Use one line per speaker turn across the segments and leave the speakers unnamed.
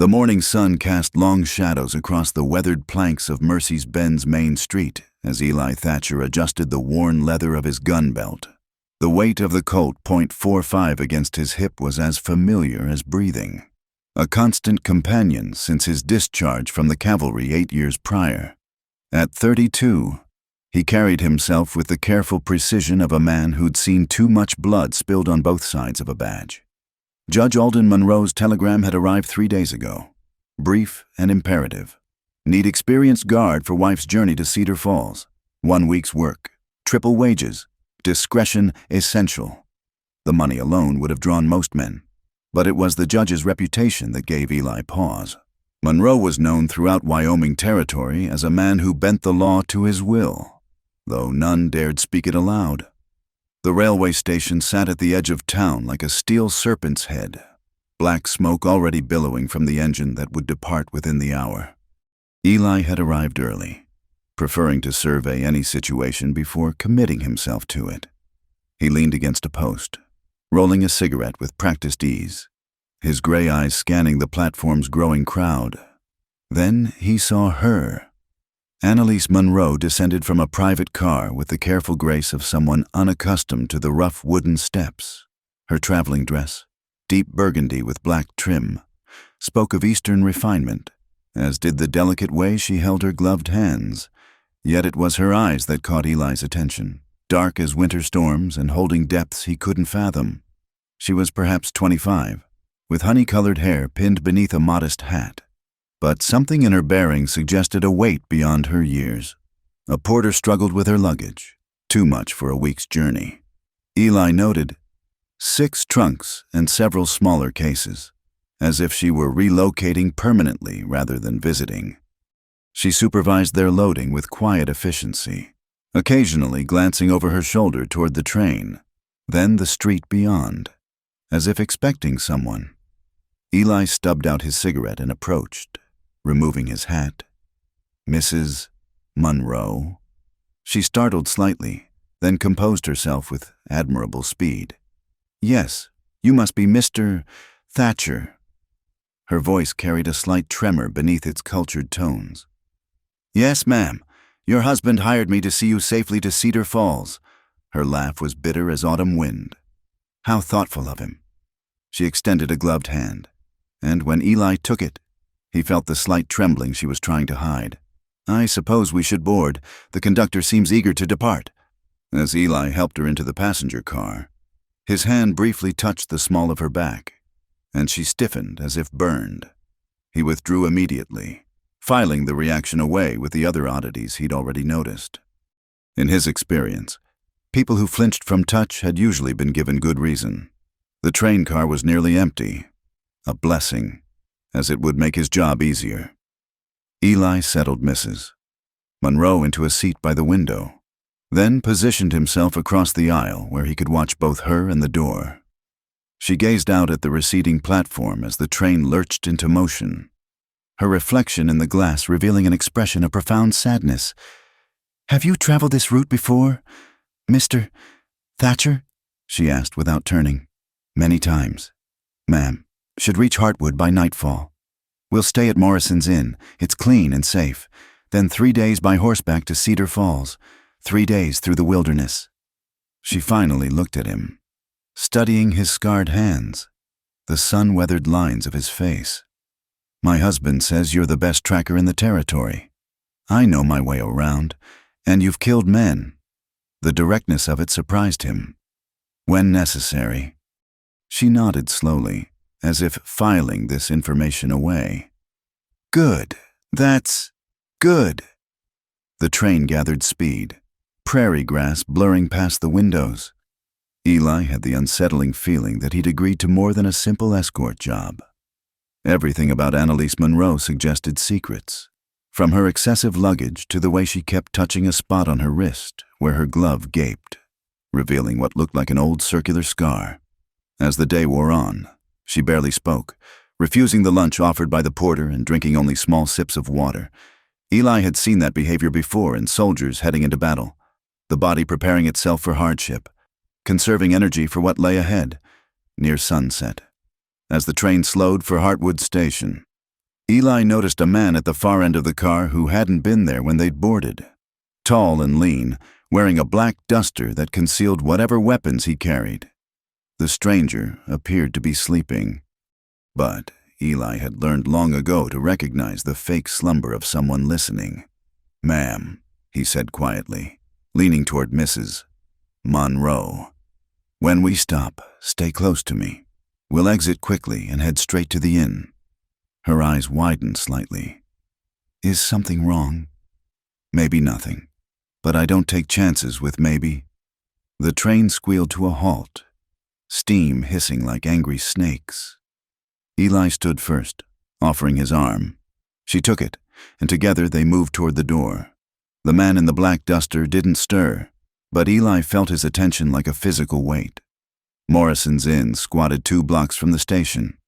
The morning sun cast long shadows across the weathered planks of Mercy's Bend's main street as Eli Thatcher adjusted the worn leather of his gun belt. The weight of the Colt .45 against his hip was as familiar as breathing, a constant companion since his discharge from the cavalry 8 years prior. At 32, he carried himself with the careful precision of a man who'd seen too much blood spilled on both sides of a badge. Judge Alden Monroe's telegram had arrived 3 days ago. Brief and imperative. Need experienced guard for wife's journey to Cedar Falls. 1 week's work. Triple wages. Discretion essential. The money alone would have drawn most men, but it was the judge's reputation that gave Eli pause. Monroe was known throughout Wyoming Territory as a man who bent the law to his will, though none dared speak it aloud. The railway station sat at the edge of town like a steel serpent's head, black smoke already billowing from the engine that would depart within the hour. Eli had arrived early, preferring to survey any situation before committing himself to it. He leaned against a post, rolling a cigarette with practiced ease, his gray eyes scanning the platform's growing crowd. Then he saw her. Annalise Monroe descended from a private car with the careful grace of someone unaccustomed to the rough wooden steps. Her traveling dress, deep burgundy with black trim, spoke of Eastern refinement, as did the delicate way she held her gloved hands. Yet it was her eyes that caught Eli's attention, dark as winter storms and holding depths he couldn't fathom. She was perhaps 25, with honey-colored hair pinned beneath a modest hat. But something in her bearing suggested a weight beyond her years. A porter struggled with her luggage, too much for a week's journey. Eli noted 6 trunks and several smaller cases, as if she were relocating permanently rather than visiting. She supervised their loading with quiet efficiency, occasionally glancing over her shoulder toward the train, then the street beyond, as if expecting someone. Eli stubbed out his cigarette and approached, removing his hat. Mrs. Monroe? She startled slightly, then composed herself with admirable speed. Yes, you must be Mr. Thatcher. Her voice carried a slight tremor beneath its cultured tones. Yes, ma'am. Your husband hired me to see you safely to Cedar Falls. Her laugh was bitter as autumn wind. How thoughtful of him. She extended a gloved hand, and when Eli took it, he felt the slight trembling she was trying to hide. I suppose we should board. The conductor seems eager to depart. As Eli helped her into the passenger car, his hand briefly touched the small of her back, and she stiffened as if burned. He withdrew immediately, filing the reaction away with the other oddities he'd already noticed. In his experience, people who flinched from touch had usually been given good reason. The train car was nearly empty, a blessing, as it would make his job easier. Eli settled Mrs. Monroe into a seat by the window, then positioned himself across the aisle where he could watch both her and the door. She gazed out at the receding platform as the train lurched into motion, her reflection in the glass revealing an expression of profound sadness. Have you traveled this route before, Mr. Thatcher? She asked without turning. Many times, ma'am. Should reach Heartwood by nightfall. We'll stay at Morrison's Inn. It's clean and safe. Then 3 days by horseback to Cedar Falls. 3 days through the wilderness. She finally looked at him, studying his scarred hands, the sun-weathered lines of his face. My husband says you're the best tracker in the territory. I know my way around, and you've killed men. The directness of it surprised him. When necessary. She nodded slowly, as if filing this information away. Good. That's good. The train gathered speed, prairie grass blurring past the windows. Eli had the unsettling feeling that he'd agreed to more than a simple escort job. Everything about Annalise Monroe suggested secrets, from her excessive luggage to the way she kept touching a spot on her wrist where her glove gaped, revealing what looked like an old circular scar. As the day wore on, she barely spoke, refusing the lunch offered by the porter and drinking only small sips of water. Eli had seen that behavior before in soldiers heading into battle, the body preparing itself for hardship, conserving energy for what lay ahead, near sunset. As the train slowed for Heartwood Station, Eli noticed a man at the far end of the car who hadn't been there when they'd boarded. Tall and lean, wearing a black duster that concealed whatever weapons he carried. The stranger appeared to be sleeping. But Eli had learned long ago to recognize the fake slumber of someone listening. "Ma'am," he said quietly, leaning toward Mrs. Monroe. "When we stop, stay close to me. We'll exit quickly and head straight to the inn." Her eyes widened slightly. "Is something wrong?" "Maybe nothing. But I don't take chances with maybe." The train squealed to a halt, steam hissing like angry snakes. Eli stood first, offering his arm. She took it, and together they moved toward the door. The man in the black duster didn't stir, but Eli felt his attention like a physical weight. Morrison's Inn squatted 2 blocks from the station,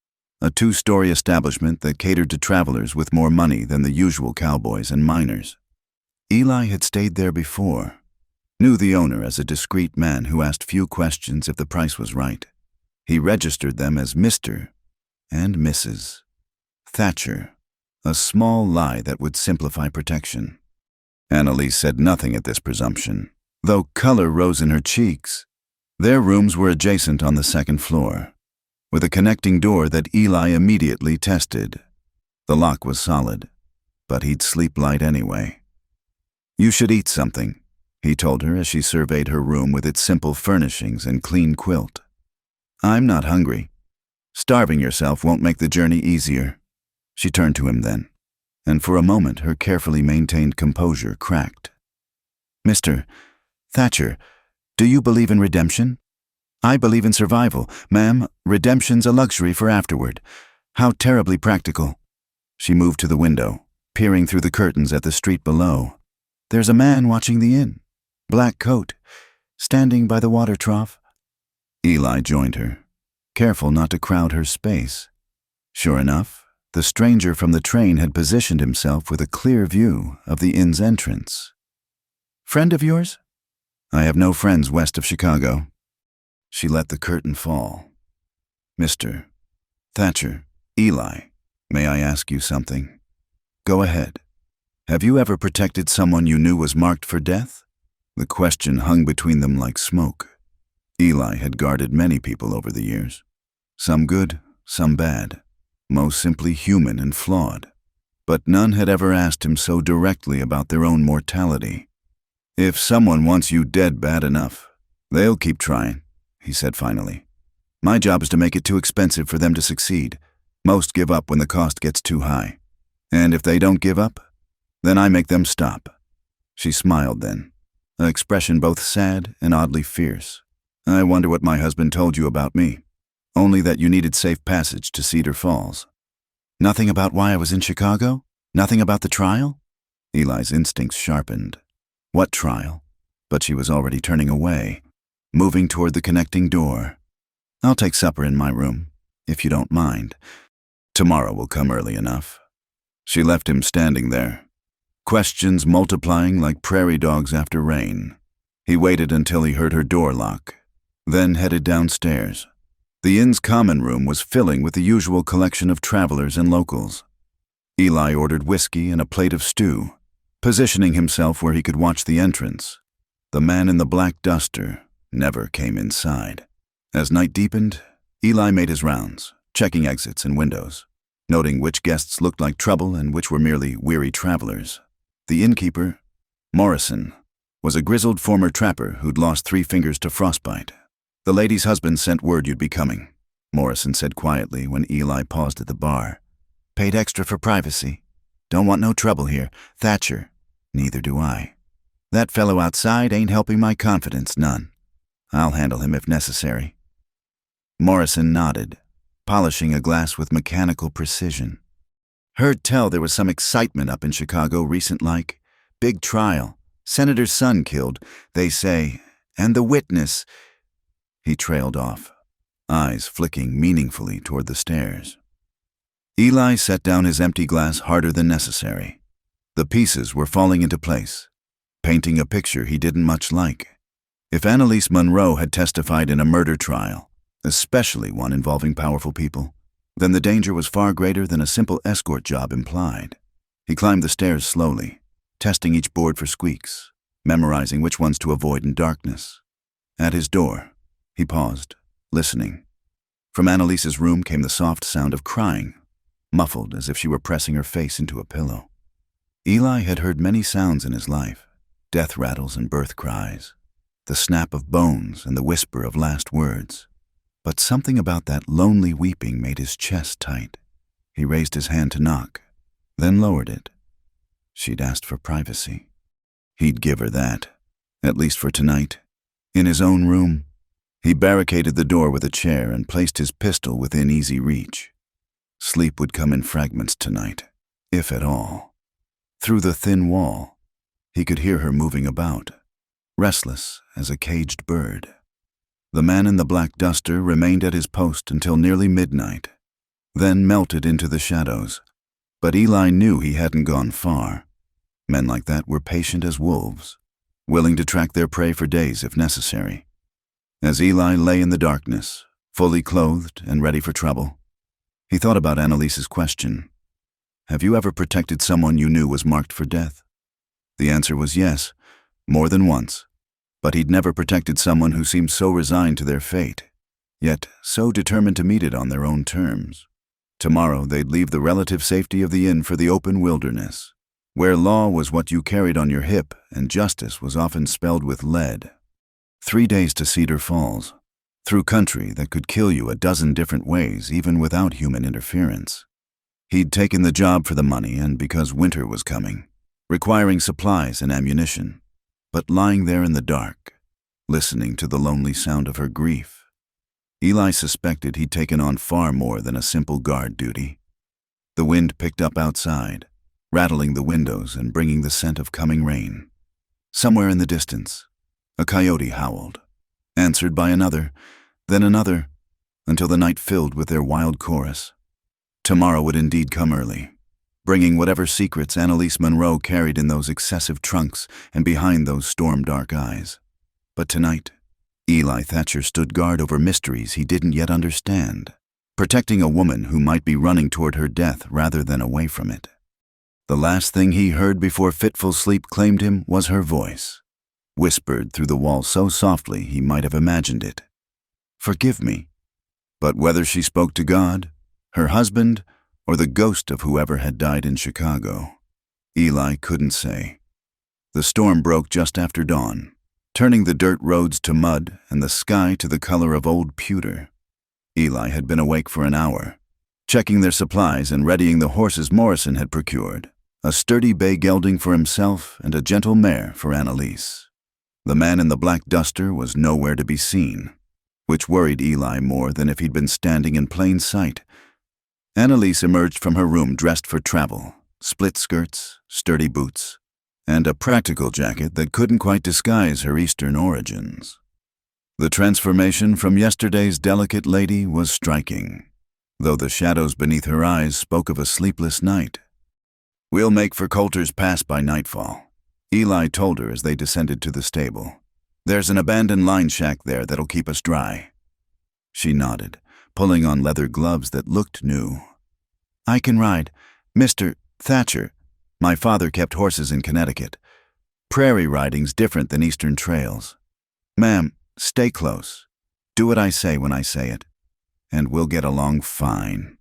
a 2-story establishment that catered to travelers with more money than the usual cowboys and miners. Eli had stayed there before, knew the owner as a discreet man who asked few questions if the price was right. He registered them as Mr. and Mrs. Thatcher, a small lie that would simplify protection. Annalise said nothing at this presumption, though color rose in her cheeks. Their rooms were adjacent on the 2nd floor, with a connecting door that Eli immediately tested. The lock was solid, but he'd sleep light anyway. "You should eat something," he told her as she surveyed her room with its simple furnishings and clean quilt. "I'm not hungry. Starving yourself won't make the journey easier." She turned to him then, and for a moment her carefully maintained composure cracked. "Mr. Thatcher, do you believe in redemption?" "I believe in survival. Ma'am, redemption's a luxury for afterward. How terribly practical." She moved to the window, peering through the curtains at the street below. "There's a man watching the inn. Black coat, standing by the water trough." Eli joined her, careful not to crowd her space. Sure enough, the stranger from the train had positioned himself with a clear view of the inn's entrance. "Friend of yours?" "I have no friends west of Chicago." She let the curtain fall. "Mr. Thatcher, Eli, may I ask you something?" "Go ahead. Have you ever protected someone you knew was marked for death?" The question hung between them like smoke. Eli had guarded many people over the years. Some good, some bad, most simply human and flawed. But none had ever asked him so directly about their own mortality. "If someone wants you dead bad enough, they'll keep trying," he said finally. "My job is to make it too expensive for them to succeed. Most give up when the cost gets too high. And if they don't give up, then I make them stop." She smiled then, an expression both sad and oddly fierce. "I wonder what my husband told you about me. Only that you needed safe passage to Cedar Falls." "Nothing about why I was in Chicago? Nothing about the trial?" Eli's instincts sharpened. What trial? But she was already turning away, moving toward the connecting door. "I'll take supper in my room, if you don't mind. Tomorrow will come early enough." She left him standing there, questions multiplying like prairie dogs after rain. He waited until he heard her door lock, then headed downstairs. The inn's common room was filling with the usual collection of travelers and locals. Eli ordered whiskey and a plate of stew, positioning himself where he could watch the entrance. The man in the black duster never came inside. As night deepened, Eli made his rounds, checking exits and windows, noting which guests looked like trouble and which were merely weary travelers. The innkeeper, Morrison, was a grizzled former trapper who'd lost 3 fingers to frostbite. "The lady's husband sent word you'd be coming," Morrison said quietly when Eli paused at the bar. "Paid extra for privacy. Don't want no trouble here. Thatcher, neither do I. That fellow outside ain't helping my confidence none. I'll handle him if necessary." Morrison nodded, polishing a glass with mechanical precision. "Heard tell there was some excitement up in Chicago recent like. Big trial. Senator's son killed, they say. And the witness—" He trailed off, eyes flicking meaningfully toward the stairs. Eli set down his empty glass harder than necessary. The pieces were falling into place, painting a picture he didn't much like. If Annalise Monroe had testified in a murder trial, especially one involving powerful people, then the danger was far greater than a simple escort job implied. He climbed the stairs slowly, testing each board for squeaks, memorizing which ones to avoid in darkness. At his door, he paused, listening. From Annalise's room came the soft sound of crying, muffled as if she were pressing her face into a pillow. Eli had heard many sounds in his life, death rattles and birth cries, the snap of bones and the whisper of last words. But something about that lonely weeping made his chest tight. He raised his hand to knock, then lowered it. She'd asked for privacy. He'd give her that, at least for tonight. In his own room, he barricaded the door with a chair and placed his pistol within easy reach. Sleep would come in fragments tonight, if at all. Through the thin wall, he could hear her moving about, restless as a caged bird. The man in the black duster remained at his post until nearly midnight, then melted into the shadows. But Eli knew he hadn't gone far. Men like that were patient as wolves, willing to track their prey for days if necessary. As Eli lay in the darkness, fully clothed and ready for trouble, he thought about Annalise's question. Have you ever protected someone you knew was marked for death? The answer was yes, more than once. But he'd never protected someone who seemed so resigned to their fate, yet so determined to meet it on their own terms. Tomorrow they'd leave the relative safety of the inn for the open wilderness, where law was what you carried on your hip and justice was often spelled with lead. 3 days to Cedar Falls, through country that could kill you a dozen different ways even without human interference. He'd taken the job for the money and because winter was coming, requiring supplies and ammunition. But lying there in the dark, listening to the lonely sound of her grief, Eli suspected he'd taken on far more than a simple guard duty. The wind picked up outside, rattling the windows and bringing the scent of coming rain. Somewhere in the distance, a coyote howled, answered by another, then another, until the night filled with their wild chorus. Tomorrow would indeed come early, bringing whatever secrets Annalise Monroe carried in those excessive trunks and behind those storm-dark eyes. But tonight, Eli Thatcher stood guard over mysteries he didn't yet understand, protecting a woman who might be running toward her death rather than away from it. The last thing he heard before fitful sleep claimed him was her voice, whispered through the wall so softly he might have imagined it. Forgive me. But whether she spoke to God, her husband, or the ghost of whoever had died in Chicago, Eli couldn't say. The storm broke just after dawn, turning the dirt roads to mud and the sky to the color of old pewter. Eli had been awake for an hour, checking their supplies and readying the horses Morrison had procured, a sturdy bay gelding for himself and a gentle mare for Annalise. The man in the black duster was nowhere to be seen, which worried Eli more than if he'd been standing in plain sight. Annalise emerged from her room dressed for travel, split skirts, sturdy boots, and a practical jacket that couldn't quite disguise her Eastern origins. The transformation from yesterday's delicate lady was striking, though the shadows beneath her eyes spoke of a sleepless night. We'll make for Coulter's Pass by nightfall, Eli told her as they descended to the stable. There's an abandoned line shack there that'll keep us dry. She nodded, pulling on leather gloves that looked new. I can ride. Mr. Thatcher. My father kept horses in Connecticut. Prairie riding's different than Eastern trails. Ma'am, stay close. Do what I say when I say it, and we'll get along fine.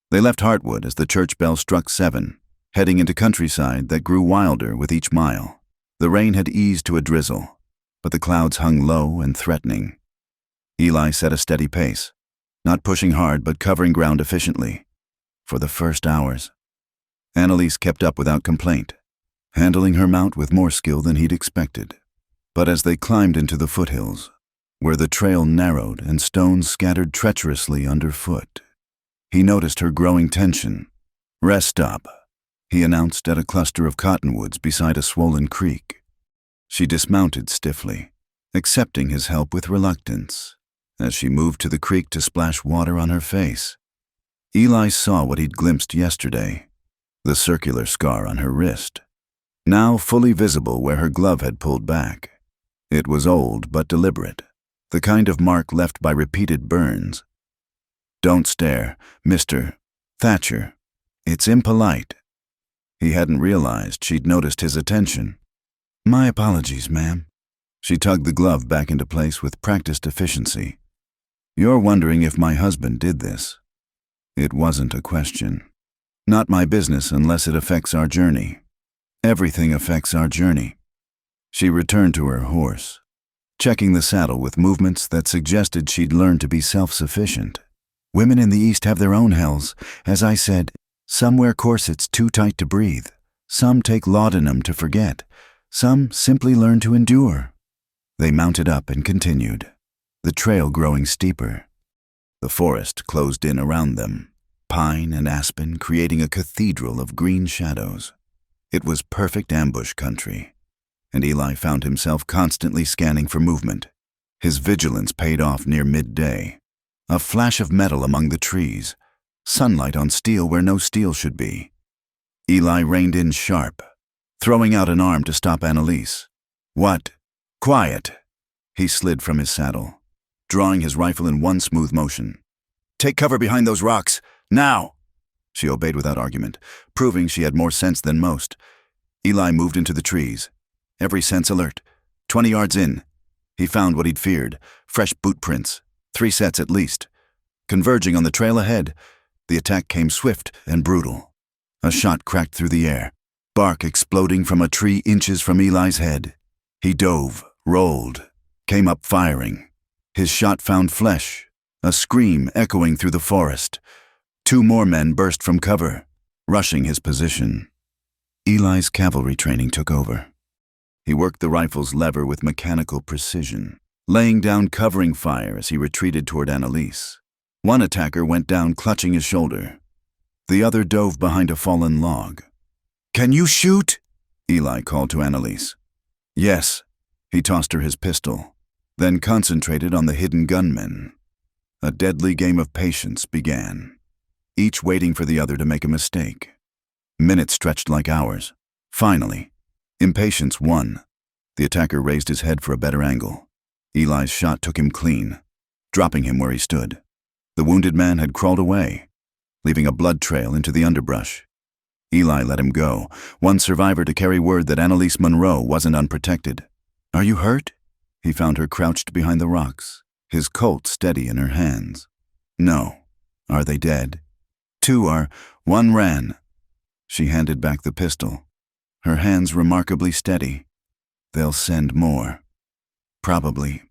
They left Hartwood as the church bell struck 7, heading into countryside that grew wilder with each mile. The rain had eased to a drizzle, but the clouds hung low and threatening. Eli set a steady pace, not pushing hard but covering ground efficiently. For the first hours, Annalise kept up without complaint, handling her mount with more skill than he'd expected. But as they climbed into the foothills, where the trail narrowed and stones scattered treacherously underfoot, he noticed her growing tension. Rest up, he announced at a cluster of cottonwoods beside a swollen creek. She dismounted stiffly, accepting his help with reluctance, as she moved to the creek to splash water on her face. Eli saw what he'd glimpsed yesterday, the circular scar on her wrist, now fully visible where her glove had pulled back. It was old but deliberate, the kind of mark left by repeated burns. Don't stare, Mr. Thatcher. It's impolite. He hadn't realized she'd noticed his attention. My apologies, ma'am. She tugged the glove back into place with practiced efficiency. You're wondering if my husband did this. It wasn't a question. Not my business unless it affects our journey. Everything affects our journey. She returned to her horse, checking the saddle with movements that suggested she'd learned to be self-sufficient. Women in the East have their own hells. As I said, some wear corsets too tight to breathe. Some take laudanum to forget. Some simply learn to endure. They mounted up and continued, the trail growing steeper. The forest closed in around them, pine and aspen creating a cathedral of green shadows. It was perfect ambush country, and Eli found himself constantly scanning for movement. His vigilance paid off near midday. A flash of metal among the trees, sunlight on steel where no steel should be. Eli reined in sharp, throwing out an arm to stop Annalise. What? Quiet! He slid from his saddle, drawing his rifle in one smooth motion. Take cover behind those rocks, now! She obeyed without argument, proving she had more sense than most. Eli moved into the trees, every sense alert. 20 yards in, he found what he'd feared, fresh boot prints, 3 sets at least. Converging on the trail ahead, the attack came swift and brutal. A shot cracked through the air, bark exploding from a tree inches from Eli's head. He dove, rolled, came up firing. His shot found flesh, a scream echoing through the forest. 2 more men burst from cover, rushing his position. Eli's cavalry training took over. He worked the rifle's lever with mechanical precision, laying down covering fire as he retreated toward Annalise. One attacker went down clutching his shoulder. The other dove behind a fallen log. Can you shoot? Eli called to Annalise. Yes. He tossed her his pistol, then concentrated on the hidden gunmen. A deadly game of patience began, each waiting for the other to make a mistake. Minutes stretched like hours. Finally, impatience won. The attacker raised his head for a better angle. Eli's shot took him clean, dropping him where he stood. The wounded man had crawled away, leaving a blood trail into the underbrush. Eli let him go, one survivor to carry word that Annalise Monroe wasn't unprotected. Are you hurt? He found her crouched behind the rocks, his Colt steady in her hands. No. Are they dead? 2 are. 1 ran. She handed back the pistol, her hands remarkably steady. They'll send more. Probably.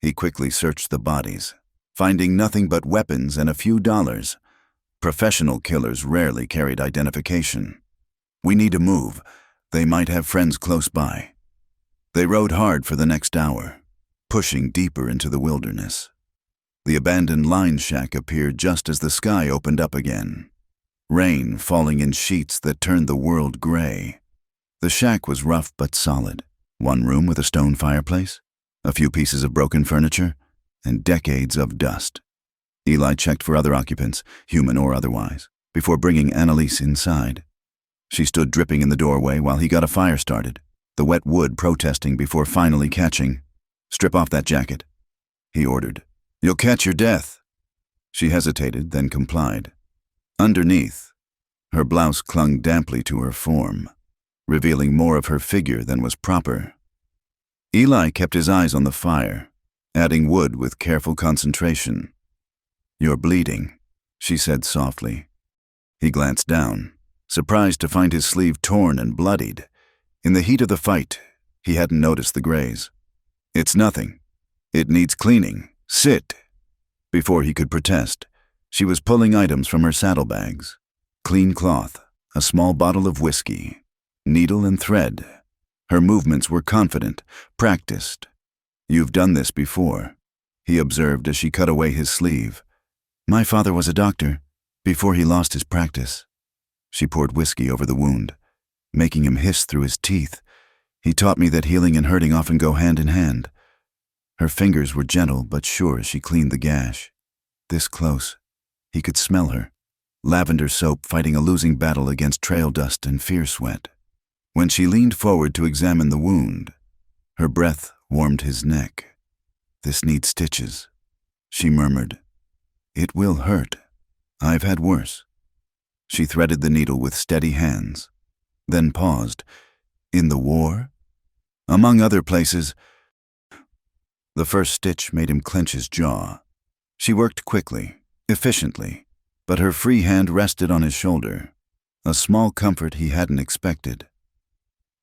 He quickly searched the bodies, finding nothing but weapons and a few dollars. Professional killers rarely carried identification. We need to move. They might have friends close by. They rode hard for the next hour, pushing deeper into the wilderness. The abandoned line shack appeared just as the sky opened up again, rain falling in sheets that turned the world gray. The shack was rough but solid. 1 room with a stone fireplace, a few pieces of broken furniture, and decades of dust. Eli checked for other occupants, human or otherwise, before bringing Annalise inside. She stood dripping in the doorway while he got a fire started, the wet wood protesting before finally catching. Strip off that jacket, he ordered. You'll catch your death. She hesitated, then complied. Underneath, her blouse clung damply to her form, revealing more of her figure than was proper. Eli kept his eyes on the fire, adding wood with careful concentration. You're bleeding, she said softly. He glanced down, surprised to find his sleeve torn and bloodied. In the heat of the fight, he hadn't noticed the graze. It's nothing. It needs cleaning. Sit. Before he could protest, she was pulling items from her saddlebags. Clean cloth, a small bottle of whiskey, needle and thread. Her movements were confident, practiced. You've done this before, he observed as she cut away his sleeve. My father was a doctor, before he lost his practice. She poured whiskey over the wound, making him hiss through his teeth. He taught me that healing and hurting often go hand in hand. Her fingers were gentle but sure as she cleaned the gash. This close, he could smell her, lavender soap fighting a losing battle against trail dust and fear sweat. When she leaned forward to examine the wound, her breath warmed his neck. This needs stitches, she murmured. It will hurt. I've had worse. She threaded the needle with steady hands, then paused. In the war? Among other places. The first stitch made him clench his jaw. She worked quickly, efficiently, but her free hand rested on his shoulder, a small comfort he hadn't expected.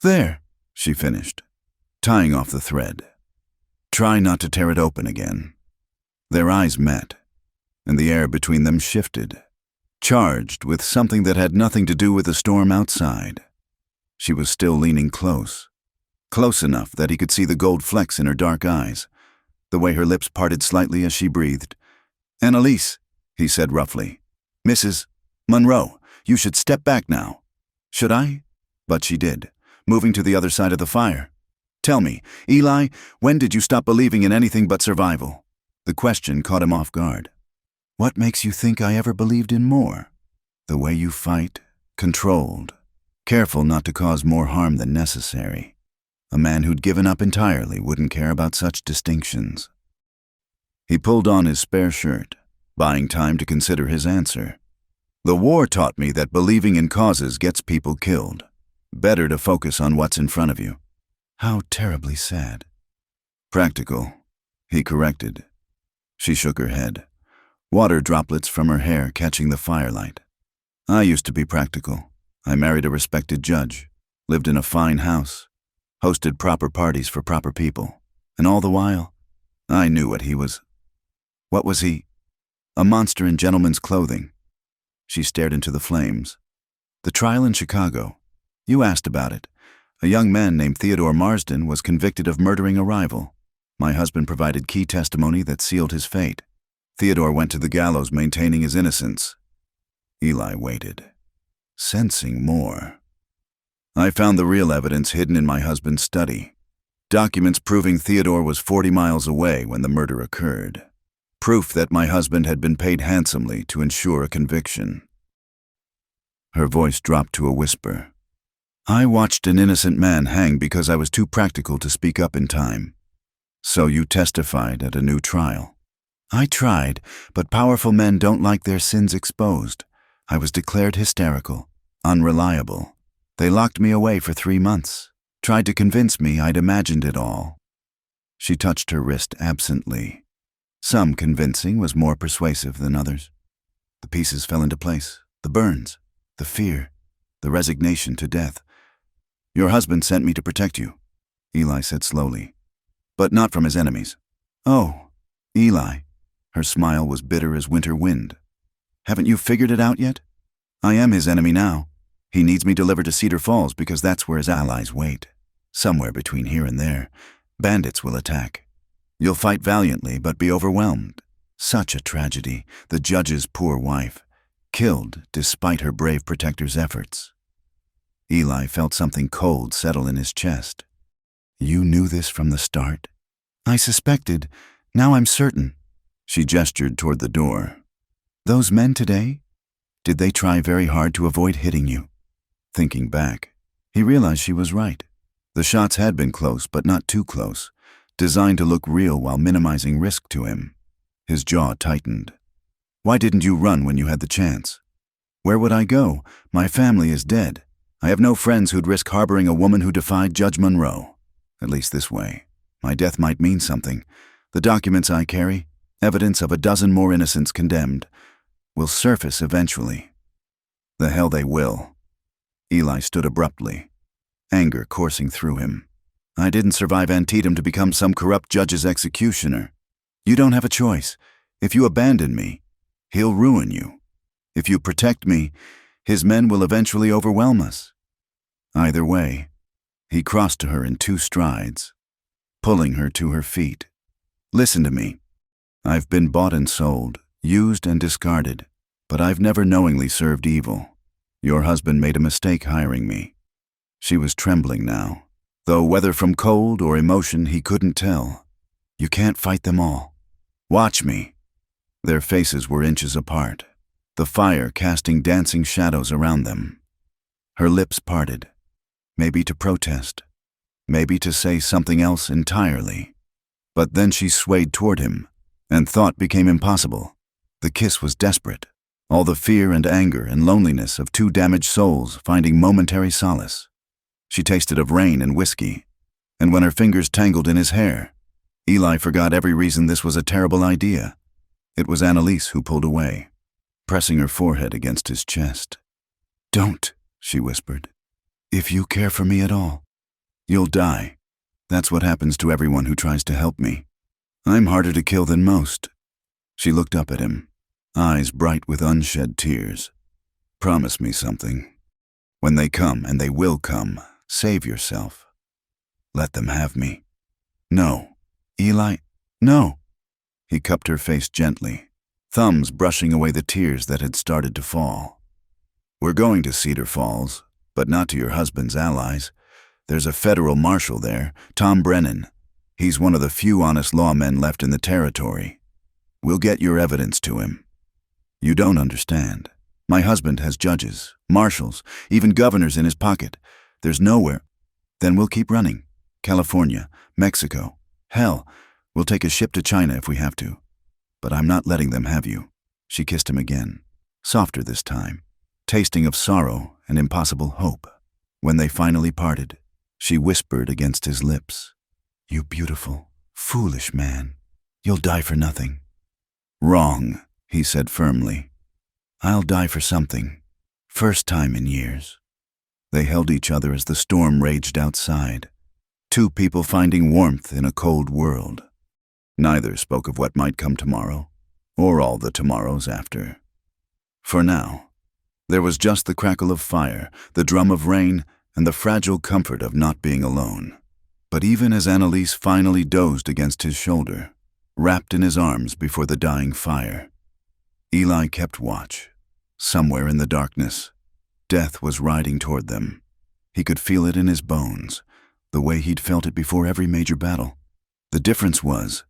There, she finished, tying off the thread. Try not to tear it open again. Their eyes met, and the air between them shifted, charged with something that had nothing to do with the storm outside. She was still leaning close enough that he could see the gold flecks in her dark eyes, the way her lips parted slightly as she breathed. "Annalise," he said roughly. "Mrs. Monroe, you should step back now." "Should I?" But she did, moving to the other side of the fire. "Tell me, Eli, when did you stop believing in anything but survival?" The question caught him off guard. "What makes you think I ever believed in more?" "The way you fight, controlled, careful not to cause more harm than necessary. A man who'd given up entirely wouldn't care about such distinctions." He pulled on his spare shirt, buying time to consider his answer. "The war taught me that believing in causes gets people killed. Better to focus on what's in front of you." "How terribly sad." "Practical," he corrected. She shook her head, water droplets from her hair catching the firelight. "I used to be practical. I married a respected judge, lived in a fine house, hosted proper parties for proper people, and all the while, I knew what he was. What was he? A monster in gentleman's clothing." She stared into the flames. "The trial in Chicago. You asked about it. A young man named Theodore Marsden was convicted of murdering a rival. My husband provided key testimony that sealed his fate. Theodore went to the gallows maintaining his innocence." Eli waited, sensing more. "I found the real evidence hidden in my husband's study. Documents proving Theodore was 40 miles away when the murder occurred. Proof that my husband had been paid handsomely to ensure a conviction." Her voice dropped to a whisper. "I watched an innocent man hang because I was too practical to speak up in time. So you testified at a new trial." "I tried, but powerful men don't like their sins exposed. I was declared hysterical, unreliable. They locked me away for 3 months, tried to convince me I'd imagined it all." She touched her wrist absently. Some convincing was more persuasive than others. The pieces fell into place, the burns, the fear, the resignation to death. "Your husband sent me to protect you," Eli said slowly, "but not from his enemies." "Oh, Eli." Her smile was bitter as winter wind. "Haven't you figured it out yet? I am his enemy now. He needs me delivered to Cedar Falls because that's where his allies wait. Somewhere between here and there, bandits will attack. You'll fight valiantly but be overwhelmed. Such a tragedy, the judge's poor wife, killed despite her brave protector's efforts." Eli felt something cold settle in his chest. "You knew this from the start?" "I suspected. Now I'm certain." She gestured toward the door. "Those men today? Did they try very hard to avoid hitting you?" Thinking back, he realized she was right. The shots had been close, but not too close, designed to look real while minimizing risk to him. His jaw tightened. "Why didn't you run when you had the chance?" "Where would I go? My family is dead. I have no friends who'd risk harboring a woman who defied Judge Monroe. At least this way. My death might mean something. The documents I carry, evidence of a dozen more innocents condemned, will surface eventually." "The hell they will." Eli stood abruptly, anger coursing through him. "I didn't survive Antietam to become some corrupt judge's executioner. You don't have a choice. If you abandon me, he'll ruin you. If you protect me, his men will eventually overwhelm us. Either way." He crossed to her in 2 strides, pulling her to her feet. "Listen to me. I've been bought and sold, used and discarded, but I've never knowingly served evil. Your husband made a mistake hiring me." She was trembling now, though whether from cold or emotion he couldn't tell. "You can't fight them all. Watch me." Their faces were inches apart, the fire casting dancing shadows around them. Her lips parted, maybe to protest, maybe to say something else entirely. But then she swayed toward him, and thought became impossible. The kiss was desperate, all the fear and anger and loneliness of two damaged souls finding momentary solace. She tasted of rain and whiskey, and when her fingers tangled in his hair, Eli forgot every reason this was a terrible idea. It was Annalise who pulled away, pressing her forehead against his chest. "Don't," she whispered. "If you care for me at all, you'll die. That's what happens to everyone who tries to help me. I'm harder to kill than most." She looked up at him, eyes bright with unshed tears. "Promise me something. When they come, and they will come, save yourself. Let them have me." "No, Eli, no." He cupped her face gently, thumbs brushing away the tears that had started to fall. "We're going to Cedar Falls, but not to your husband's allies. There's a federal marshal there, Tom Brennan. He's one of the few honest lawmen left in the territory. We'll get your evidence to him. You don't understand. My husband has judges, marshals, even governors in his pocket. There's nowhere. Then we'll keep running. California, Mexico. Hell, we'll take a ship to China if we have to. But I'm not letting them have you." She kissed him again, softer this time, tasting of sorrow and impossible hope. When they finally parted, she whispered against his lips, "You beautiful, foolish man. You'll die for nothing." "Wrong," he said firmly. "I'll die for something. First time in years." They held each other as the storm raged outside, two people finding warmth in a cold world. Neither spoke of what might come tomorrow, or all the tomorrows after. For now, there was just the crackle of fire, the drum of rain, and the fragile comfort of not being alone. But even as Annalise finally dozed against his shoulder, wrapped in his arms before the dying fire, Eli kept watch. Somewhere in the darkness, death was riding toward them. He could feel it in his bones, the way he'd felt it before every major battle. The difference was,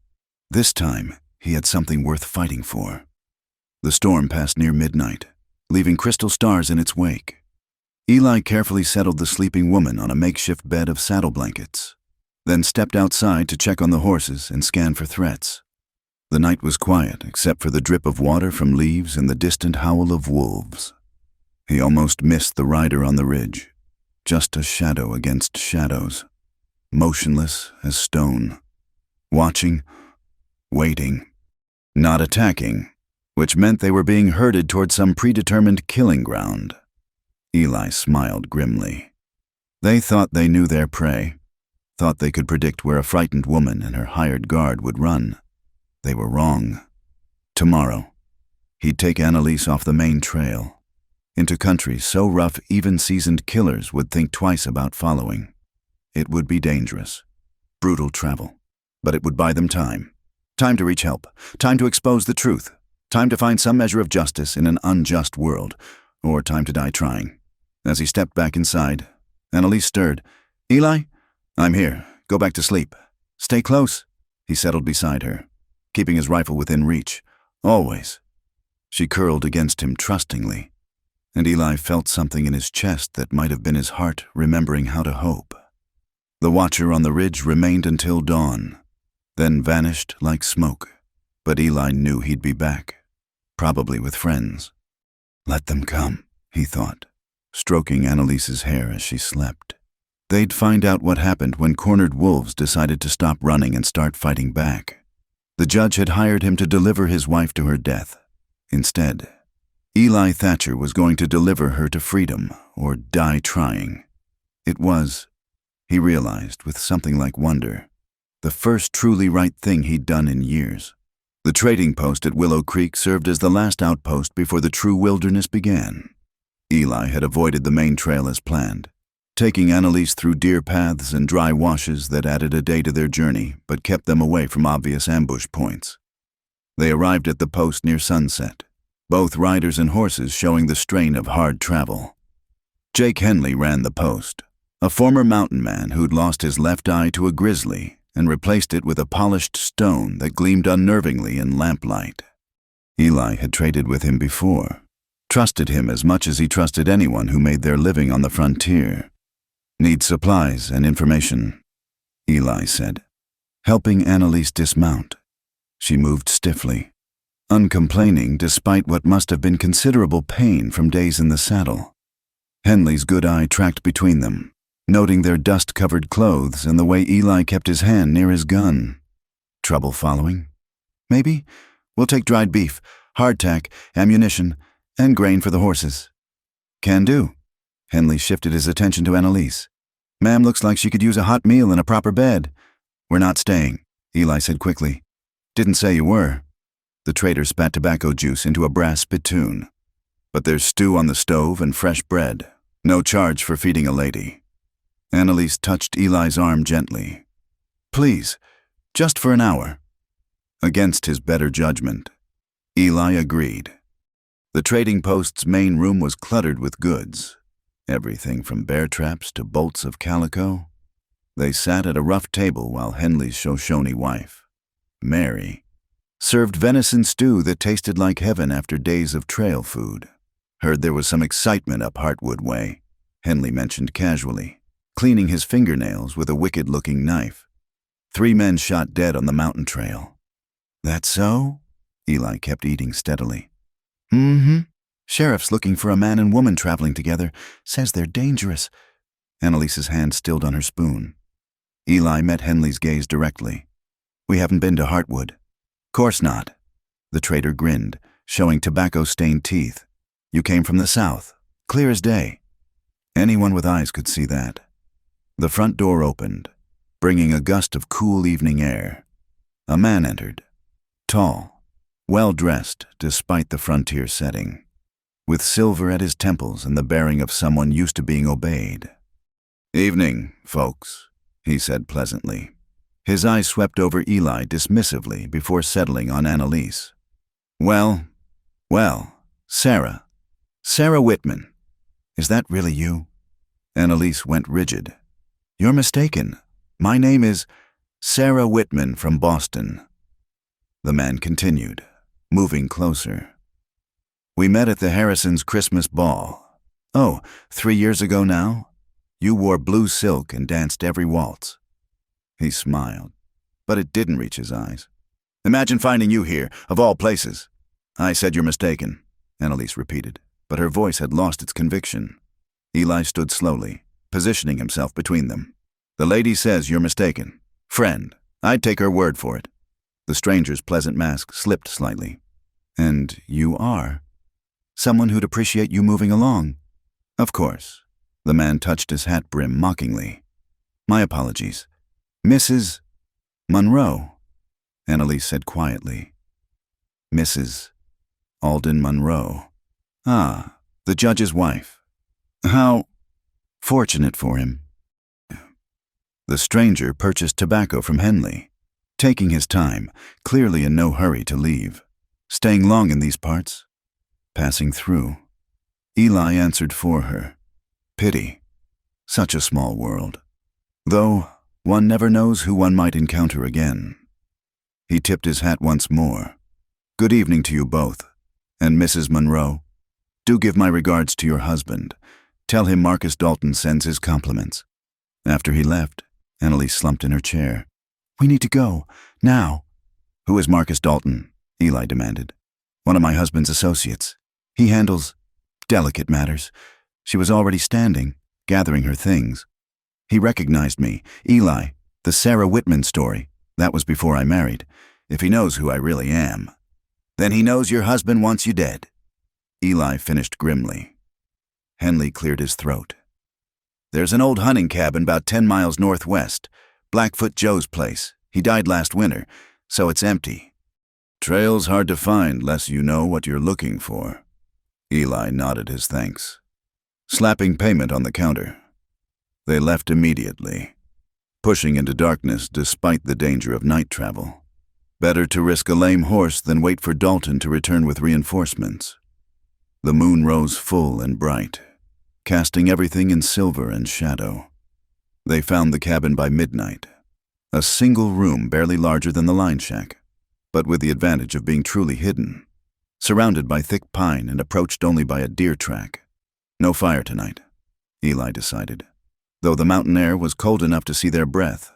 this time he had something worth fighting for. The storm passed near midnight, leaving crystal stars in its wake. Eli carefully settled the sleeping woman on a makeshift bed of saddle blankets, then stepped outside to check on the horses and scan for threats. The night was quiet except for the drip of water from leaves and the distant howl of wolves. He almost missed the rider on the ridge, just a shadow against shadows, motionless as stone, watching, waiting, not attacking, which meant they were being herded toward some predetermined killing ground. Eli smiled grimly. They thought they knew their prey, thought they could predict where a frightened woman and her hired guard would run. They were wrong. Tomorrow, he'd take Annalise off the main trail, into country so rough even seasoned killers would think twice about following. It would be dangerous, brutal travel, but it would buy them time. Time to reach help, time to expose the truth, time to find some measure of justice in an unjust world, or time to die trying. As he stepped back inside, Annalise stirred. "Eli? I'm here. Go back to sleep. Stay close." He settled beside her, keeping his rifle within reach. "Always." She curled against him trustingly, and Eli felt something in his chest that might have been his heart remembering how to hope. The watcher on the ridge remained until dawn, then vanished like smoke, but Eli knew he'd be back, probably with friends. Let them come, he thought, stroking Annalise's hair as she slept. They'd find out what happened when cornered wolves decided to stop running and start fighting back. The judge had hired him to deliver his wife to her death. Instead, Eli Thatcher was going to deliver her to freedom or die trying. It was, he realized with something like wonder, the first truly right thing he'd done in years. The trading post at Willow Creek served as the last outpost before the true wilderness began. Eli had avoided the main trail as planned, taking Annalise through deer paths and dry washes that added a day to their journey but kept them away from obvious ambush points. They arrived at the post near sunset, both riders and horses showing the strain of hard travel. Jake Henley ran the post, a former mountain man who'd lost his left eye to a grizzly and replaced it with a polished stone that gleamed unnervingly in lamplight. Eli had traded with him before, trusted him as much as he trusted anyone who made their living on the frontier. "Need supplies and information," Eli said, helping Annalise dismount. She moved stiffly. uncomplaining despite what must have been considerable pain from days in the saddle. Henley's good eye tracked between them, noting their dust-covered clothes and the way Eli kept his hand near his gun. Trouble following? Maybe. We'll take dried beef, hardtack, ammunition, and grain for the horses. Can do. Henley shifted his attention to Annalise. Ma'am looks like she could use a hot meal and a proper bed. We're not staying, Eli said quickly. Didn't say you were. The trader spat tobacco juice into a brass spittoon. But there's stew on the stove and fresh bread. No charge for feeding a lady. Annalise touched Eli's arm gently. Please, just for an hour. Against his better judgment, Eli agreed. The trading post's main room was cluttered with goods. Everything from bear traps to bolts of calico. They sat at a rough table while Henley's Shoshone wife, Mary, served venison stew that tasted like heaven after days of trail food. Heard there was some excitement up Hartwood way, Henley mentioned casually, cleaning his fingernails with a wicked-looking knife. 3 men shot dead on the mountain trail. That so? Eli kept eating steadily. Sheriff's looking for a man and woman traveling together. Says they're dangerous. Annalise's hand stilled on her spoon. Eli met Henley's gaze directly. We haven't been to Hartwood. Course not. The trader grinned, showing tobacco-stained teeth. You came from the south. Clear as day. Anyone with eyes could see that. The front door opened, bringing a gust of cool evening air. A man entered. Tall, well-dressed despite the frontier setting, with silver at his temples and the bearing of someone used to being obeyed. Evening, folks, he said pleasantly. His eyes swept over Eli dismissively before settling on Annalise. Well, Sarah Whitman. Is that really you? Annalise went rigid. You're mistaken. My name is Sarah Whitman from Boston. The man continued, moving closer. We met at the Harrisons' Christmas ball. Oh, 3 years ago now? You wore blue silk and danced every waltz. He smiled, but it didn't reach his eyes. Imagine finding you here, of all places. I said you're mistaken, Annalise repeated, but her voice had lost its conviction. Eli stood slowly, positioning himself between them. The lady says you're mistaken. Friend, I'd take her word for it. The stranger's pleasant mask slipped slightly. And you are? Someone who'd appreciate you moving along. Of course. The man touched his hat brim mockingly. My apologies. Mrs. Monroe, Annalise said quietly. Mrs. Alden Monroe. Ah, the judge's wife. How fortunate for him. The stranger purchased tobacco from Henley, taking his time, clearly in no hurry to leave. Staying long in these parts? Passing through. Eli answered for her. Pity. Such a small world. Though, one never knows who one might encounter again. He tipped his hat once more. Good evening to you both. And Mrs. Monroe, do give my regards to your husband. Tell him Marcus Dalton sends his compliments. After he left, Annalise slumped in her chair. We need to go. Now. Who is Marcus Dalton? Eli demanded. One of my husband's associates. He handles delicate matters. She was already standing, gathering her things. He recognized me. Eli, the Sarah Whitman story. That was before I married. If he knows who I really am. Then he knows your husband wants you dead. Eli finished grimly. Henley cleared his throat. There's an old hunting cabin about 10 miles northwest. Blackfoot Joe's place. He died last winter, so it's empty. Trail's hard to find less you know what you're looking for. Eli nodded his thanks, slapping payment on the counter. They left immediately, pushing into darkness despite the danger of night travel. Better to risk a lame horse than wait for Dalton to return with reinforcements. The moon rose full and bright, casting everything in silver and shadow. They found the cabin by midnight, a single room barely larger than the line shack, but with the advantage of being truly hidden, surrounded by thick pine and approached only by a deer track. No fire tonight, Eli decided, though the mountain air was cold enough to see their breath.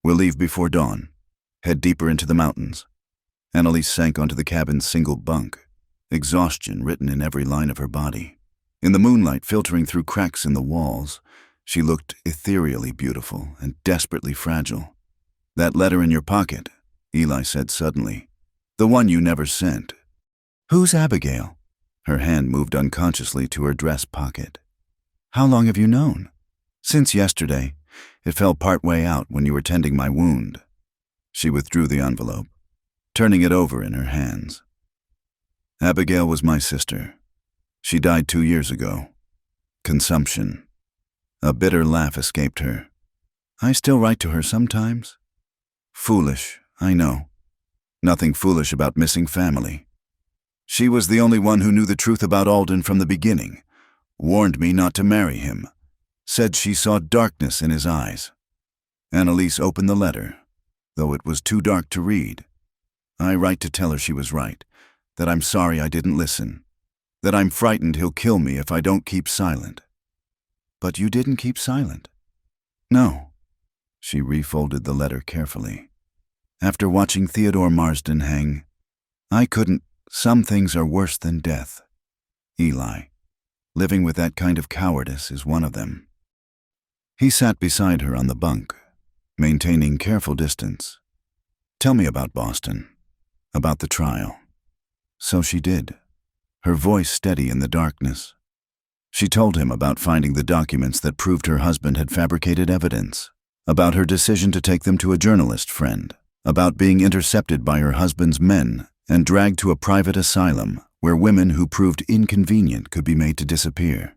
We'll leave before dawn, head deeper into the mountains. Annalise sank onto the cabin's single bunk, exhaustion written in every line of her body. In the moonlight filtering through cracks in the walls, she looked ethereally beautiful and desperately fragile. "That letter in your pocket," Eli said suddenly. "The one you never sent." "Who's Abigail?" Her hand moved unconsciously to her dress pocket. "How long have you known?" "Since yesterday. It fell part way out when you were tending my wound." She withdrew the envelope, turning it over in her hands. "Abigail was my sister. She died 2 years ago. Consumption." A bitter laugh escaped her. "I still write to her sometimes." "Foolish, I know. Nothing foolish about missing family. She was the only one who knew the truth about Alden from the beginning, warned me not to marry him, said she saw darkness in his eyes." Annalise opened the letter, though it was too dark to read. "I write to tell her she was right, that I'm sorry I didn't listen, that I'm frightened he'll kill me if I don't keep silent." "But you didn't keep silent." "No." She refolded the letter carefully. "After watching Theodore Marsden hang, I couldn't. Some things are worse than death. Eli, living with that kind of cowardice is one of them." He sat beside her on the bunk, maintaining careful distance. "Tell me about Boston, about the trial." So she did, her voice steady in the darkness. She told him about finding the documents that proved her husband had fabricated evidence, about her decision to take them to a journalist friend, about being intercepted by her husband's men and dragged to a private asylum where women who proved inconvenient could be made to disappear.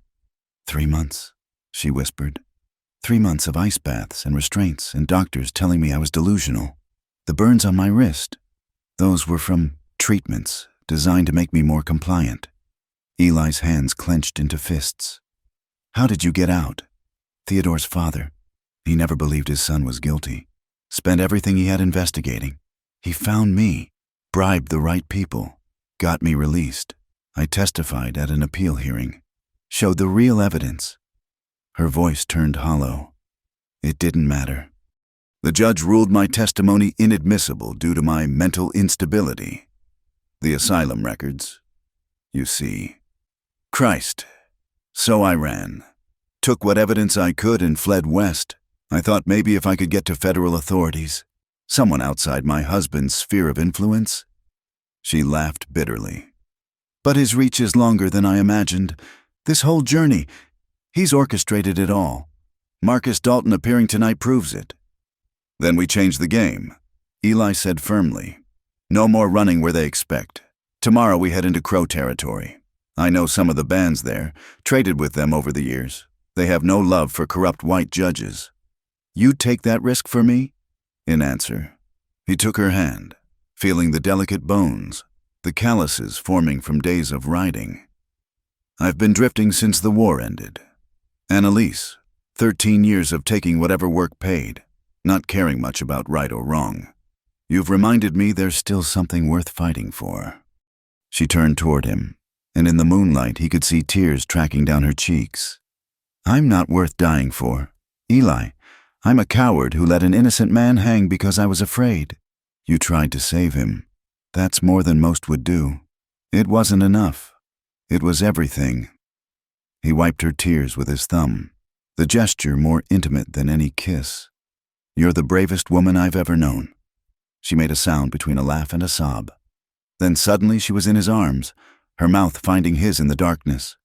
3 months, she whispered. 3 months of ice baths and restraints and doctors telling me I was delusional. The burns on my wrist, those were from treatments designed to make me more compliant." Eli's hands clenched into fists. "How did you get out?" "Theodore's father. He never believed his son was guilty. Spent everything he had investigating. He found me, bribed the right people, got me released. I testified at an appeal hearing, showed the real evidence." Her voice turned hollow. "It didn't matter. The judge ruled my testimony inadmissible due to my mental instability. The asylum records, you see. Christ. So I ran. Took what evidence I could and fled west. I thought maybe if I could get to federal authorities, someone outside my husband's sphere of influence." She laughed bitterly. "But his reach is longer than I imagined. This whole journey, he's orchestrated it all. Marcus Dalton appearing tonight proves it." "Then we change the game," Eli said firmly. "No more running where they expect. Tomorrow we head into Crow territory. I know some of the bands there, traded with them over the years. They have no love for corrupt white judges. You'd take that risk for me?" In answer, he took her hand, feeling the delicate bones, the calluses forming from days of riding. "I've been drifting since the war ended. Annalise, 13 years of taking whatever work paid, not caring much about right or wrong. You've reminded me there's still something worth fighting for." She turned toward him, and in the moonlight he could see tears tracking down her cheeks. "I'm not worth dying for. Eli, I'm a coward who let an innocent man hang because I was afraid. You tried to save him. That's more than most would do. It wasn't enough. It was everything." He wiped her tears with his thumb, the gesture more intimate than any kiss. "You're the bravest woman I've ever known." She made a sound between a laugh and a sob. Then suddenly she was in his arms, her mouth finding his in the darkness.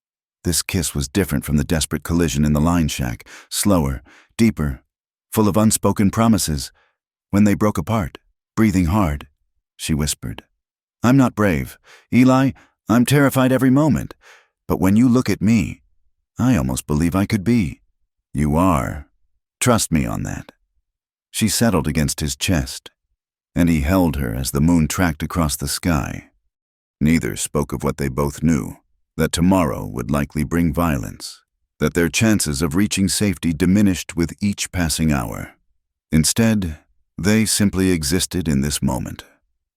This kiss was different from the desperate collision in the line shack, slower, deeper, full of unspoken promises. When they broke apart, breathing hard, she whispered, "I'm not brave. Eli, I'm terrified every moment. But when you look at me, I almost believe I could be." "You are. Trust me on that." She settled against his chest, and he held her as the moon tracked across the sky. Neither spoke of what they both knew, that tomorrow would likely bring violence, that their chances of reaching safety diminished with each passing hour. Instead, they simply existed in this moment,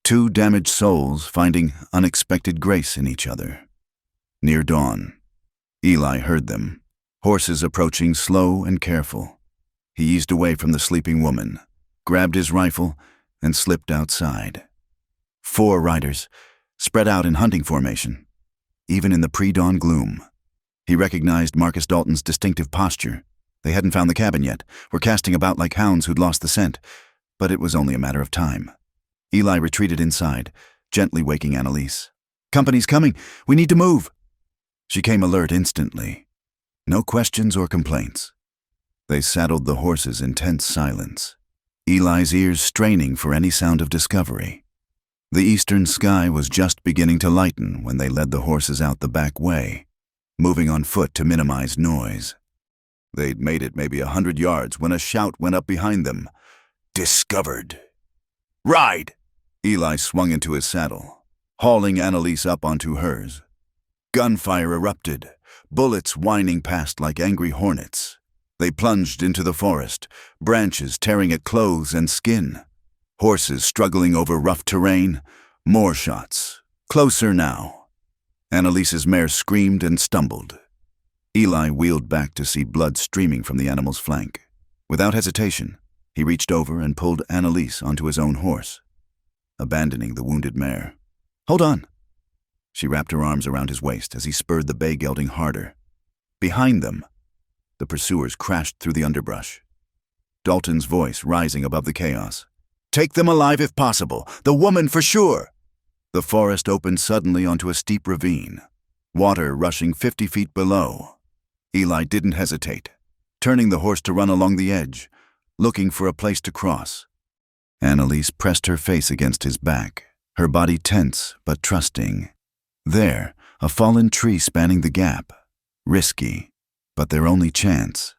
two damaged souls finding unexpected grace in each other. Near dawn, Eli heard them, horses approaching slow and careful. He eased away from the sleeping woman, grabbed his rifle, and slipped outside. 4 riders, spread out in hunting formation. Even in the pre-dawn gloom, he recognized Marcus Dalton's distinctive posture. They hadn't found the cabin yet, were casting about like hounds who'd lost the scent, but it was only a matter of time. Eli retreated inside, gently waking Annalise. "Company's coming! We need to move!" She came alert instantly. No questions or complaints. They saddled the horses in tense silence, Eli's ears straining for any sound of discovery. The eastern sky was just beginning to lighten when they led the horses out the back way, moving on foot to minimize noise. They'd made it maybe 100 yards when a shout went up behind them. "Discovered!" "Ride!" Eli swung into his saddle, hauling Annalise up onto hers. Gunfire erupted, bullets whining past like angry hornets. They plunged into the forest, branches tearing at clothes and skin. Horses struggling over rough terrain. More shots. Closer now. Annalise's mare screamed and stumbled. Eli wheeled back to see blood streaming from the animal's flank. Without hesitation, he reached over and pulled Annalise onto his own horse, abandoning the wounded mare. "Hold on." She wrapped her arms around his waist as he spurred the bay gelding harder. Behind them, the pursuers crashed through the underbrush, Dalton's voice rising above the chaos. "Take them alive if possible. The woman for sure." The forest opened suddenly onto a steep ravine, water rushing 50 feet below. Eli didn't hesitate, turning the horse to run along the edge, looking for a place to cross. Annalise pressed her face against his back, her body tense but trusting. There, a fallen tree spanning the gap. Risky, but their only chance.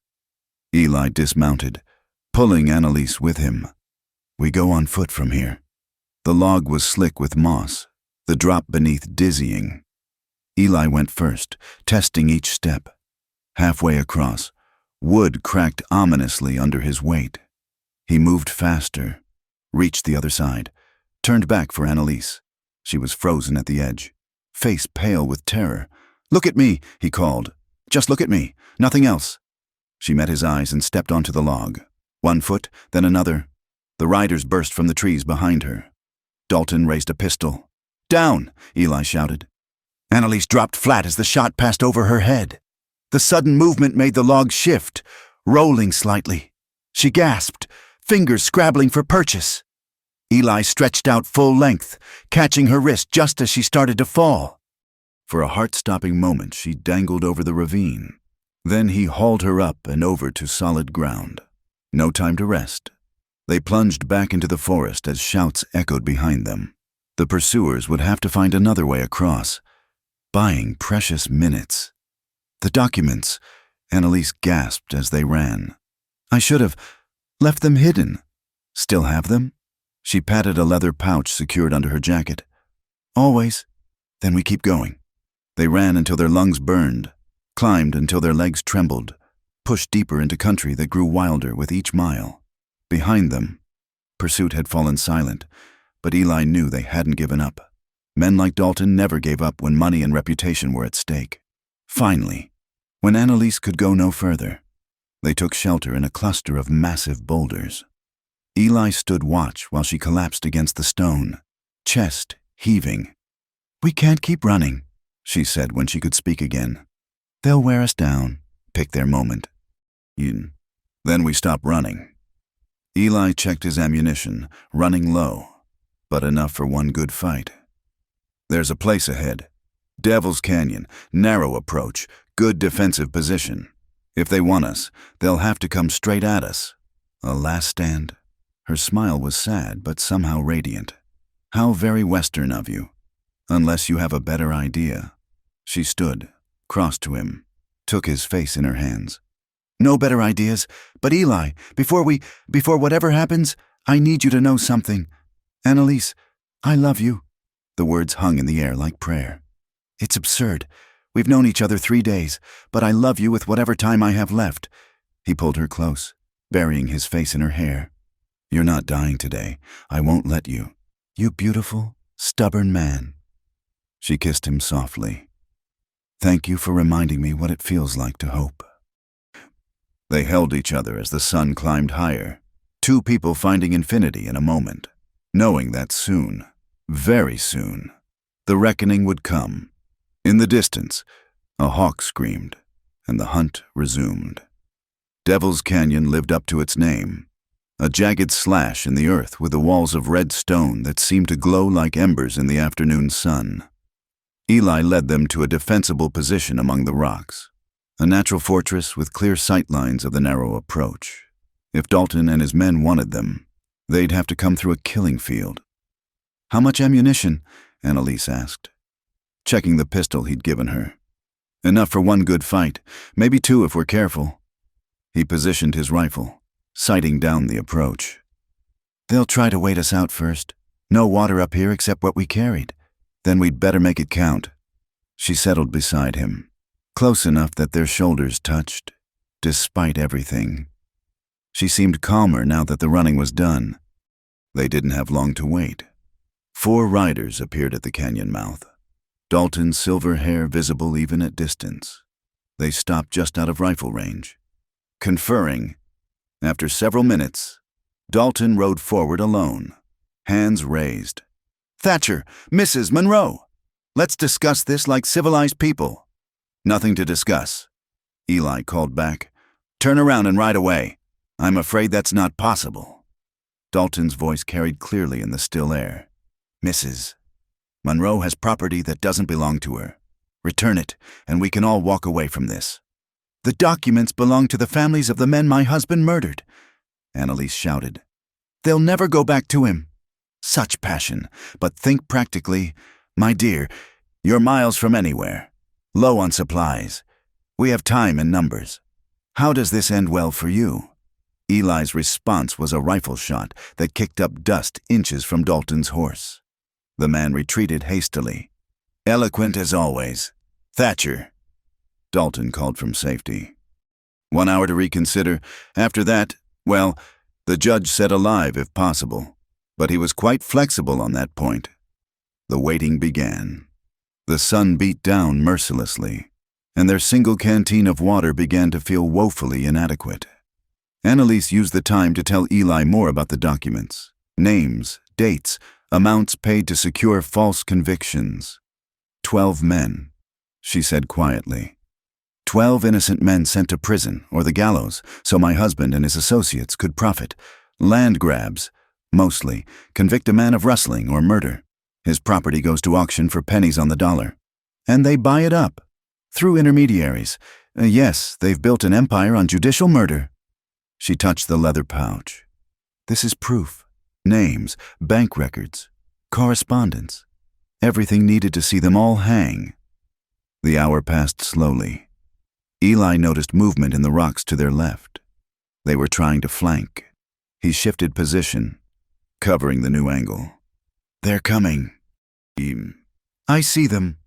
Eli dismounted, pulling Annalise with him. "We go on foot from here." The log was slick with moss, the drop beneath dizzying. Eli went first, testing each step. Halfway across, wood cracked ominously under his weight. He moved faster, reached the other side, turned back for Annalise. She was frozen at the edge, face pale with terror. "Look at me," he called. "Just look at me, nothing else." She met his eyes and stepped onto the log. One foot, then another. The riders burst from the trees behind her. Dalton raised a pistol. "Down!" Eli shouted. Annalise dropped flat as the shot passed over her head. The sudden movement made the log shift, rolling slightly. She gasped, fingers scrabbling for purchase. Eli stretched out full length, catching her wrist just as she started to fall. For a heart-stopping moment, she dangled over the ravine. Then he hauled her up and over to solid ground. No time to rest. They plunged back into the forest as shouts echoed behind them. The pursuers would have to find another way across, buying precious minutes. "The documents," Annalise gasped as they ran. "I should have left them hidden." "Still have them?" She patted a leather pouch secured under her jacket. "Always." "Then we keep going." They ran until their lungs burned, climbed until their legs trembled, pushed deeper into country that grew wilder with each mile. Behind them, pursuit had fallen silent, but Eli knew they hadn't given up. Men like Dalton never gave up when money and reputation were at stake. Finally, when Annalise could go no further, they took shelter in a cluster of massive boulders. Eli stood watch while she collapsed against the stone, chest heaving. "We can't keep running," she said when she could speak again. "They'll wear us down, pick their moment. Then we stop running." Eli checked his ammunition, running low, but enough for one good fight. "There's a place ahead. Devil's Canyon, narrow approach, good defensive position. If they want us, they'll have to come straight at us. A last stand?" Her smile was sad but somehow radiant. "How very Western of you. Unless you have a better idea." She stood, crossed to him, took his face in her hands. "No better ideas, but Eli, before whatever happens, I need you to know something. Annalise, I love you." The words hung in the air like prayer. "It's absurd. We've known each other 3 days, but I love you with whatever time I have left." He pulled her close, burying his face in her hair. "You're not dying today. I won't let you. You beautiful, stubborn man." She kissed him softly. "Thank you for reminding me what it feels like to hope." They held each other as the sun climbed higher, two people finding infinity in a moment, knowing that soon Very soon, the reckoning would come. In the distance, a hawk screamed, and the hunt resumed. Devil's Canyon lived up to its name, a jagged slash in the earth with the walls of red stone that seemed to glow like embers in the afternoon sun. Eli led them to a defensible position among the rocks, a natural fortress with clear sightlines of the narrow approach. If Dalton and his men wanted them, they'd have to come through a killing field. "How much ammunition?" Annalise asked, checking the pistol he'd given her. "Enough for one good fight, maybe two if we're careful." He positioned his rifle, sighting down the approach. "They'll try to wait us out first. No water up here except what we carried. Then we'd better make it count." She settled beside him, close enough that their shoulders touched, despite everything. She seemed calmer now that the running was done. They didn't have long to wait. 4 riders appeared at the canyon mouth, Dalton's silver hair visible even at distance. They stopped just out of rifle range. Conferring, after several minutes, Dalton rode forward alone, hands raised. "Thatcher, Mrs. Monroe, let's discuss this like civilized people." "Nothing to discuss," Eli called back. "Turn around and ride away. I'm afraid that's not possible." Dalton's voice carried clearly in the still air. "Mrs. Monroe has property that doesn't belong to her. Return it, and we can all walk away from this." "The documents belong to the families of the men my husband murdered," Annalise shouted. "They'll never go back to him." Such passion, but think practically. "My dear, you're miles from anywhere, low on supplies. We have time and numbers. How does this end well for you?" Eli's response was a rifle shot that kicked up dust inches from Dalton's horse. The man retreated hastily. "Eloquent as always. Thatcher," Dalton called from safety. 1 hour to reconsider. After that, well, the judge said alive if possible, but he was quite flexible on that point. The waiting began. The sun beat down mercilessly, and their single canteen of water began to feel woefully inadequate. Annalise used the time to tell Eli more about the documents, names, dates, amounts paid to secure false convictions. 12 men, she said quietly. 12 innocent men sent to prison or the gallows so my husband and his associates could profit. Land grabs, mostly, convict a man of rustling or murder. His property goes to auction for pennies on the dollar. And they buy it up. Through intermediaries. Yes, they've built an empire on judicial murder. She touched the leather pouch. "This is proof. Names, bank records, correspondence. Everything needed to see them all hang." The hour passed slowly. Eli noticed movement in the rocks to their left. They were trying to flank. He shifted position, covering the new angle. "They're coming." "I see them."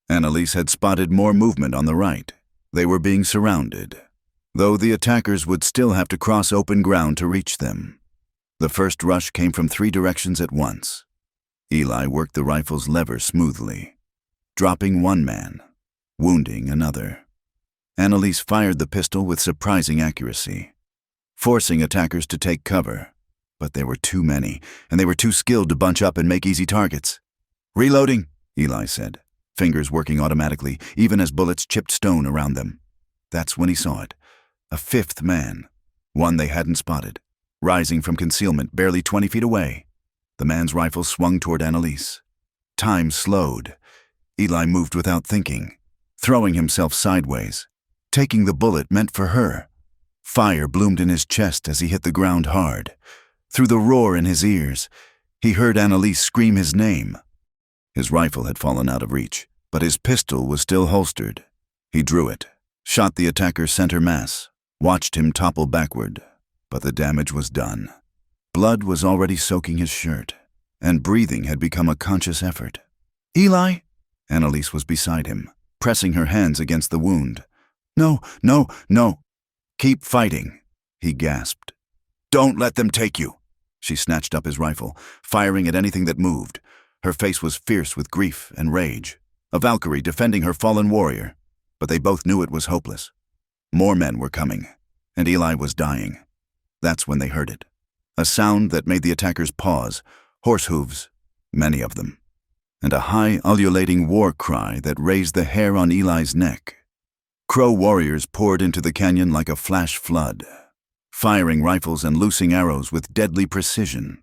Annalise had spotted more movement on the right. They were being surrounded, though the attackers would still have to cross open ground to reach them. The first rush came from 3 directions at once. Eli worked the rifle's lever smoothly, dropping one man, wounding another. Annalise fired the pistol with surprising accuracy, forcing attackers to take cover. But there were too many, and they were too skilled to bunch up and make easy targets. "Reloading," Eli said, fingers working automatically, even as bullets chipped stone around them. That's when he saw it. A 5th man, one they hadn't spotted, rising from concealment barely 20 feet away. The man's rifle swung toward Annalise. Time slowed. Eli moved without thinking, throwing himself sideways, taking the bullet meant for her. Fire bloomed in his chest as he hit the ground hard. Through the roar in his ears, he heard Annalise scream his name. His rifle had fallen out of reach, but his pistol was still holstered. He drew it, shot the attacker's center mass, watched him topple backward, but the damage was done. Blood was already soaking his shirt, and breathing had become a conscious effort. "Eli?" Annalise was beside him, pressing her hands against the wound. "No, no, no." "Keep fighting," he gasped. "Don't let them take you." She snatched up his rifle, firing at anything that moved. Her face was fierce with grief and rage, a Valkyrie defending her fallen warrior. But they both knew it was hopeless. More men were coming, and Eli was dying. That's when they heard it. A sound that made the attackers pause. Horse hooves. many of them, and a high, ululating war cry that raised the hair on Eli's neck. Crow warriors poured into the canyon like a flash flood, firing rifles and loosing arrows with deadly precision.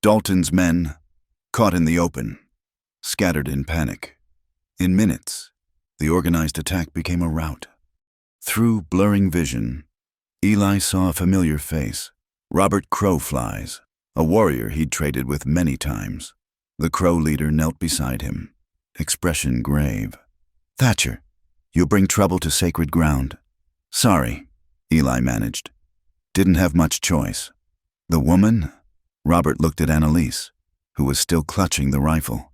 Dalton's men, caught in the open, scattered in panic. In minutes, the organized attack became a rout. Through blurring vision, Eli saw a familiar face, Robert Crowflies, a warrior he'd traded with many times. The Crow leader knelt beside him, expression grave. "Thatcher, you bring trouble to sacred ground." "Sorry," Eli managed. "Didn't have much choice." "The woman?" Robert looked at Annalise, who was still clutching the rifle,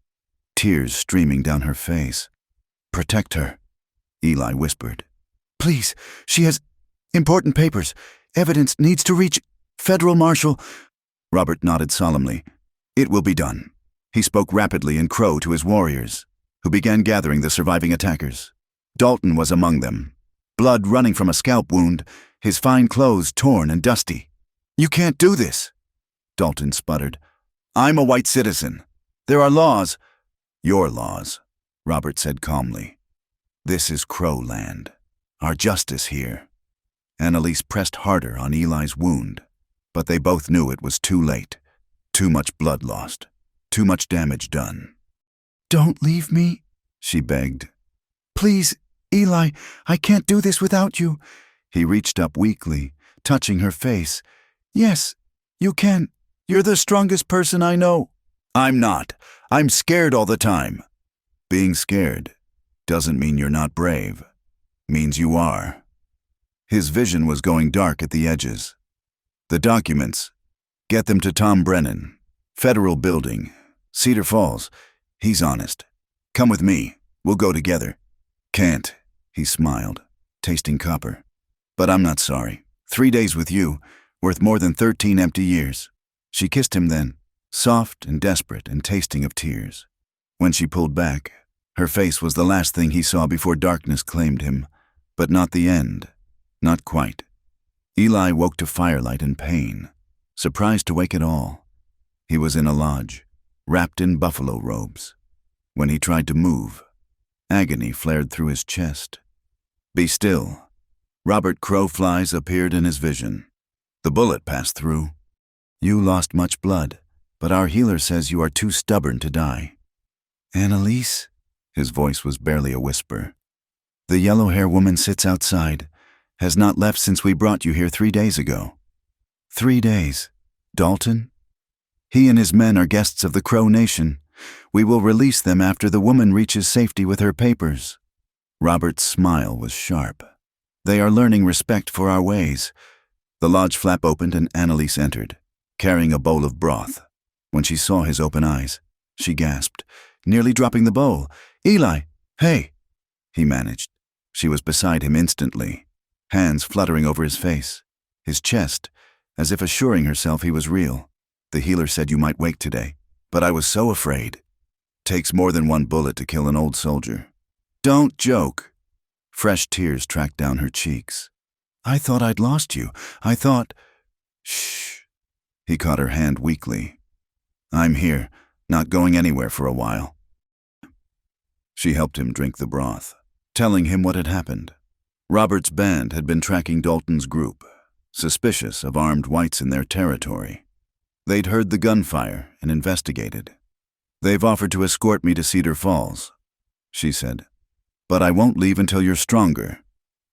tears streaming down her face. "Protect her," Eli whispered. "Please, she has important papers. Evidence needs to reach Federal Marshal." Robert nodded solemnly. "It will be done." He spoke rapidly in Crow to his warriors, who began gathering the surviving attackers. Dalton was among them, blood running from a scalp wound, his fine clothes torn and dusty. "You can't do this," Dalton sputtered. "I'm a white citizen. There are laws." "Your laws," Robert said calmly. "This is Crow land. Our justice here." Annalise pressed harder on Eli's wound, but they both knew it was too late. Too much blood lost. Too much damage done. "Don't leave me," she begged. "Please, Eli, I can't do this without you." He reached up weakly, touching her face. "Yes, you can. You're the strongest person I know." "I'm not. I'm scared all the time." "Being scared doesn't mean you're not brave. Means you are." His vision was going dark at the edges. "The documents. Get them to Tom Brennan. Federal Building. Cedar Falls. He's honest. Come with me. We'll go together." "Can't," he smiled, tasting copper. "But I'm not sorry. 3 days with you, worth more than 13 empty years." She kissed him then, soft and desperate and tasting of tears. When she pulled back, her face was the last thing he saw before darkness claimed him, but not the end. Not quite. Eli woke to firelight and pain, surprised to wake at all. He was in a lodge, wrapped in buffalo robes. When he tried to move, agony flared through his chest. "Be still." Robert Crowflies appeared in his vision. The bullet passed through. "You lost much blood, but our healer says you are too stubborn to die." "Annalise?" His voice was barely a whisper. "The yellow-hair woman sits outside, has not left since we brought you here 3 days ago." 3 days. Dalton? "He and his men are guests of the Crow Nation. We will release them after the woman reaches safety with her papers." Robert's smile was sharp. "They are learning respect for our ways." The lodge flap opened and Annalise entered, carrying a bowl of broth. When she saw his open eyes, she gasped, nearly dropping the bowl. "Eli, hey!" he managed. She was beside him instantly, hands fluttering over his face, his chest, as if assuring herself he was real. "The healer said you might wake today, but I was so afraid. Takes more than one bullet to kill an old soldier." "Don't joke." Fresh tears tracked down her cheeks. "I thought I'd lost you. I thought—" "Shh." He caught her hand weakly. "I'm here, not going anywhere for a while." She helped him drink the broth, telling him what had happened. Robert's band had been tracking Dalton's group, suspicious of armed whites in their territory. They'd heard the gunfire and investigated. "They've offered to escort me to Cedar Falls," she said. "But I won't leave until you're stronger.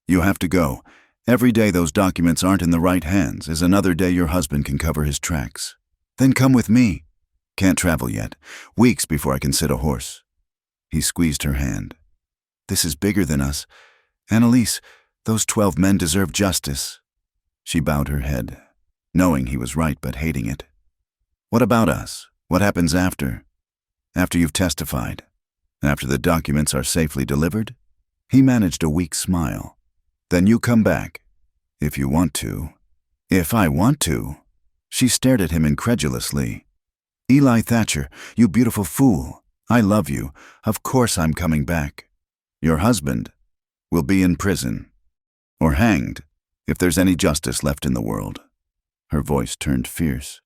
You have to go. Every day those documents aren't in the right hands is another day your husband can cover his tracks. Then come with me." "Can't travel yet. Weeks before I can sit a horse." He squeezed her hand. "This is bigger than us. Annalise, those 12 men deserve justice." She bowed her head, knowing he was right but hating it. "What about us? What happens after? After you've testified? After the documents are safely delivered?" He managed a weak smile. "Then you come back. If you want to." "If I want to?" She stared at him incredulously. "Eli Thatcher, you beautiful fool. I love you. Of course I'm coming back. Your husband will be in prison. Or hanged, if there's any justice left in the world." Her voice turned fierce.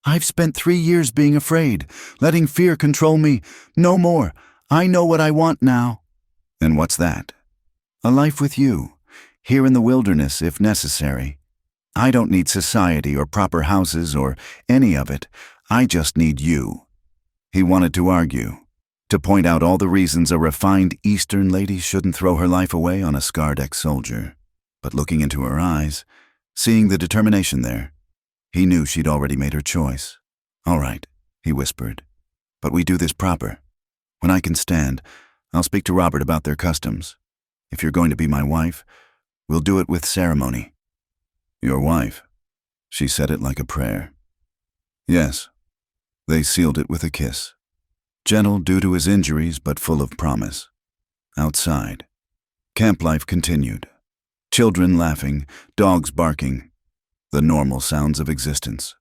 I've spent 3 years being afraid, letting fear control me. No more. I know what I want now." "And what's that?" "A life with you, here in the wilderness if necessary. I don't need society or proper houses or any of it. I just need you." He wanted to argue, to point out all the reasons a refined Eastern lady shouldn't throw her life away on a scarred ex-soldier. But looking into her eyes, seeing the determination there, he knew she'd already made her choice. "All right," he whispered, "but we do this proper. When I can stand, I'll speak to Robert about their customs. If you're going to be my wife, we'll do it with ceremony." "Your wife?" She said it like a prayer. "Yes." They sealed it with a kiss. Gentle due to his injuries, but full of promise. Outside, camp life continued. Children laughing, dogs barking, the normal sounds of existence.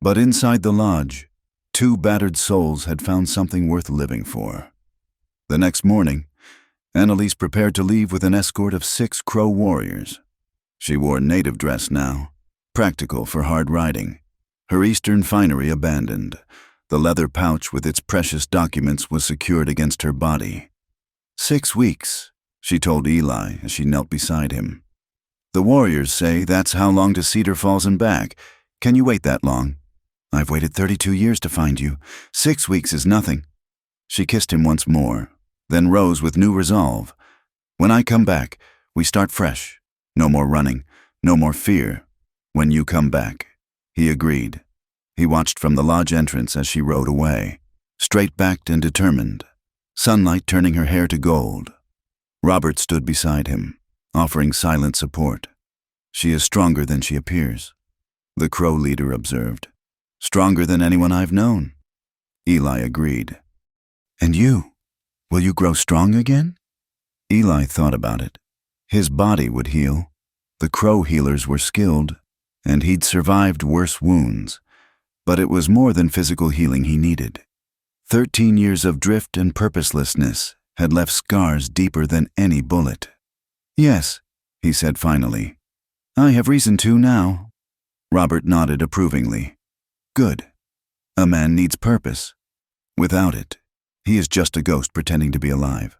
But inside the lodge, 2 battered souls had found something worth living for. The next morning, Annalise prepared to leave with an escort of 6 Crow warriors. She wore native dress now, practical for hard riding, her Eastern finery abandoned. The leather pouch with its precious documents was secured against her body. 6 weeks, she told Eli as she knelt beside him. "The warriors say that's how long to Cedar Falls and back. Can you wait that long?" "I've waited 32 years to find you. 6 weeks is nothing." She kissed him once more, then rose with new resolve. "When I come back, we start fresh. No more running, no more fear. When you come back." He agreed. He watched from the lodge entrance as she rode away, straight-backed and determined, sunlight turning her hair to gold. Robert stood beside him, offering silent support. "She is stronger than she appears," the Crow leader observed. "Stronger than anyone I've known." Eli agreed. "And you? Will you grow strong again?" Eli thought about it. His body would heal. The Crow healers were skilled, and he'd survived worse wounds. But it was more than physical healing he needed. 13 years of drift and purposelessness had left scars deeper than any bullet. "Yes," he said finally. "I have reason to now." Robert nodded approvingly. "Good. A man needs purpose. Without it, he is just a ghost pretending to be alive."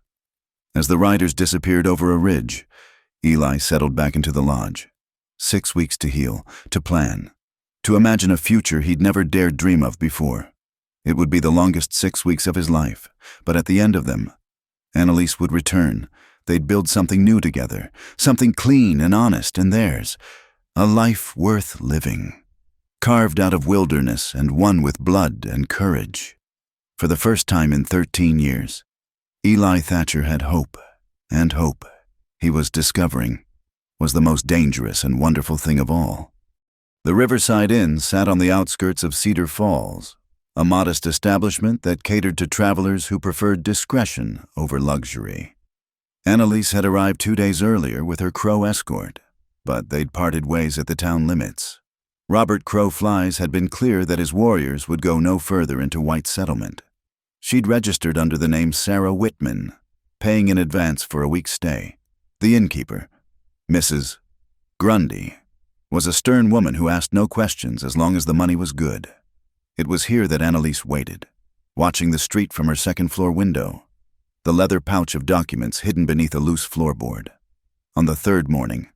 As the riders disappeared over a ridge, Eli settled back into the lodge. 6 weeks to heal, to plan, to imagine a future he'd never dared dream of before. It would be the longest 6 weeks of his life, but at the end of them, Annalise would return. They'd build something new together, something clean and honest and theirs, a life worth living, carved out of wilderness and won with blood and courage. For the first time in 13 years, Eli Thatcher had hope, and hope, he was discovering, was the most dangerous and wonderful thing of all. The Riverside Inn sat on the outskirts of Cedar Falls, a modest establishment that catered to travelers who preferred discretion over luxury. Annalise had arrived 2 days earlier with her Crow escort, but they'd parted ways at the town limits. Robert Crow Flies had been clear that his warriors would go no further into White Settlement. She'd registered under the name Sarah Whitman, paying in advance for a week's stay. The innkeeper, Mrs. Grundy, was a stern woman who asked no questions as long as the money was good. It was here that Annalise waited, watching the street from her second-floor window, the leather pouch of documents hidden beneath a loose floorboard. On the 3rd morning,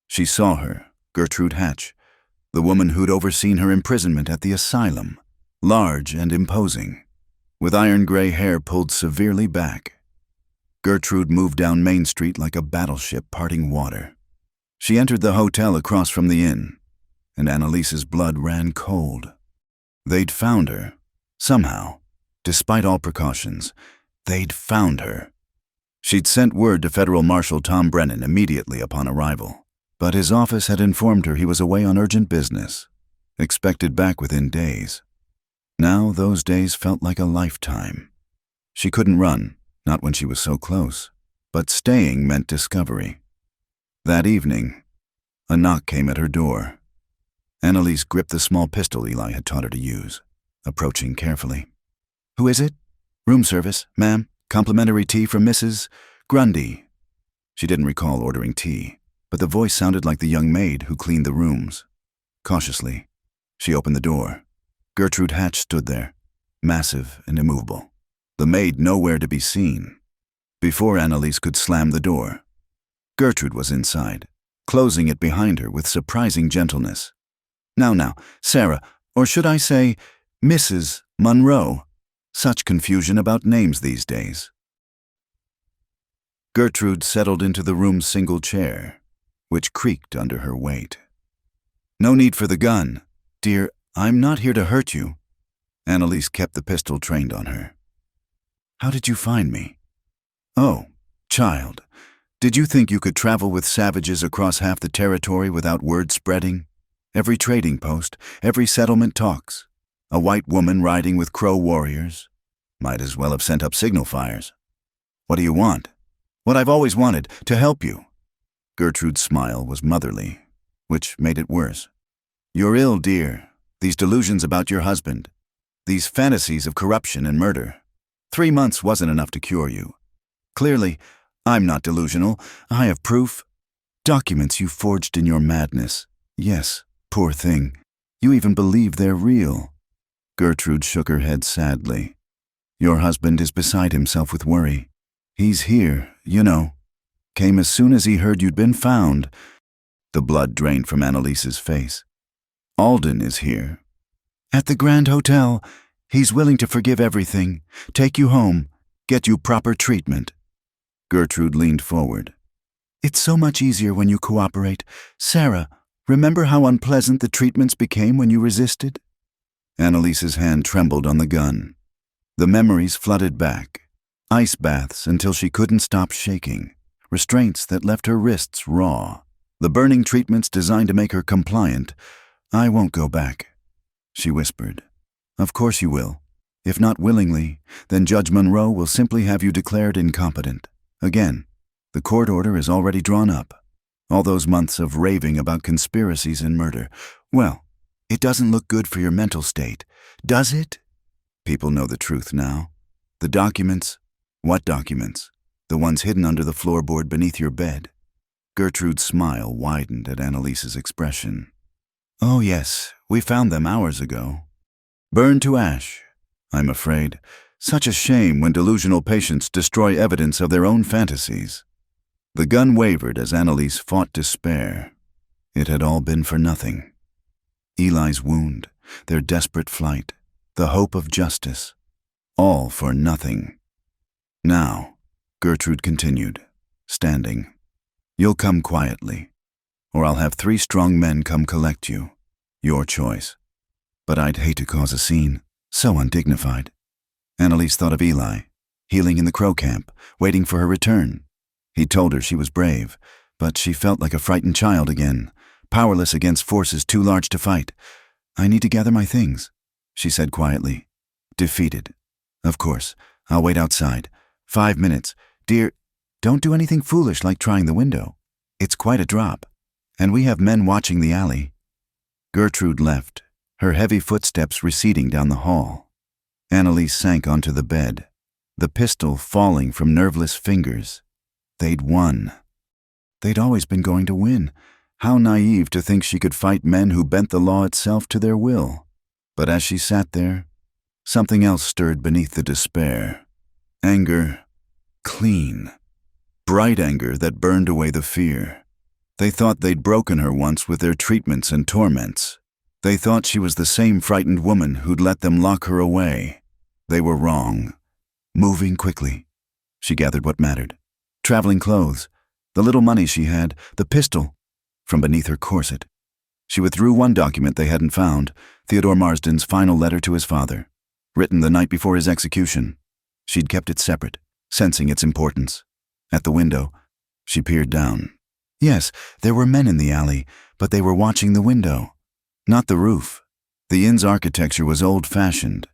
she saw her, Gertrude Hatch, the woman who'd overseen her imprisonment at the asylum, large and imposing, with iron-gray hair pulled severely back. Gertrude moved down Main Street like a battleship parting water. She entered the hotel across from the inn, and Annalise's blood ran cold. They'd found her, somehow, despite all precautions. They'd found her. She'd sent word to Federal Marshal Tom Brennan immediately upon arrival, but his office had informed her he was away on urgent business, expected back within days. Now those days felt like a lifetime. She couldn't run, not when she was so close, but staying meant discovery. That evening, a knock came at her door. Annalise gripped the small pistol Eli had taught her to use, approaching carefully. "Who is it?" "Room service, ma'am. Complimentary tea from Mrs. Grundy." She didn't recall ordering tea, but the voice sounded like the young maid who cleaned the rooms. Cautiously, she opened the door. Gertrude Hatch stood there, massive and immovable, the maid nowhere to be seen. Before Annalise could slam the door, Gertrude was inside, closing it behind her with surprising gentleness. Now, Sarah, or should I say, Mrs. Monroe. Such confusion about names these days. Gertrude settled into the room's single chair, which creaked under her weight. No need for the gun. Dear, I'm not here to hurt you. Annalise kept the pistol trained on her. How did you find me? Oh, child, did you think you could travel with savages across half the territory without word spreading? Every trading post, every settlement talks. A white woman riding with Crow warriors. Might as well have sent up signal fires. What do you want? What I've always wanted, to help you. Gertrude's smile was motherly, which made it worse. You're ill, dear. These delusions about your husband. These fantasies of corruption and murder. 3 months wasn't enough to cure you. Clearly, I'm not delusional. I have proof. Documents you forged in your madness. Yes, poor thing. You even believe they're real. Gertrude shook her head sadly. Your husband is beside himself with worry. He's here, you know. Came as soon as he heard you'd been found. The blood drained from Annalise's face. Alden is here. At the Grand Hotel. He's willing to forgive everything, take you home, get you proper treatment. Gertrude leaned forward. It's so much easier when you cooperate. Sarah, remember how unpleasant the treatments became when you resisted? Annalise's hand trembled on the gun. The memories flooded back. Ice baths until she couldn't stop shaking. Restraints that left her wrists raw. The burning treatments designed to make her compliant. I won't go back, she whispered. Of course you will. If not willingly, then Judge Monroe will simply have you declared incompetent. Again, the court order is already drawn up. All those months of raving about conspiracies and murder. Well, it doesn't look good for your mental state, does it? People know the truth now. The documents. What documents? The ones hidden under the floorboard beneath your bed. Gertrude's smile widened at Annalise's expression. Oh yes, we found them hours ago. Burned to ash, I'm afraid. Such a shame when delusional patients destroy evidence of their own fantasies. The gun wavered as Annalise fought despair. It had all been for nothing. Eli's wound, their desperate flight, the hope of justice. All for nothing. Now, Gertrude continued, standing. You'll come quietly, or I'll have 3 strong men come collect you. Your choice. But I'd hate to cause a scene. So undignified. Annalise thought of Eli, healing in the Crow camp, waiting for her return. He told her she was brave, but she felt like a frightened child again, powerless against forces too large to fight. I need to gather my things, she said quietly. Defeated. Of course, I'll wait outside. 5 minutes. Dear, don't do anything foolish like trying the window. It's quite a drop, and we have men watching the alley. Gertrude left, her heavy footsteps receding down the hall. Annalise sank onto the bed, the pistol falling from nerveless fingers. They'd won. They'd always been going to win. How naive to think she could fight men who bent the law itself to their will. But as she sat there, something else stirred beneath the despair. Anger. Clean. Bright anger that burned away the fear. They thought they'd broken her once with their treatments and torments. They thought she was the same frightened woman who'd let them lock her away. They were wrong. Moving quickly, she gathered what mattered. Traveling clothes, the little money she had, the pistol, from beneath her corset. She withdrew one document they hadn't found, Theodore Marsden's final letter to his father, written the night before his execution. She'd kept it separate, sensing its importance. At the window, she peered down. Yes, there were men in the alley, but they were watching the window, not the roof. The inn's architecture was old-fashioned,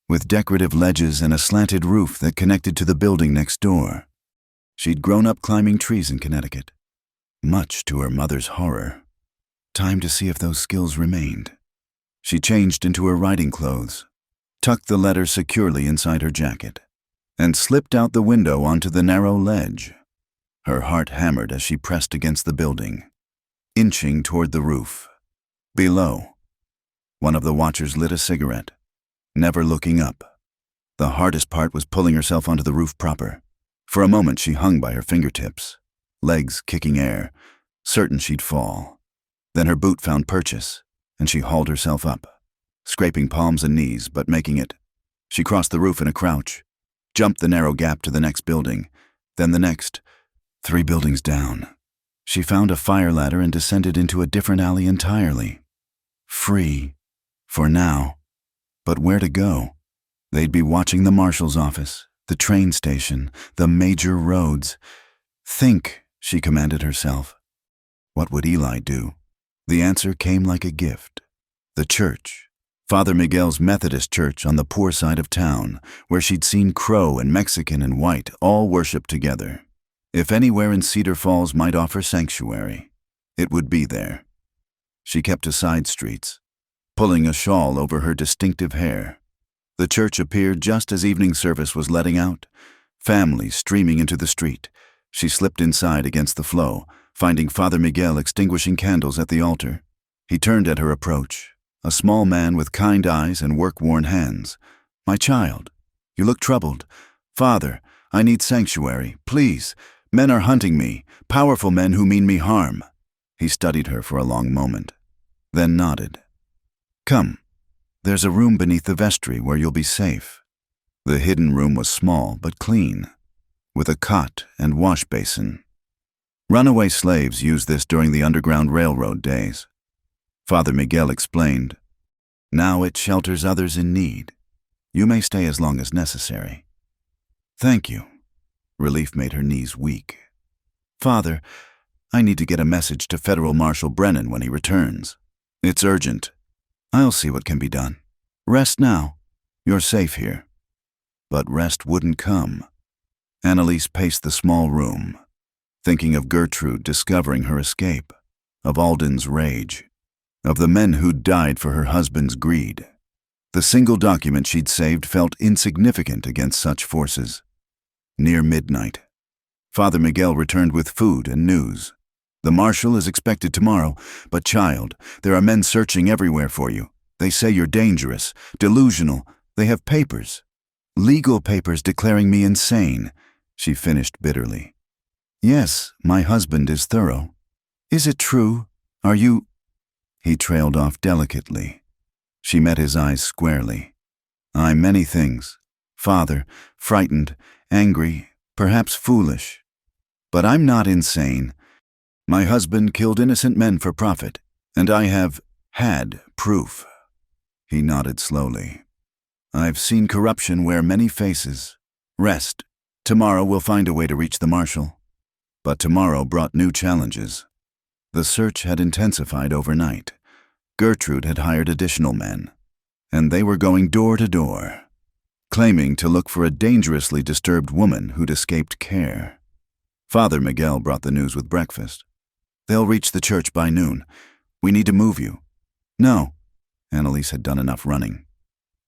with decorative ledges and a slanted roof that connected to the building next door. She'd grown up climbing trees in Connecticut, much to her mother's horror. Time to see if those skills remained. She changed into her riding clothes, tucked the letter securely inside her jacket, and slipped out the window onto the narrow ledge. Her heart hammered as she pressed against the building, inching toward the roof. Below, One of the watchers lit a cigarette, never looking up. The hardest part was pulling herself onto the roof proper. For a moment she hung by her fingertips, legs kicking air, certain she'd fall. Then her boot found purchase, and she hauled herself up, scraping palms and knees, but making it. She crossed the roof in a crouch, jumped the narrow gap to the next building, then the next. 3 buildings down. She found a fire ladder and descended into a different alley entirely. Free. For now. But where to go? They'd be watching the marshal's office, the train station, the major roads. Think, she commanded herself. What would Eli do? The answer came like a gift. The church. Father Miguel's Methodist church on the poor side of town, where she'd seen Crow and Mexican and white all worship together. If anywhere in Cedar Falls might offer sanctuary, it would be there. She kept to side streets, pulling a shawl over her distinctive hair. The church appeared just as evening service was letting out, families streaming into the street. She slipped inside against the flow, finding Father Miguel extinguishing candles at the altar. He turned at her approach, a small man with kind eyes and work-worn hands. "My child, you look troubled. Father, I need sanctuary, please. Men are hunting me, powerful men who mean me harm." He studied her for a long moment, then nodded. "Come, there's a room beneath the vestry where you'll be safe." The hidden room was small but clean, with a cot and wash basin. Runaway slaves used this during the Underground Railroad days. Father Miguel explained, "Now it shelters others in need. You may stay as long as necessary." "Thank you." Relief made her knees weak. "Father, I need to get a message to Federal Marshal Brennan when he returns. It's urgent. I'll see what can be done. Rest now. You're safe here." But rest wouldn't come. Annalise paced the small room, thinking of Gertrude discovering her escape, of Alden's rage, of the men who'd died for her husband's greed. The single document she'd saved felt insignificant against such forces. Near midnight, Father Miguel returned with food and news. "The marshal is expected tomorrow, but child, there are men searching everywhere for you. They say you're dangerous, delusional. They have papers. Legal papers declaring me insane," she finished bitterly. "Yes, my husband is thorough. Is it true? Are you—" He trailed off delicately. She met his eyes squarely. "I'm many things. Father, frightened, angry, perhaps foolish. But I'm not insane. My husband killed innocent men for profit, and I have had proof." He nodded slowly. "I've seen corruption wear many faces. Rest. Tomorrow we'll find a way to reach the marshal." But tomorrow brought new challenges. The search had intensified overnight. Gertrude had hired additional men, and they were going door to door, claiming to look for a dangerously disturbed woman who'd escaped care. Father Miguel brought the news with breakfast. "They'll reach the church by noon. We need to move you." "No." Annalise had done enough running.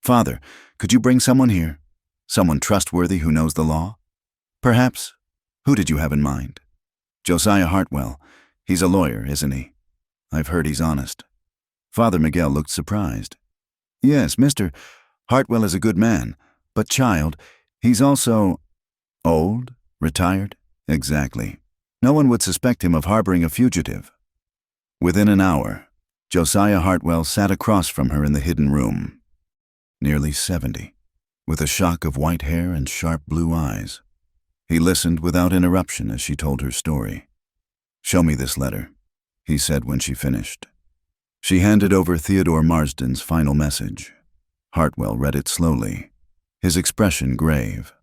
"Father, could you bring someone here? Someone trustworthy who knows the law? Perhaps. Who did you have in mind?" "Josiah Hartwell. He's a lawyer, isn't he? I've heard he's honest." Father Miguel looked surprised. "Yes, Mr. Hartwell is a good man. But child, he's also—" "Old? Retired?" "Exactly. No one would suspect him of harboring a fugitive." Within an hour, Josiah Hartwell sat across from her in the hidden room. Nearly 70, with a shock of white hair and sharp blue eyes. He listened without interruption as she told her story. "Show me this letter," he said when she finished. She handed over Theodore Marsden's final message. Hartwell read it slowly, his expression grave.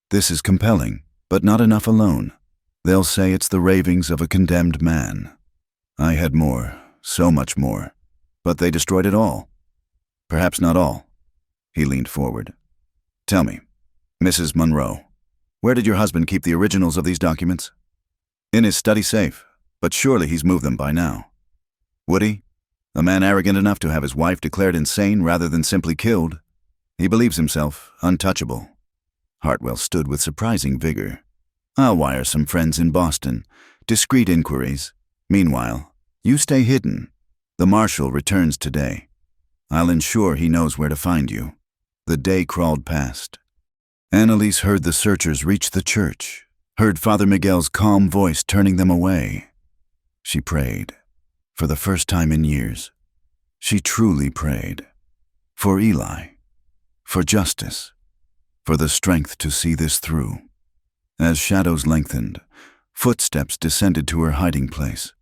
"This is compelling, but not enough alone. They'll say it's the ravings of a condemned man. I had more, so much more, but they destroyed it all. Perhaps not all." He leaned forward. "Tell me, Mrs. Monroe, where did your husband keep the originals of these documents?" "In his study safe, but surely he's moved them by now." "Would he? A man arrogant enough to have his wife declared insane rather than simply killed. He believes himself untouchable." Hartwell stood with surprising vigor. "I'll wire some friends in Boston. Discreet inquiries. Meanwhile, you stay hidden. The marshal returns today. I'll ensure he knows where to find you." The day crawled past. Annalise heard the searchers reach the church, heard Father Miguel's calm voice turning them away. She prayed. For the first time in years, she truly prayed. For Eli. For justice. For the strength to see this through. As shadows lengthened, footsteps descended to her hiding place.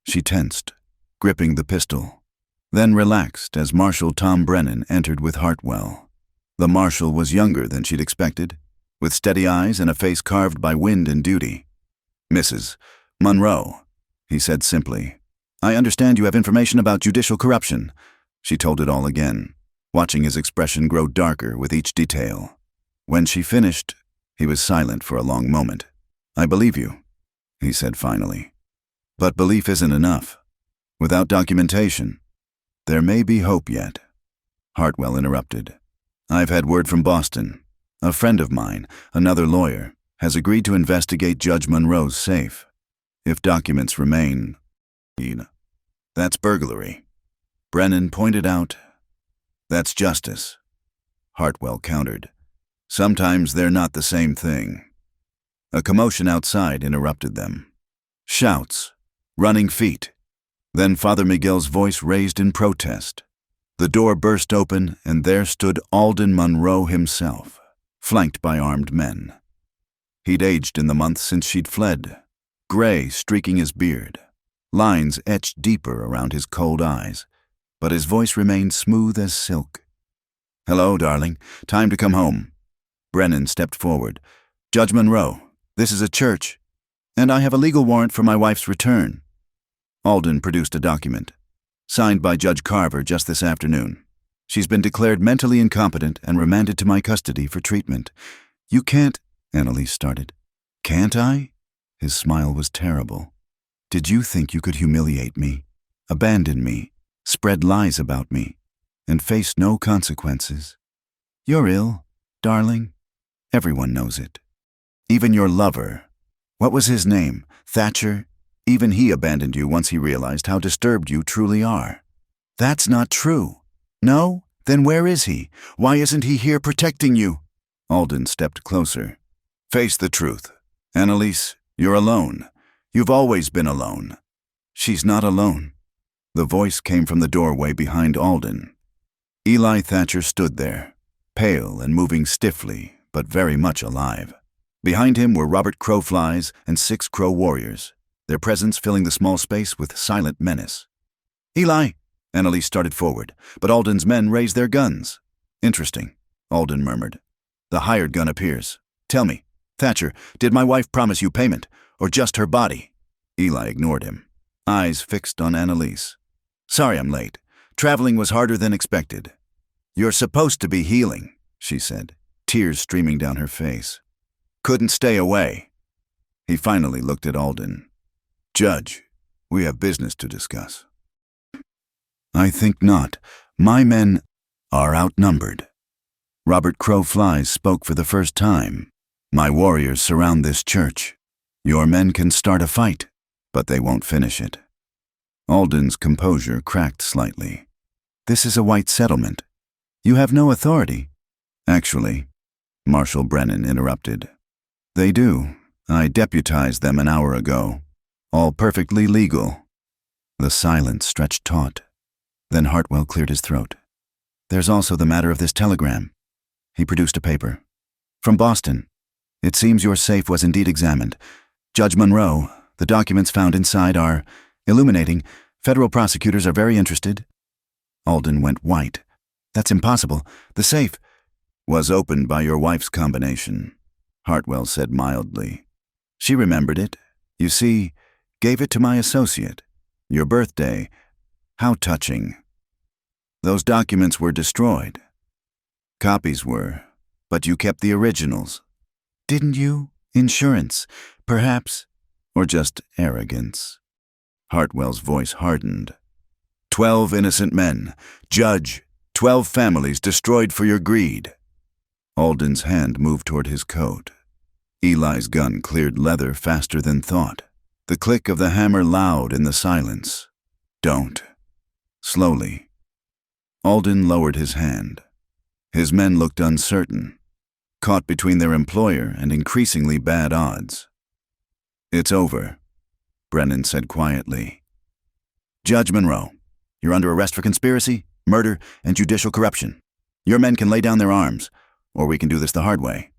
She tensed, gripping the pistol, then relaxed as Marshal Tom Brennan entered with Hartwell. The marshal was younger than she'd expected, with steady eyes and a face carved by wind and duty. "Mrs. Monroe," he said simply, "I understand you have information about judicial corruption." She told it all again, watching his expression grow darker with each detail. When she finished, he was silent for a long moment. "I believe you," he said finally. "But belief isn't enough. Without documentation, there may be hope yet." Hartwell interrupted. "I've had word from Boston. A friend of mine, another lawyer, has agreed to investigate Judge Monroe's safe. If documents remain, that's burglary." Brennan pointed out. "That's justice," Hartwell countered. "Sometimes they're not the same thing." A commotion outside interrupted them. Shouts, running feet. Then Father Miguel's voice raised in protest. The door burst open, and there stood Alden Monroe himself, flanked by armed men. He'd aged in the months since she'd fled, gray streaking his beard, lines etched deeper around his cold eyes, but his voice remained smooth as silk. "Hello, darling. Time to come home." Brennan stepped forward. "Judge Monroe, this is a church, and I have a legal warrant for my wife's return." Alden produced a document, signed by Judge Carver just this afternoon. "She's been declared mentally incompetent and remanded to my custody for treatment." "You can't," Annalise started. "Can't I?" His smile was terrible. "Did you think you could humiliate me, abandon me, spread lies about me, and face no consequences? You're ill, darling. Everyone knows it. Even your lover. What was his name? Thatcher? Even he abandoned you once he realized how disturbed you truly are." "That's not true." "No? Then where is he? Why isn't he here protecting you?" Alden stepped closer. "Face the truth. Annalise, you're alone. You've always been alone." "She's not alone." The voice came from the doorway behind Alden. Eli Thatcher stood there, pale and moving stiffly, but very much alive. Behind him were Robert Crowflies and 6 Crow warriors, their presence filling the small space with silent menace. "Eli!" Annalise started forward, but Alden's men raised their guns. "Interesting," Alden murmured. "The hired gun appears. Tell me, Thatcher, did my wife promise you payment, or just her body?" Eli ignored him, eyes fixed on Annalise. "Sorry I'm late. Traveling was harder than expected." "You're supposed to be healing," she said, tears streaming down her face. "Couldn't stay away." He finally looked at Alden. "Judge, we have business to discuss." "I think not. My men are outnumbered." Robert Crowflies spoke for the first time. "My warriors surround this church. Your men can start a fight, but they won't finish it." Alden's composure cracked slightly. "This is a white settlement. You have no authority." "Actually," Marshal Brennan interrupted, "they do. I deputized them an hour ago. All perfectly legal." The silence stretched taut. Then Hartwell cleared his throat. "There's also the matter of this telegram." He produced a paper. "From Boston. It seems your safe was indeed examined. Judge Monroe, the documents found inside are illuminating. Federal prosecutors are very interested." Alden went white. "That's impossible. The safe was opened by your wife's combination," Hartwell said mildly. "She remembered it. You see, gave it to my associate. Your birthday. How touching. Those documents were destroyed. Copies were, but you kept the originals." "Didn't you? Insurance, perhaps, or just arrogance?" Hartwell's voice hardened. 12 innocent men. Judge, 12 families destroyed for your greed." Alden's hand moved toward his coat. Eli's gun cleared leather faster than thought, the click of the hammer loud in the silence. "Don't." Slowly. Alden lowered his hand. His men looked uncertain, caught between their employer and increasingly bad odds. "It's over," Brennan said quietly. "Judge Monroe, you're under arrest for conspiracy, murder, and judicial corruption. Your men can lay down their arms, or we can do this the hard way."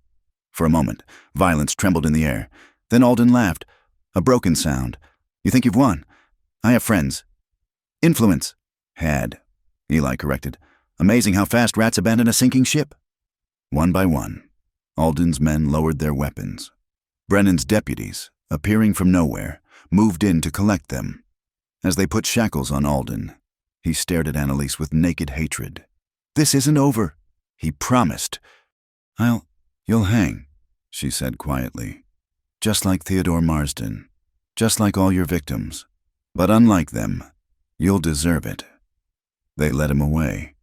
For a moment, violence trembled in the air. Then Alden laughed, a broken sound. "You think you've won? I have friends." "Influence." "Had," Eli corrected. "Amazing how fast rats abandon a sinking ship." One by one, Alden's men lowered their weapons. Brennan's deputies, appearing from nowhere, moved in to collect them. As they put shackles on Alden, he stared at Annalise with naked hatred. "This isn't over," he promised. You'll hang," she said quietly. "Just like Theodore Marsden, just like all your victims. But unlike them, you'll deserve it." They led him away,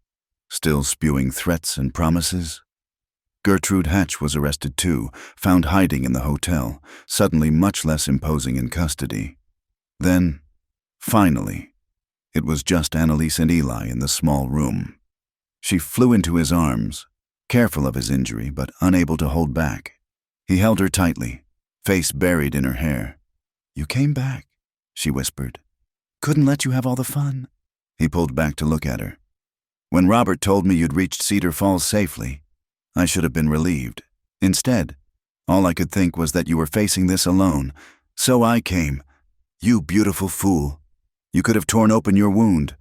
still spewing threats and promises. Gertrude Hatch was arrested too, found hiding in the hotel, suddenly much less imposing in custody. Then, finally, it was just Annalise and Eli in the small room. She flew into his arms, careful of his injury but unable to hold back. He held her tightly, face buried in her hair. "You came back," she whispered. "Couldn't let you have all the fun." He pulled back to look at her. "When Robert told me you'd reached Cedar Falls safely, I should have been relieved. Instead, all I could think was that you were facing this alone. So I came. You beautiful fool. You could have torn open your wound."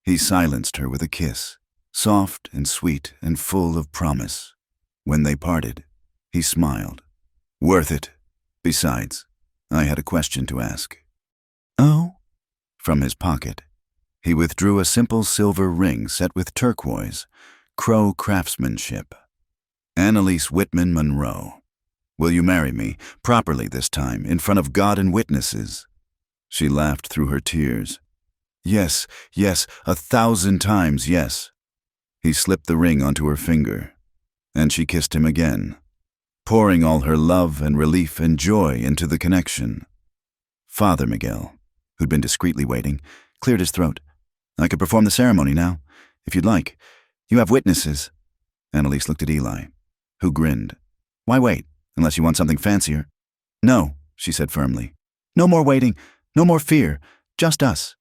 He silenced her with a kiss, soft and sweet and full of promise. When they parted, he smiled. "Worth it. Besides, I had a question to ask." "Oh?" From his pocket, he withdrew a simple silver ring set with turquoise, Crow craftsmanship. "Annalise Whitman Monroe, will you marry me, properly this time, in front of God and witnesses?" She laughed through her tears. "Yes, yes, 1,000 times yes." He slipped the ring onto her finger, and she kissed him again, pouring all her love and relief and joy into the connection. Father Miguel, who'd been discreetly waiting, cleared his throat. "I could perform the ceremony now, if you'd like. You have witnesses." Annalise looked at Eli, who grinned. "Why wait, unless you want something fancier?" "No," she said firmly. "No more waiting, no more fear, just us."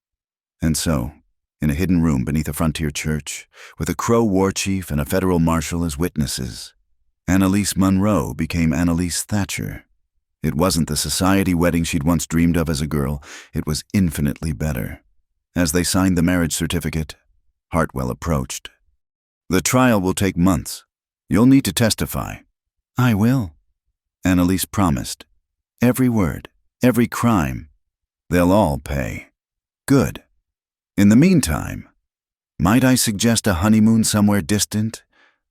And so, in a hidden room beneath a frontier church, with a Crow war chief and a federal marshal as witnesses, Annalise Monroe became Annalise Thatcher. It wasn't the society wedding she'd once dreamed of as a girl. It was infinitely better. As they signed the marriage certificate, Hartwell approached. "The trial will take months. You'll need to testify." "I will," Annalise promised. "Every word, every crime. They'll all pay." "Good. In the meantime, might I suggest a honeymoon somewhere distant?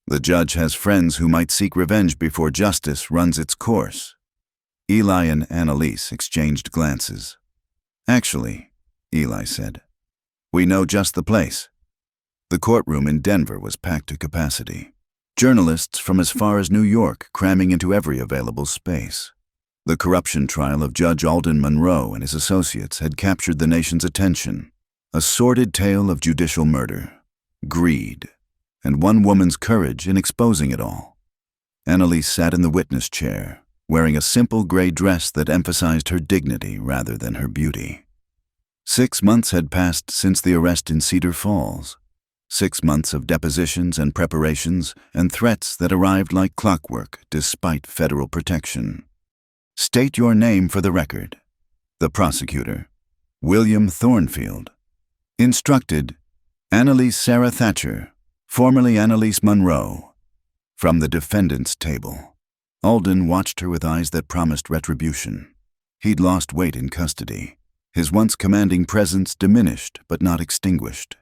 The judge has friends who might seek revenge before justice runs its course." Eli and Annalise exchanged glances. "Actually," Eli said, "we know just the place." The courtroom in Denver was packed to capacity. Journalists from as far as New York cramming into every available space. The corruption trial of Judge Alden Monroe and his associates had captured the nation's attention. A sordid tale of judicial murder, greed, and one woman's courage in exposing it all. Annalise sat in the witness chair, wearing a simple gray dress that emphasized her dignity rather than her beauty. 6 months had passed since the arrest in Cedar Falls. 6 months of depositions and preparations and threats that arrived like clockwork despite federal protection. "State your name for the record." The prosecutor, William Thornfield. Instructed, Annalise Sarah Thatcher, formerly Annalise Monroe. From the defendant's table. Alden watched her with eyes that promised retribution. He'd lost weight in custody. His once commanding presence diminished but not extinguished.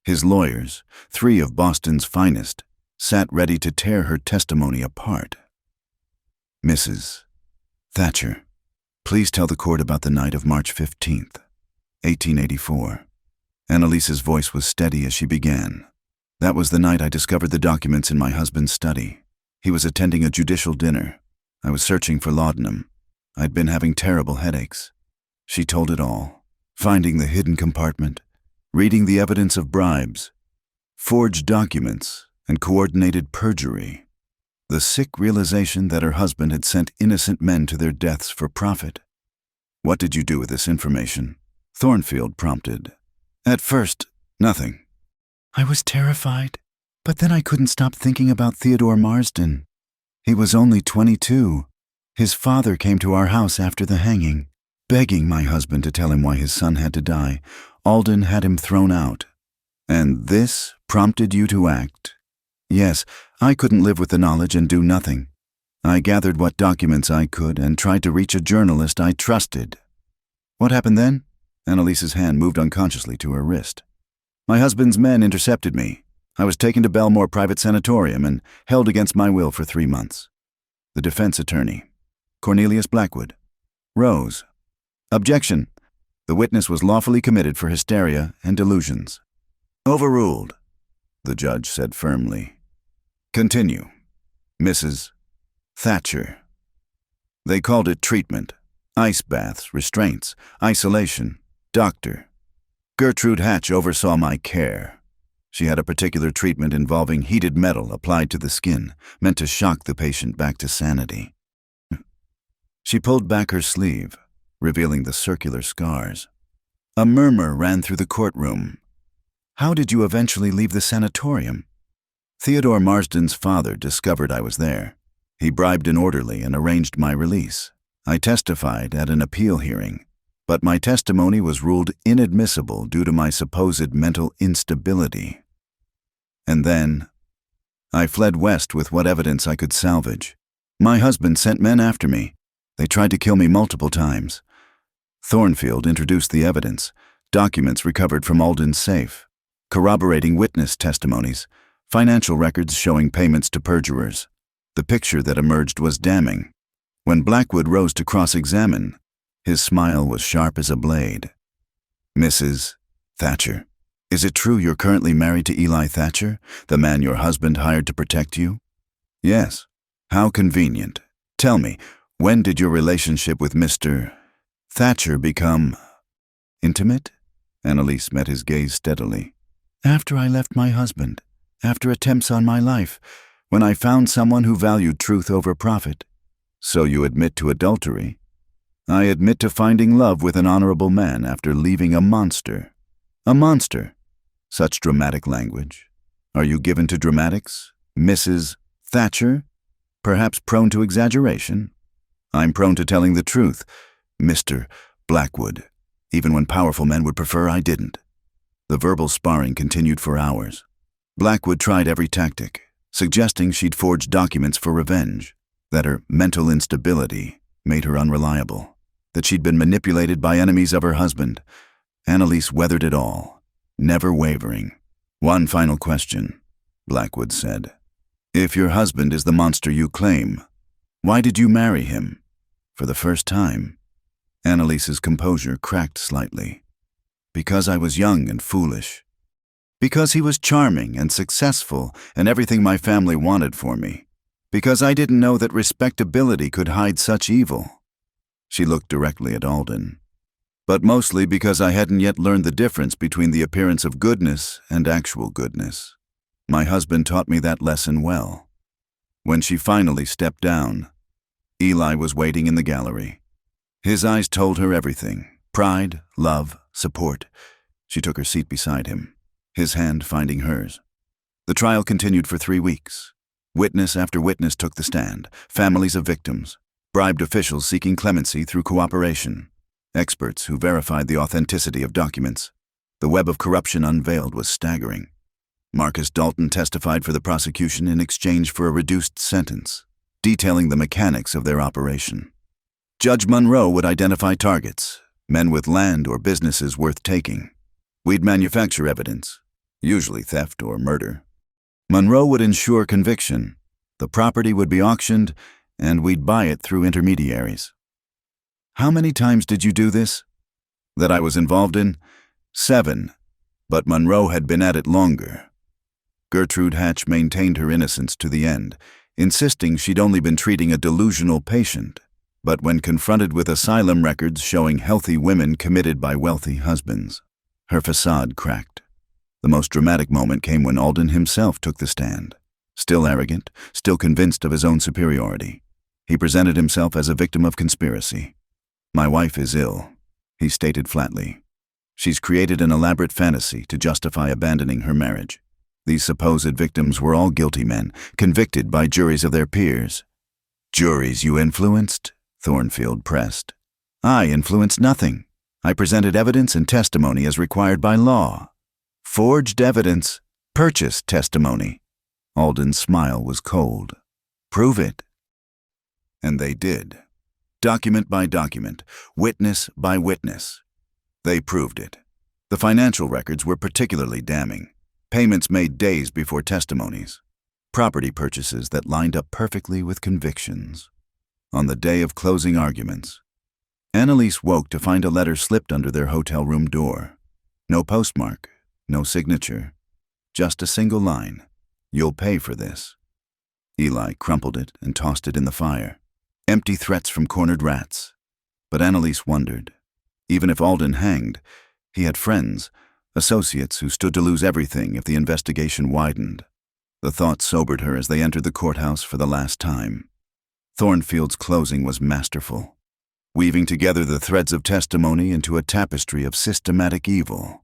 His lawyers, 3 of Boston's finest, sat ready to tear her testimony apart. "Mrs. Thatcher, please tell the court about the night of March 15th, 1884. Annalise's voice was steady as she began. "That was the night I discovered the documents in my husband's study. He was attending a judicial dinner. I was searching for laudanum. I'd been having terrible headaches." She told it all, finding the hidden compartment, reading the evidence of bribes. forged documents, and coordinated perjury. The sick realization that her husband had sent innocent men to their deaths for profit. "What did you do with this information?" Thornfield prompted. "At first, nothing. I was terrified, but then I couldn't stop thinking about Theodore Marsden. He was only 22. His father came to our house after the hanging, begging my husband to tell him why his son had to die. Alden had him thrown out. And this prompted you to act?" "Yes, I couldn't live with the knowledge and do nothing. I gathered what documents I could and tried to reach a journalist I trusted." "What happened then?" Annalise's hand moved unconsciously to her wrist. "My husband's men intercepted me. I was taken to Belmore Private Sanatorium and held against my will for 3 months. The defense attorney, Cornelius Blackwood, rose. "Objection. The witness was lawfully committed for hysteria and delusions." "Overruled," the judge said firmly. "Continue. Mrs. Thatcher." They called it treatment, ice baths, restraints, isolation, doctor. "Gertrude Hatch oversaw my care. She had a particular treatment involving heated metal applied to the skin, meant to shock the patient back to sanity." She pulled back her sleeve, revealing the circular scars. A murmur ran through the courtroom. "How did you eventually leave the sanatorium?" "Theodore Marsden's father discovered I was there. He bribed an orderly and arranged my release. I testified at an appeal hearing, but my testimony was ruled inadmissible due to my supposed mental instability. And then, I fled west with what evidence I could salvage. My husband sent men after me. They tried to kill me multiple times. Thornfield introduced the evidence, documents recovered from Alden's safe, corroborating witness testimonies, financial records showing payments to perjurers. The picture that emerged was damning. When Blackwood rose to cross-examine, his smile was sharp as a blade. "Mrs. Thatcher, is it true you're currently married to Eli Thatcher, the man your husband hired to protect you?" "Yes." "How convenient. Tell me, when did your relationship with Mr. Thatcher become intimate?" Annalise met his gaze steadily. "After I left my husband, after attempts on my life, when I found someone who valued truth over profit." "So you admit to adultery?" "I admit to finding love with an honorable man after leaving a monster." "A monster? Such dramatic language. Are you given to dramatics, Mrs. Thatcher? Perhaps prone to exaggeration?" "I'm prone to telling the truth, Mr. Blackwood, even when powerful men would prefer I didn't." The verbal sparring continued for hours. Blackwood tried every tactic, suggesting she'd forged documents for revenge, that her mental instability made her unreliable, that she'd been manipulated by enemies of her husband. Annalise weathered it all, never wavering. "One final question," Blackwood said. "If your husband is the monster you claim, why did you marry him? For the first time?" Annalise's composure cracked slightly. "Because I was young and foolish. Because he was charming and successful and everything my family wanted for me. Because I didn't know that respectability could hide such evil." She looked directly at Alden. "But mostly because I hadn't yet learned the difference between the appearance of goodness and actual goodness. My husband taught me that lesson well." When she finally stepped down, Eli was waiting in the gallery. His eyes told her everything: pride, love, support. She took her seat beside him, his hand finding hers. The trial continued for 3 weeks. Witness after witness took the stand, families of victims, bribed officials seeking clemency through cooperation, experts who verified the authenticity of documents. The web of corruption unveiled was staggering. Marcus Dalton testified for the prosecution in exchange for a reduced sentence, detailing the mechanics of their operation. Judge Monroe would identify targets, men with land or businesses worth taking. We'd manufacture evidence, usually theft or murder. Monroe would ensure conviction. The property would be auctioned, and we'd buy it through intermediaries. "How many times did you do this?" "That I was involved in? 7. But Monroe had been at it longer." Gertrude Hatch maintained her innocence to the end, insisting she'd only been treating a delusional patient. But when confronted with asylum records showing healthy women committed by wealthy husbands, her facade cracked. The most dramatic moment came when Alden himself took the stand. Still arrogant, still convinced of his own superiority, he presented himself as a victim of conspiracy. "My wife is ill," he stated flatly. "She's created an elaborate fantasy to justify abandoning her marriage." These supposed victims were all guilty men, convicted by juries of their peers. "Juries you influenced?" Thornfield pressed. "I influenced nothing. I presented evidence and testimony as required by law." "Forged evidence, purchased testimony." Alden's smile was cold. "Prove it." And they did. Document by document, witness by witness. They proved it. The financial records were particularly damning. Payments made days before testimonies. Property purchases that lined up perfectly with convictions. On the day of closing arguments, Annalise woke to find a letter slipped under their hotel room door. No postmark, no signature, just a single line. "You'll pay for this." Eli crumpled it and tossed it in the fire. Empty threats from cornered rats. But Annalise wondered. Even if Alden hanged, he had friends, associates who stood to lose everything if the investigation widened. The thought sobered her as they entered the courthouse for the last time. Thornfield's closing was masterful, weaving together the threads of testimony into a tapestry of systematic evil.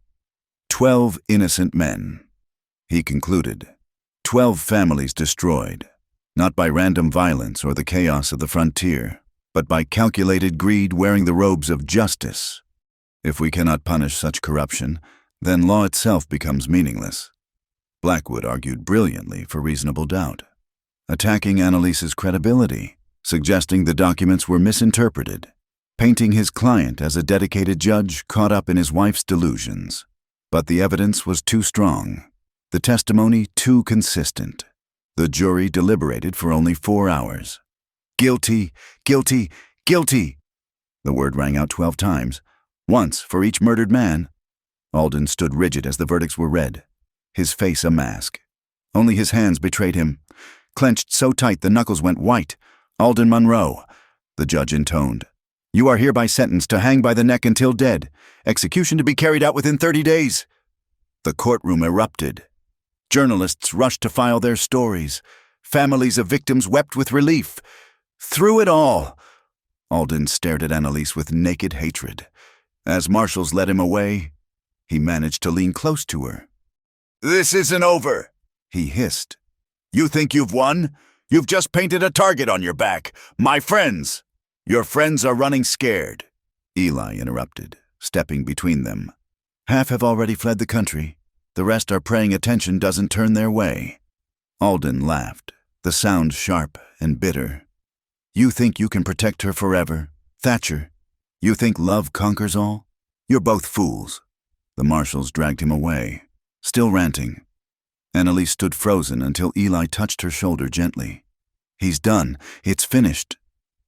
12 innocent men, he concluded. 12 families destroyed, not by random violence or the chaos of the frontier, but by calculated greed wearing the robes of justice. If we cannot punish such corruption, then law itself becomes meaningless. Blackwood argued brilliantly for reasonable doubt, attacking Annalise's credibility, suggesting the documents were misinterpreted, painting his client as a dedicated judge caught up in his wife's delusions. But the evidence was too strong, the testimony too consistent. The jury deliberated for only 4 hours. "Guilty, guilty, guilty!" The word rang out 12 times, once for each murdered man. Alden stood rigid as the verdicts were read, his face a mask. Only his hands betrayed him, clenched so tight the knuckles went white. "Alden Monroe," the judge intoned, "you are hereby sentenced to hang by the neck until dead, execution to be carried out within 30 days. The courtroom erupted. Journalists rushed to file their stories. Families of victims wept with relief. Through it all, Alden stared at Annalise with naked hatred. As marshals led him away, he managed to lean close to her. "This isn't over," he hissed. "You think you've won? You've just painted a target on your back. My friends! Your friends are running scared." Eli interrupted, stepping between them. "Half have already fled the country. The rest are praying attention doesn't turn their way." Alden laughed, the sound sharp and bitter. "You think you can protect her forever? Thatcher, you think love conquers all? You're both fools." The marshals dragged him away, still ranting. Annalise stood frozen until Eli touched her shoulder gently. "He's done. It's finished."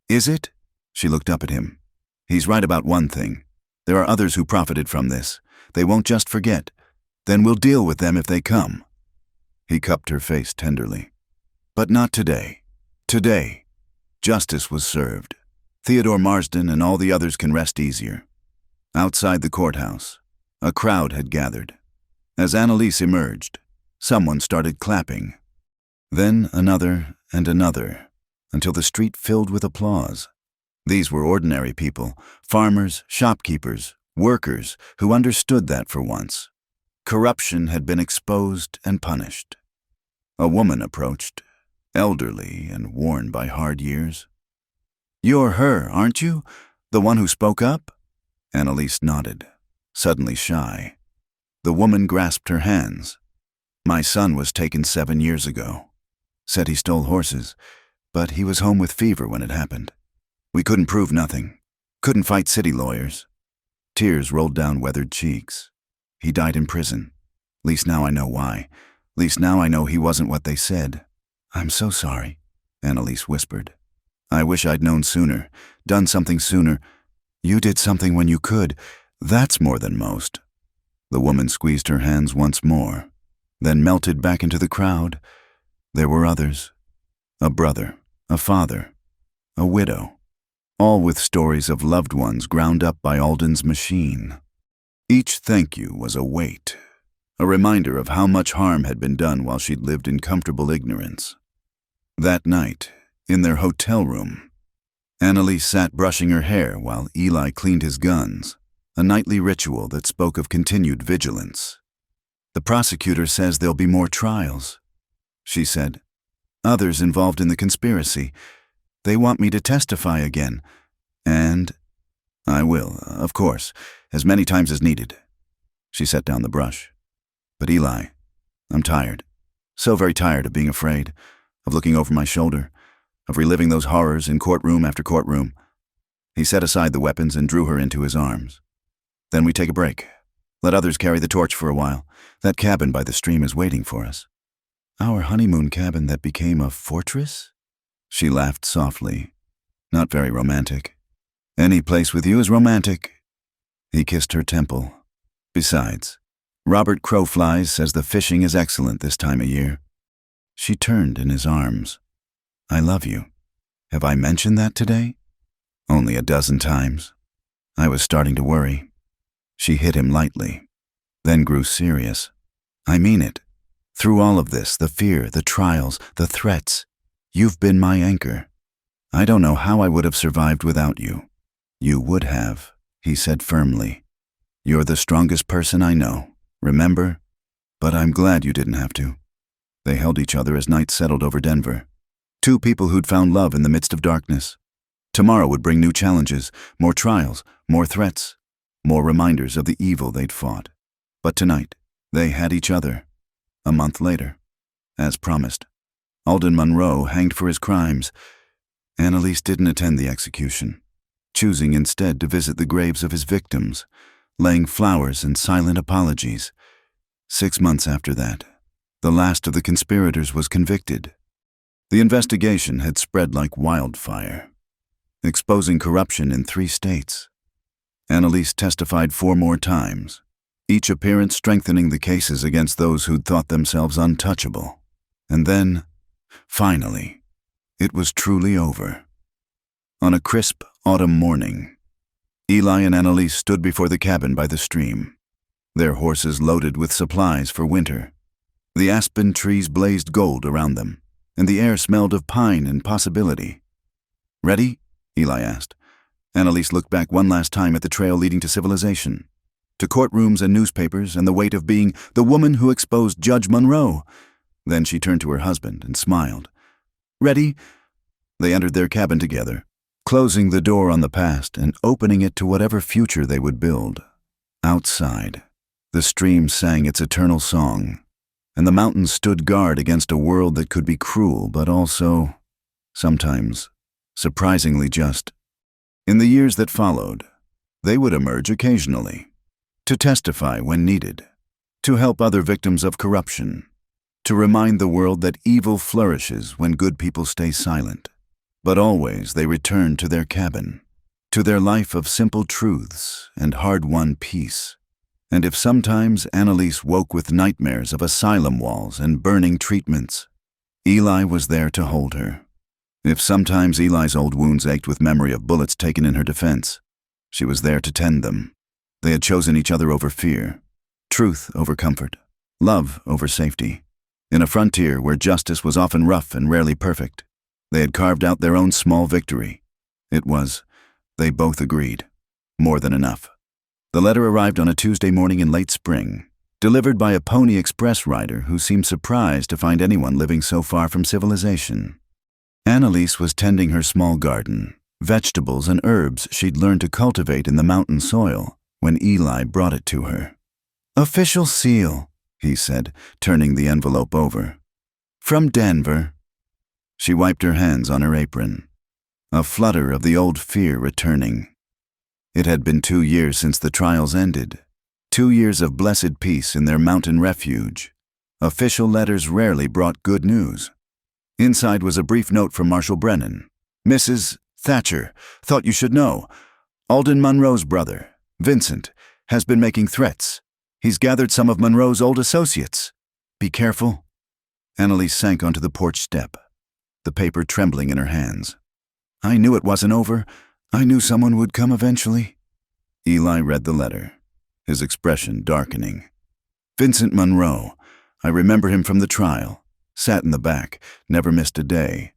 "Is it?" She looked up at him. "He's right about one thing. There are others who profited from this. They won't just forget. Then we'll deal with them if they come." He cupped her face tenderly. "But not today. Today, justice was served. Theodore Marsden and all the others can rest easier." Outside the courthouse, a crowd had gathered. As Annalise emerged, someone started clapping. Then another and another, until the street filled with applause. These were ordinary people, farmers, shopkeepers, workers, who understood that for once. Corruption had been exposed and punished. A woman approached, elderly and worn by hard years. "You're her, aren't you? The one who spoke up?" Annalise nodded, suddenly shy. The woman grasped her hands. "My son was taken 7 years ago. Said he stole horses, but he was home with fever when it happened. We couldn't prove nothing. Couldn't fight city lawyers." Tears rolled down weathered cheeks. "He died in prison. Least now I know why. Least now I know he wasn't what they said." "I'm so sorry," Annalise whispered. "I wish I'd known sooner, done something sooner." "You did something when you could. That's more than most." The woman squeezed her hands once more, then melted back into the crowd. There were others. A brother, a father, a widow, all with stories of loved ones ground up by Alden's machine. Each thank you was a weight, a reminder of how much harm had been done while she'd lived in comfortable ignorance. That night, in their hotel room, Annalise sat brushing her hair while Eli cleaned his guns, a nightly ritual that spoke of continued vigilance. "The prosecutor says there'll be more trials," she said. "Others involved in the conspiracy. They want me to testify again. And I will, of course, as many times as needed." She set down the brush. "But Eli, I'm tired. So very tired of being afraid, of looking over my shoulder, of reliving those horrors in courtroom after courtroom." He set aside the weapons and drew her into his arms. "Then we take a break. Let others carry the torch for a while. That cabin by the stream is waiting for us." "Our honeymoon cabin that became a fortress?" She laughed softly. "Not very romantic." "Any place with you is romantic." He kissed her temple. "Besides, Robert Crowflies says the fishing is excellent this time of year." She turned in his arms. "I love you. Have I mentioned that today?" "Only a dozen times." I was starting to worry. She hit him lightly, then grew serious. "I mean it. Through all of this, the fear, the trials, the threats, you've been my anchor. I don't know how I would have survived without you." "You would have," he said firmly. "You're the strongest person I know, remember? But I'm glad you didn't have to." They held each other as night settled over Denver. Two people who'd found love in the midst of darkness. Tomorrow would bring new challenges, more trials, more threats, more reminders of the evil they'd fought. But tonight, they had each other. A month later, as promised, Alden Monroe hanged for his crimes. Annalise didn't attend the execution, choosing instead to visit the graves of his victims, laying flowers and silent apologies. 6 months after that, the last of the conspirators was convicted. The investigation had spread like wildfire, exposing corruption in 3 states. Annalise testified 4 more times, each appearance strengthening the cases against those who'd thought themselves untouchable. And then, finally, it was truly over. On a crisp autumn morning, Eli and Annalise stood before the cabin by the stream, their horses loaded with supplies for winter. The aspen trees blazed gold around them, and the air smelled of pine and possibility. "Ready?" Eli asked. Annalise looked back one last time at the trail leading to civilization, to courtrooms and newspapers and the weight of being the woman who exposed Judge Monroe. Then she turned to her husband and smiled. "Ready?" They entered their cabin together, closing the door on the past and opening it to whatever future they would build. Outside, the stream sang its eternal song, and the mountains stood guard against a world that could be cruel but also, sometimes, surprisingly just. In the years that followed, they would emerge occasionally, to testify when needed, to help other victims of corruption, to remind the world that evil flourishes when good people stay silent. But always they returned to their cabin, to their life of simple truths and hard-won peace. And if sometimes Annalise woke with nightmares of asylum walls and burning treatments, Eli was there to hold her. If sometimes Eli's old wounds ached with memory of bullets taken in her defense, she was there to tend them. They had chosen each other over fear, truth over comfort, love over safety. In a frontier where justice was often rough and rarely perfect, they had carved out their own small victory. It was, they both agreed, more than enough. The letter arrived on a Tuesday morning in late spring, delivered by a Pony Express rider who seemed surprised to find anyone living so far from civilization. Annalise was tending her small garden, vegetables and herbs she'd learned to cultivate in the mountain soil, when Eli brought it to her. "Official seal," he said, turning the envelope over. "From Denver." She wiped her hands on her apron, a flutter of the old fear returning. It had been 2 years since the trials ended, 2 years of blessed peace in their mountain refuge. Official letters rarely brought good news. Inside was a brief note from Marshal Brennan. "Mrs. Thatcher, thought you should know. Alden Monroe's brother, Vincent, has been making threats. He's gathered some of Monroe's old associates. Be careful." Annalise sank onto the porch step, the paper trembling in her hands. "I knew it wasn't over. I knew someone would come eventually." Eli read the letter, his expression darkening. Vincent Monroe. I remember him from the trial. Sat in the back, never missed a day.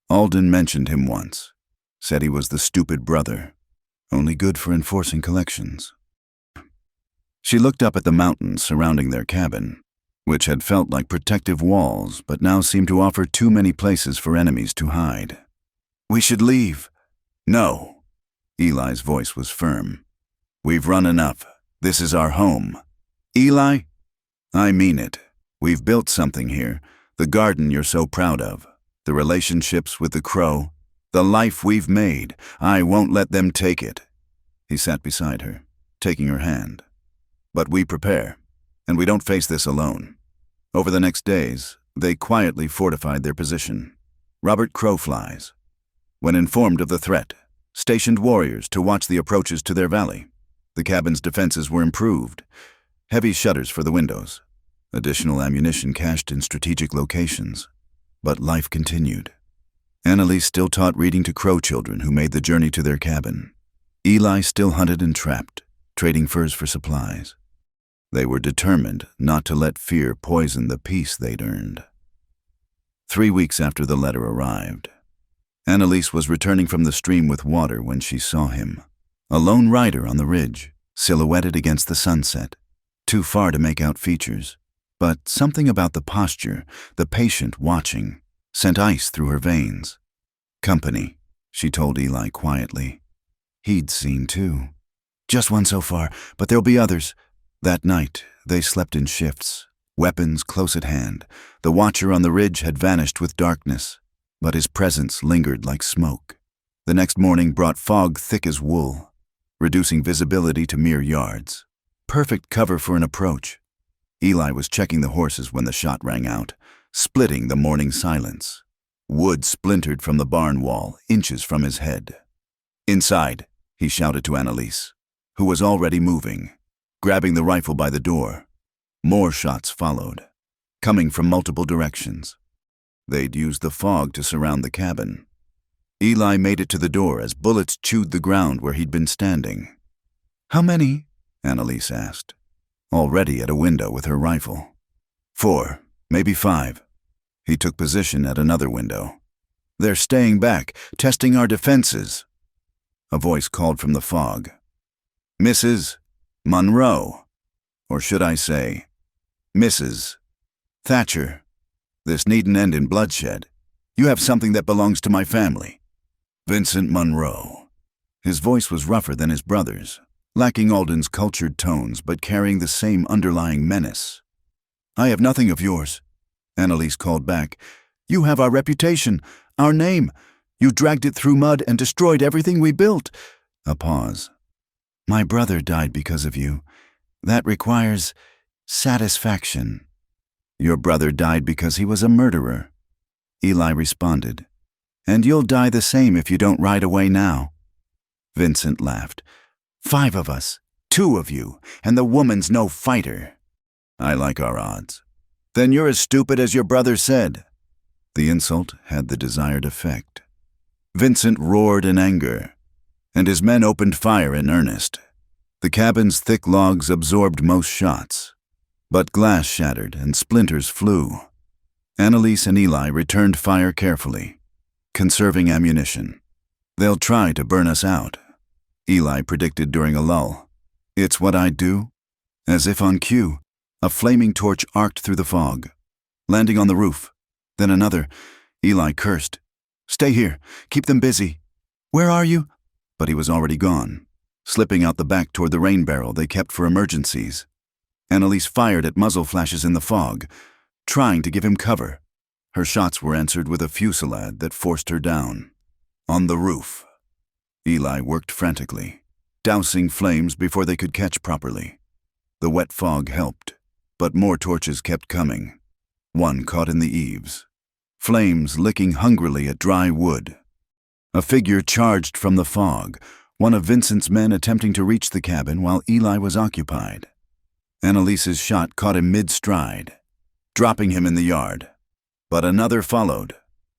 Alden mentioned him once. Said he was the stupid brother. Only good for enforcing collections. She looked up at the mountains surrounding their cabin, which had felt like protective walls but now seemed to offer too many places for enemies to hide. We should leave. No. Eli's voice was firm. We've run enough. This is our home. Eli? I mean it. We've built something here, the garden you're so proud of, the relationships with the crow, the life we've made. I won't let them take it. He sat beside her, taking her hand. But we prepare, and we don't face this alone. Over the next days, they quietly fortified their position. Robert Crowflies, when informed of the threat, stationed warriors to watch the approaches to their valley. The cabin's defenses were improved. Heavy shutters for the windows. Additional ammunition cached in strategic locations. But life continued. Annalise still taught reading to crow children who made the journey to their cabin. Eli still hunted and trapped, trading furs for supplies. They were determined not to let fear poison the peace they'd earned. 3 weeks after the letter arrived, Annalise was returning from the stream with water when she saw him. A lone rider on the ridge, silhouetted against the sunset, too far to make out features. But something about the posture, the patient watching, sent ice through her veins. Company, she told Eli quietly. He'd seen too. Just one so far, but there'll be others. That night, they slept in shifts, weapons close at hand. The watcher on the ridge had vanished with darkness, but his presence lingered like smoke. The next morning brought fog thick as wool, reducing visibility to mere yards. Perfect cover for an approach. Eli was checking the horses when the shot rang out, splitting the morning silence. Wood splintered from the barn wall, inches from his head. Inside, he shouted to Annalise, who was already moving, grabbing the rifle by the door. More shots followed, coming from multiple directions. They'd used the fog to surround the cabin. Eli made it to the door as bullets chewed the ground where he'd been standing. How many? Annalise asked, already at a window with her rifle. 4, maybe 5. He took position at another window. They're staying back, testing our defenses. A voice called from the fog. Mrs. Monroe, or should I say, Mrs. Thatcher. This needn't end in bloodshed. You have something that belongs to my family. Vincent Monroe. His voice was rougher than his brother's, lacking Alden's cultured tones but carrying the same underlying menace. I have nothing of yours, Annalise called back. You have our reputation, our name. You dragged it through mud and destroyed everything we built. A pause. My brother died because of you. That requires satisfaction. Your brother died because he was a murderer. Eli responded. And you'll die the same if you don't ride away now. Vincent laughed. 5 of us, 2 of you, and the woman's no fighter. I like our odds. Then you're as stupid as your brother said. The insult had the desired effect. Vincent roared in anger, and his men opened fire in earnest. The cabin's thick logs absorbed most shots, but glass shattered and splinters flew. Annalise and Eli returned fire carefully, conserving ammunition. They'll try to burn us out, Eli predicted during a lull. It's what I'd do. As if on cue, a flaming torch arced through the fog, landing on the roof. Then another. Eli cursed. Stay here. Keep them busy. Where are you? But he was already gone, slipping out the back toward the rain barrel they kept for emergencies. Annalise fired at muzzle flashes in the fog, trying to give him cover. Her shots were answered with a fusillade that forced her down. On the roof. Eli worked frantically, dousing flames before they could catch properly. The wet fog helped, but more torches kept coming. One caught in the eaves, flames licking hungrily at dry wood. A figure charged from the fog, one of Vincent's men attempting to reach the cabin while Eli was occupied. Annalise's shot caught him mid-stride, dropping him in the yard. But another followed,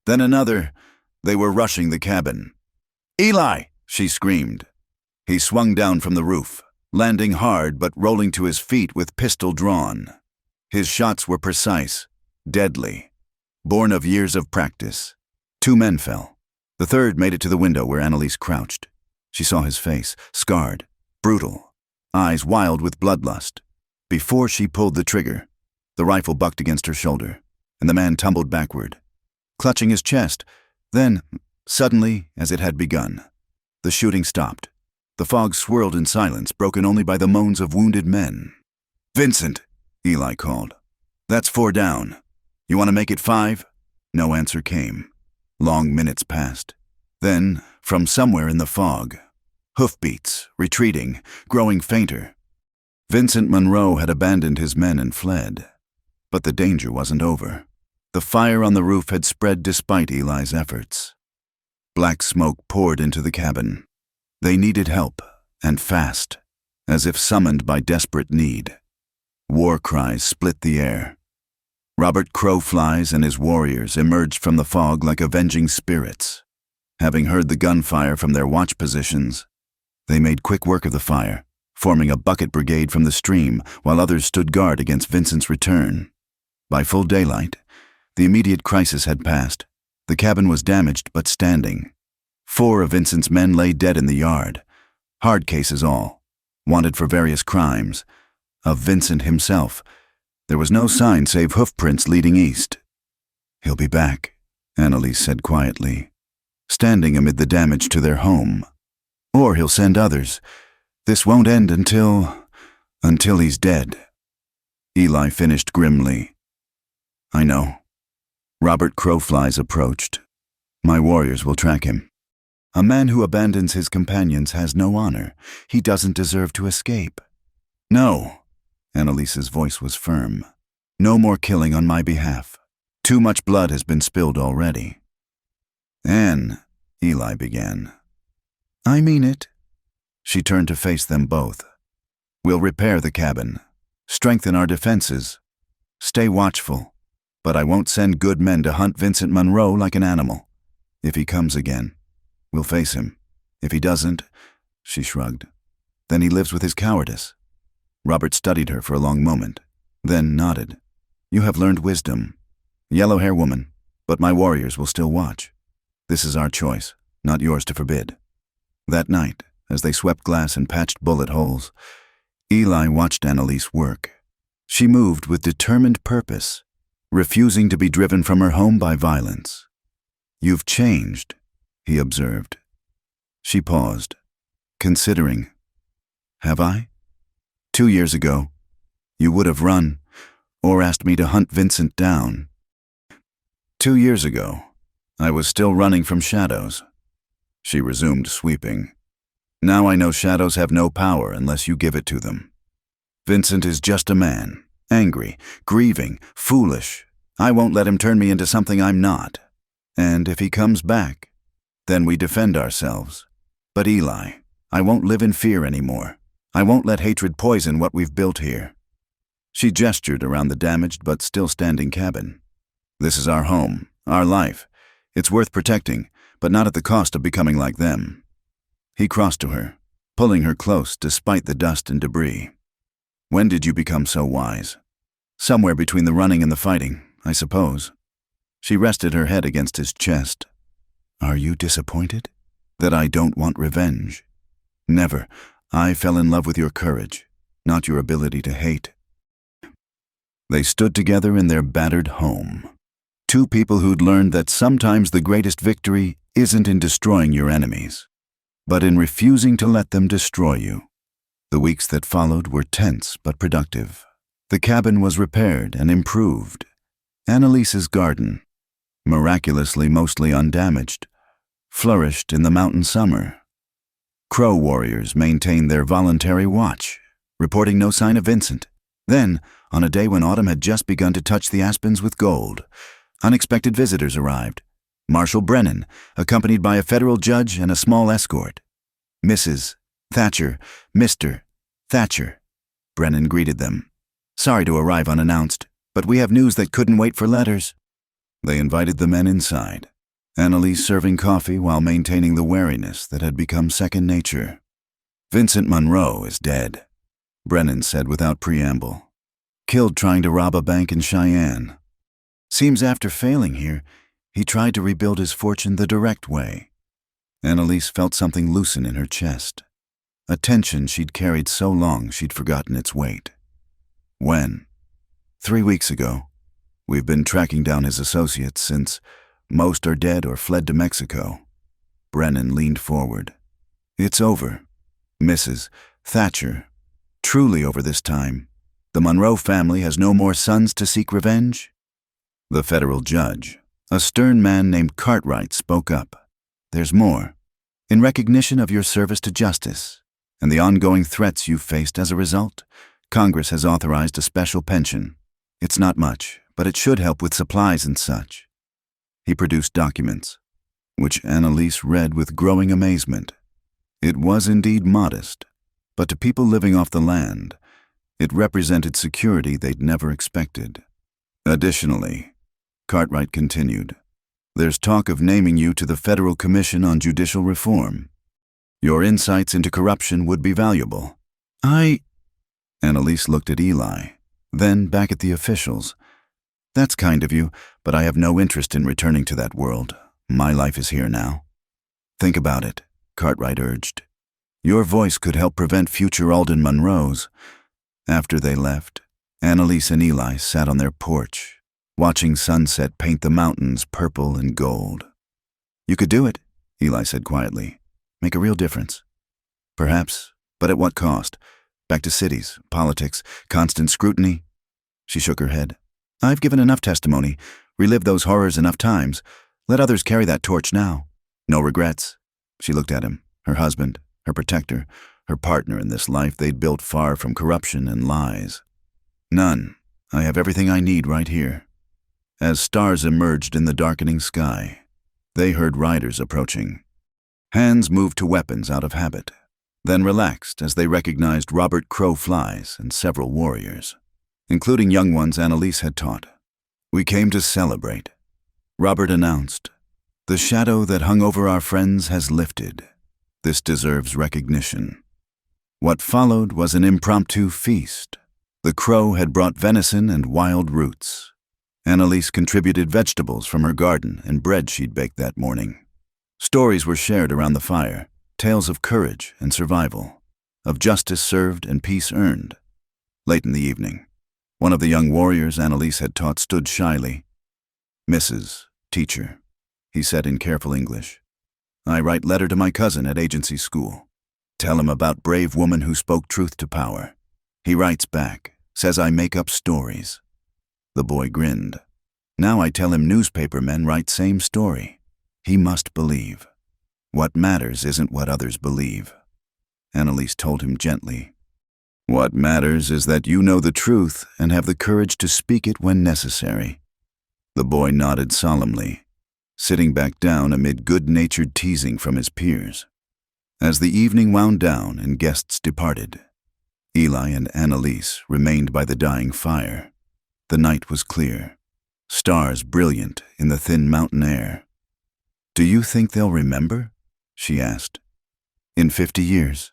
then another. They were rushing the cabin. Eli! She screamed. He swung down from the roof, landing hard but rolling to his feet with pistol drawn. His shots were precise, deadly, born of years of practice. 2 men fell. The third made it to the window where Annalise crouched. She saw his face, scarred, brutal, eyes wild with bloodlust. Before she pulled the trigger, the rifle bucked against her shoulder, and the man tumbled backward, clutching his chest. Then, suddenly, as it had begun, the shooting stopped. The fog swirled in silence, broken only by the moans of wounded men. "Vincent," Eli called. "That's 4 down. You want to make it 5? No answer came. Long minutes passed. Then, from somewhere in the fog, hoofbeats, retreating, growing fainter. Vincent Monroe had abandoned his men and fled. But the danger wasn't over. The fire on the roof had spread despite Eli's efforts. Black smoke poured into the cabin. They needed help, and fast, as if summoned by desperate need. War cries split the air. Robert Crowflies and his warriors emerged from the fog like avenging spirits. Having heard the gunfire from their watch positions, they made quick work of the fire, forming a bucket brigade from the stream while others stood guard against Vincent's return. By full daylight, the immediate crisis had passed. The cabin was damaged but standing. 4 of Vincent's men lay dead in the yard. Hard cases all, wanted for various crimes. Of Vincent himself, there was no sign save hoofprints leading east. "He'll be back," Annalise said quietly, standing amid the damage to their home. "Or he'll send others. This won't end until he's dead." Eli finished grimly. "I know." Robert Crowflies approached. "My warriors will track him. A man who abandons his companions has no honor. He doesn't deserve to escape." "No." Annalise's voice was firm. "No more killing on my behalf. Too much blood has been spilled already." "Anne," Eli began. "I mean it." She turned to face them both. "We'll repair the cabin, strengthen our defenses, stay watchful, but I won't send good men to hunt Vincent Monroe like an animal. If he comes again, we'll face him. If he doesn't," she shrugged, "then he lives with his cowardice." Robert studied her for a long moment, then nodded. "You have learned wisdom. Yellow-hair woman, but my warriors will still watch. This is our choice, not yours to forbid." That night, as they swept glass and patched bullet holes, Eli watched Annalise work. She moved with determined purpose, refusing to be driven from her home by violence. "You've changed," he observed. She paused, considering. "Have I? 2 years ago, you would have run, or asked me to hunt Vincent down. 2 years ago, I was still running from shadows." She resumed sweeping. "Now I know shadows have no power unless you give it to them. Vincent is just a man, angry, grieving, foolish. I won't let him turn me into something I'm not. And if he comes back, then we defend ourselves. But Eli, I won't live in fear anymore. I won't let hatred poison what we've built here." She gestured around the damaged but still standing cabin. "This is our home, our life. It's worth protecting, but not at the cost of becoming like them." He crossed to her, pulling her close despite the dust and debris. "When did you become so wise?" "Somewhere between the running and the fighting, I suppose." She rested her head against his chest. "Are you disappointed?" "That I don't want revenge?" "Never. I fell in love with your courage, not your ability to hate." They stood together in their battered home. 2 people who'd learned that sometimes the greatest victory isn't in destroying your enemies, but in refusing to let them destroy you. The weeks that followed were tense but productive. The cabin was repaired and improved. Annalise's garden, miraculously mostly undamaged, flourished in the mountain summer. Crow warriors maintained their voluntary watch, reporting no sign of Vincent. Then, on a day when autumn had just begun to touch the aspens with gold, unexpected visitors arrived. Marshal Brennan, accompanied by a federal judge and a small escort. "Mrs. Thatcher, Mr. Thatcher," Brennan greeted them. "Sorry to arrive unannounced, but we have news that couldn't wait for letters." They invited the men inside, Annalise serving coffee while maintaining the wariness that had become second nature. Vincent Monroe is dead, Brennan said without preamble. Killed trying to rob a bank in Cheyenne. Seems after failing here, he tried to rebuild his fortune the direct way. Annalise felt something loosen in her chest, a tension she'd carried so long she'd forgotten its weight. When? 3 weeks ago. We've been tracking down his associates since most are dead or fled to Mexico. Brennan leaned forward. It's over. Mrs. Thatcher. Truly over this time. The Monroe family has no more sons to seek revenge? The federal judge, a stern man named Cartwright, spoke up. There's more. In recognition of your service to justice and the ongoing threats you've faced as a result, Congress has authorized a special pension. It's not much, but it should help with supplies and such. He produced documents, which Annalise read with growing amazement. It was indeed modest, but to people living off the land, it represented security they'd never expected. Additionally, Cartwright continued, there's talk of naming you to the Federal Commission on Judicial Reform. Your insights into corruption would be valuable. Annalise looked at Eli, then back at the officials. That's kind of you, but I have no interest in returning to that world. My life is here now. Think about it, Cartwright urged. Your voice could help prevent future Alden Monroes. After they left, Annalise and Eli sat on their porch, watching sunset paint the mountains purple and gold. You could do it, Eli said quietly. Make a real difference. Perhaps, but at what cost? Back to cities, politics, constant scrutiny? She shook her head. I've given enough testimony, relived those horrors enough times. Let others carry that torch now. No regrets. She looked at him, her husband, her protector, her partner in this life they'd built far from corruption and lies. None. I have everything I need right here. As stars emerged in the darkening sky, they heard riders approaching. Hands moved to weapons out of habit, then relaxed as they recognized Robert Crow Flies and several warriors, including young ones Annalise had taught. We came to celebrate, Robert announced. The shadow that hung over our friends has lifted. This deserves recognition. What followed was an impromptu feast. The crow had brought venison and wild roots. Annalise contributed vegetables from her garden and bread she'd baked that morning. Stories were shared around the fire, tales of courage and survival, of justice served and peace earned. Late in the evening, one of the young warriors Annalise had taught stood shyly. Mrs. Teacher, he said in careful English. I write letter to my cousin at agency school. Tell him about brave woman who spoke truth to power. He writes back, says I make up stories. The boy grinned. Now I tell him newspaper men write same story. He must believe. What matters isn't what others believe. Annalise told him gently. What matters is that you know the truth and have the courage to speak it when necessary. The boy nodded solemnly, sitting back down amid good-natured teasing from his peers. As the evening wound down and guests departed, Eli and Annalise remained by the dying fire. The night was clear, stars brilliant in the thin mountain air. Do you think they'll remember? She asked. In 50 years?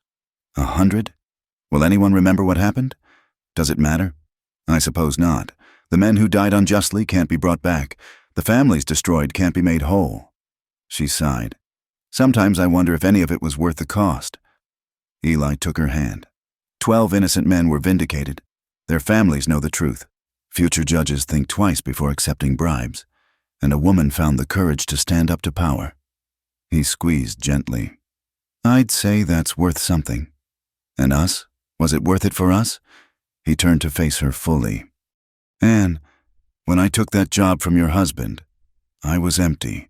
100? Will anyone remember what happened? Does it matter? I suppose not. The men who died unjustly can't be brought back. The families destroyed can't be made whole. She sighed. Sometimes I wonder if any of it was worth the cost. Eli took her hand. 12 innocent men were vindicated. Their families know the truth. Future judges think twice before accepting bribes. And a woman found the courage to stand up to power. He squeezed gently. I'd say that's worth something. And us? Was it worth it for us? He turned to face her fully. Anne, when I took that job from your husband, I was empty,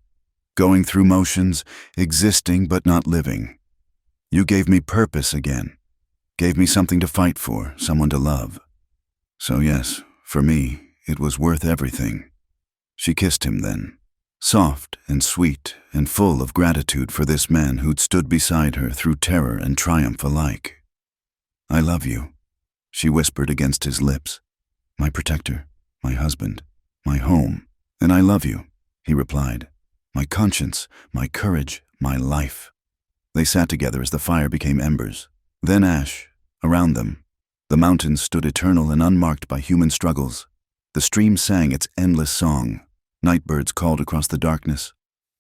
going through motions, existing but not living. You gave me purpose again, gave me something to fight for, someone to love. So yes, for me, it was worth everything. She kissed him then, soft and sweet and full of gratitude for this man who'd stood beside her through terror and triumph alike. I love you, she whispered against his lips. My protector, my husband, my home, and I love you, he replied. My conscience, my courage, my life. They sat together as the fire became embers, Then ash, around them. The mountains stood eternal and unmarked by human struggles. The stream sang its endless song. Nightbirds called across the darkness.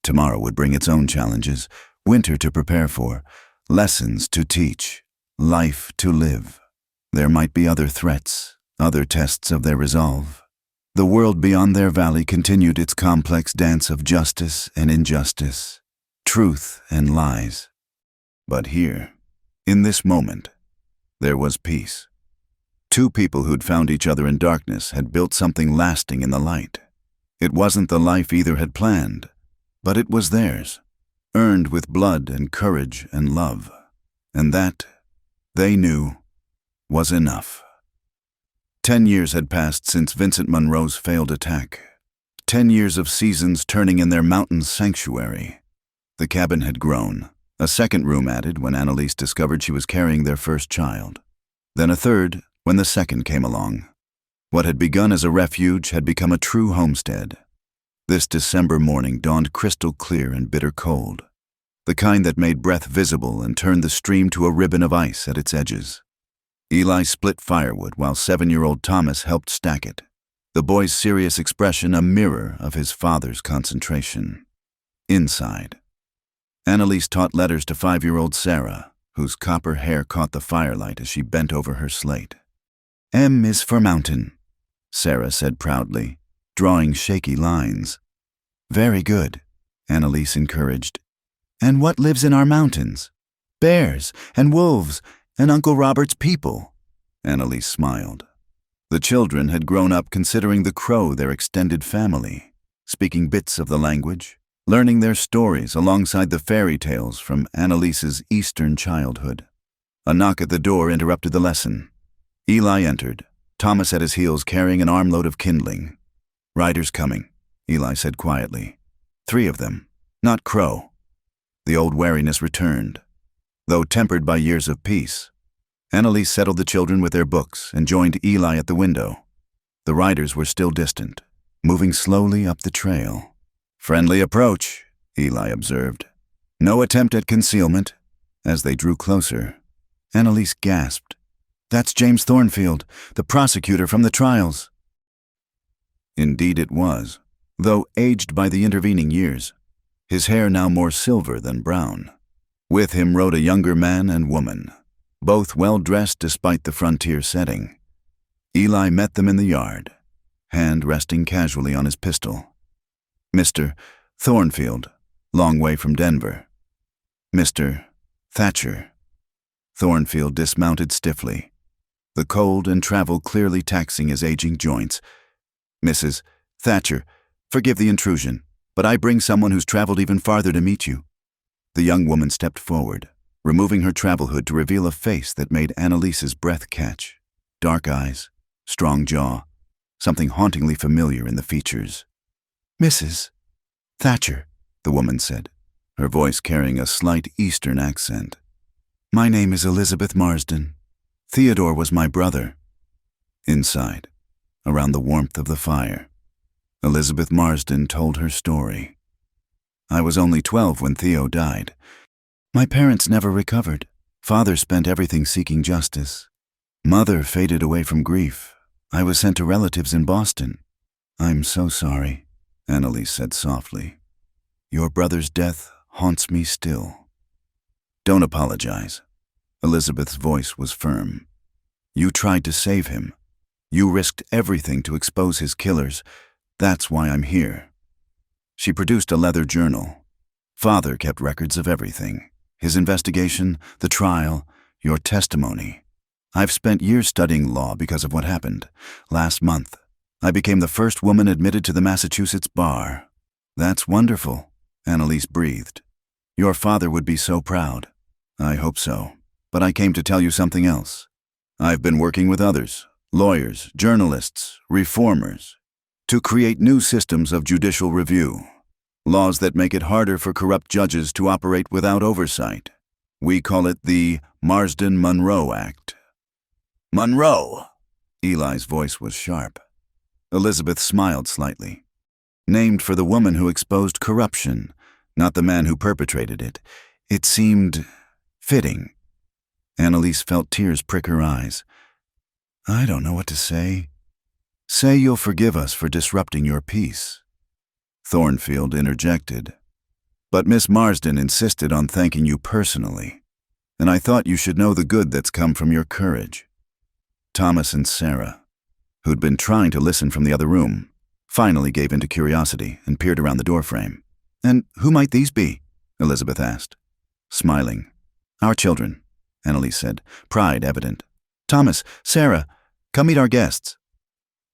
Tomorrow would bring its own challenges, winter to prepare for, lessons to teach, life to live. There might be other threats, other tests of their resolve. The world beyond their valley continued its complex dance of justice and injustice, truth and lies. But here, in this moment, there was peace. Two people who'd found each other in darkness had built something lasting in the light. It wasn't the life either had planned, but it was theirs, earned with blood and courage and love. And that, they knew, was enough. 10 years had passed since Vincent Monroe's failed attack. 10 years of seasons turning in their mountain sanctuary. The cabin had grown, a second room added when Annalise discovered she was carrying their first child. Then a third when the second came along. What had begun as a refuge had become a true homestead. This December morning dawned crystal clear and bitter cold, the kind that made breath visible and turned the stream to a ribbon of ice at its edges. Eli split firewood while 7-year-old Thomas helped stack it, the boy's serious expression a mirror of his father's concentration. Inside, Annalise taught letters to 5-year-old Sarah, whose copper hair caught the firelight as she bent over her slate. M is for mountain, Sarah said proudly, drawing shaky lines. Very good, Annalise encouraged. And what lives in our mountains? Bears and wolves and Uncle Robert's people, Annalise smiled. The children had grown up considering the Crow their extended family, speaking bits of the language, learning their stories alongside the fairy tales from Annalise's Eastern childhood. A knock at the door interrupted the lesson. Eli entered, Thomas at his heels carrying an armload of kindling. Riders coming, Eli said quietly. 3 of them, not Crow. The old wariness returned, though tempered by years of peace. Annalise settled the children with their books and joined Eli at the window. The riders were still distant, moving slowly up the trail. Friendly approach, Eli observed. No attempt at concealment. As they drew closer, Annalise gasped. That's James Thornfield, the prosecutor from the trials. Indeed it was, though aged by the intervening years, his hair now more silver than brown. With him rode a younger man and woman, both well-dressed despite the frontier setting. Eli met them in the yard, hand resting casually on his pistol. Mr. Thornfield, long way from Denver. Mr. Thatcher. Thornfield dismounted stiffly, the cold and travel clearly taxing his aging joints. Mrs. Thatcher, forgive the intrusion, but I bring someone who's traveled even farther to meet you. The young woman stepped forward, removing her travel hood to reveal a face that made Annalise's breath catch. Dark eyes, strong jaw, something hauntingly familiar in the features. Mrs. Thatcher, the woman said, her voice carrying a slight Eastern accent. My name is Elizabeth Marsden. Theodore was my brother. Inside, around the warmth of the fire, Elizabeth Marsden told her story. I was only 12 when Theo died. My parents never recovered. Father spent everything seeking justice. Mother faded away from grief. I was sent to relatives in Boston. I'm so sorry, Annalise said softly. Your brother's death haunts me still. Don't apologize. Elizabeth's voice was firm. You tried to save him. You risked everything to expose his killers. That's why I'm here. She produced a leather journal. Father kept records of everything. His investigation, the trial, your testimony. I've spent years studying law because of what happened. Last month, I became the first woman admitted to the Massachusetts bar. That's wonderful, Annalise breathed. Your father would be so proud. I hope so. But I came to tell you something else. I've been working with others, lawyers, journalists, reformers, to create new systems of judicial review, laws that make it harder for corrupt judges to operate without oversight. We call it the Marsden-Monroe Act. Monroe! Eli's voice was sharp. Elizabeth smiled slightly. Named for the woman who exposed corruption, not the man who perpetrated it. It seemed fitting. Annalise felt tears prick her eyes. I don't know what to say. Say you'll forgive us for disrupting your peace. Thornfield interjected. But Miss Marsden insisted on thanking you personally, and I thought you should know the good that's come from your courage. Thomas and Sarah, who'd been trying to listen from the other room, finally gave into curiosity and peered around the doorframe. And who might these be? Elizabeth asked, smiling. Our children, Annalise said, pride evident. Thomas, Sarah, come meet our guests.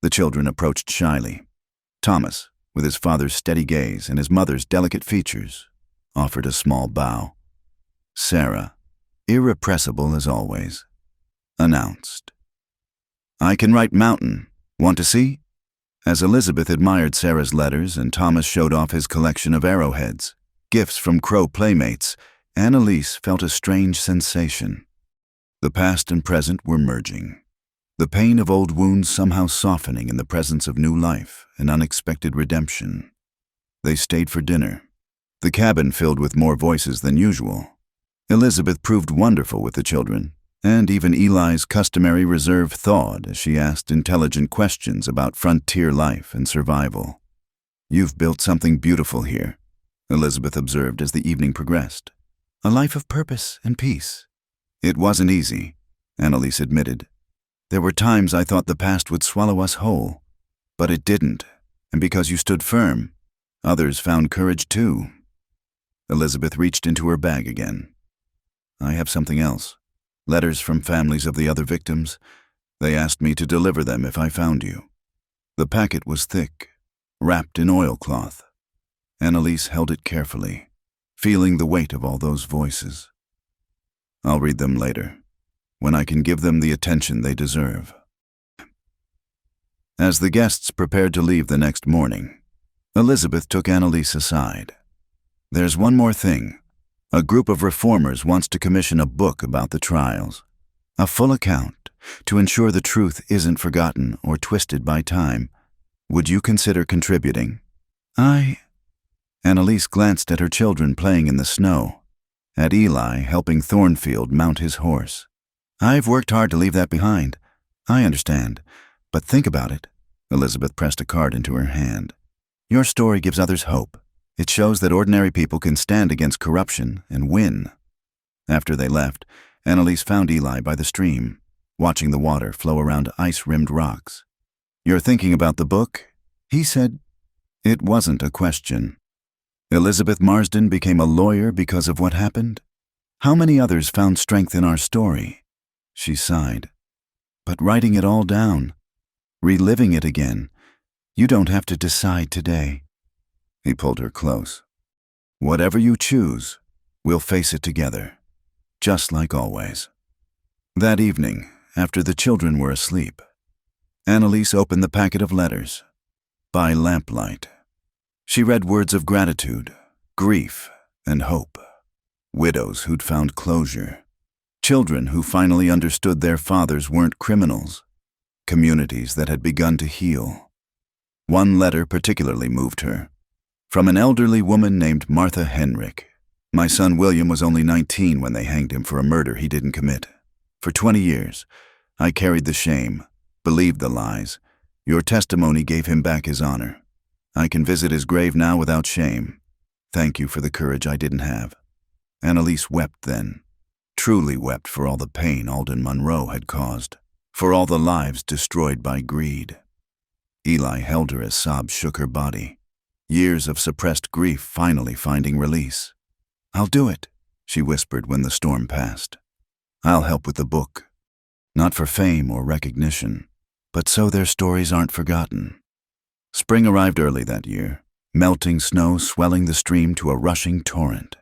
The children approached shyly. Thomas, with his father's steady gaze and his mother's delicate features, offered a small bow. Sarah, irrepressible as always, announced, I can write mountain. Want to see? As Elizabeth admired Sarah's letters and Thomas showed off his collection of arrowheads, gifts from Crow playmates, Annalise felt a strange sensation. The past and present were merging. The pain of old wounds somehow softening in the presence of new life and unexpected redemption. They stayed for dinner, the cabin filled with more voices than usual. Elizabeth proved wonderful with the children, and even Eli's customary reserve thawed as she asked intelligent questions about frontier life and survival. You've built something beautiful here, Elizabeth observed as the evening progressed. A life of purpose and peace. It wasn't easy, Annalise admitted. There were times I thought the past would swallow us whole, but it didn't, and because you stood firm, others found courage too. Elizabeth reached into her bag again. I have something else. Letters from families of the other victims. They asked me to deliver them if I found you. The packet was thick, wrapped in oilcloth. Annalise held it carefully, feeling the weight of all those voices. I'll read them later, when I can give them the attention they deserve. As the guests prepared to leave the next morning, Elizabeth took Annalise aside. There's one more thing. A group of reformers wants to commission a book about the trials. A full account, to ensure the truth isn't forgotten or twisted by time. Would you consider contributing? Annalise glanced at her children playing in the snow, at Eli helping Thornfield mount his horse. I've worked hard to leave that behind. I understand. But think about it. Elizabeth pressed a card into her hand. Your story gives others hope. It shows that ordinary people can stand against corruption and win. After they left, Annalise found Eli by the stream, watching the water flow around ice-rimmed rocks. You're thinking about the book? He said. It wasn't a question. Elizabeth Marsden became a lawyer because of what happened? How many others found strength in our story? She sighed. But writing it all down, reliving it again, you don't have to decide today. He pulled her close. Whatever you choose, we'll face it together, just like always. That evening, after the children were asleep, Annalise opened the packet of letters. By lamplight, she read words of gratitude, grief, and hope. Widows who'd found closure. Children who finally understood their fathers weren't criminals. Communities that had begun to heal. One letter particularly moved her. From an elderly woman named Martha Henrick. My son William was only 19 when they hanged him for a murder he didn't commit. For 20 years, I carried the shame, believed the lies. Your testimony gave him back his honor. I can visit his grave now without shame. Thank you for the courage I didn't have. Annalise wept then. Truly wept for all the pain Alden Monroe had caused. For all the lives destroyed by greed. Eli held her as sobs shook her body. Years of suppressed grief finally finding release. I'll do it, she whispered when the storm passed. I'll help with the book. Not for fame or recognition, but so their stories aren't forgotten. Spring arrived early that year, melting snow swelling the stream to a rushing torrent.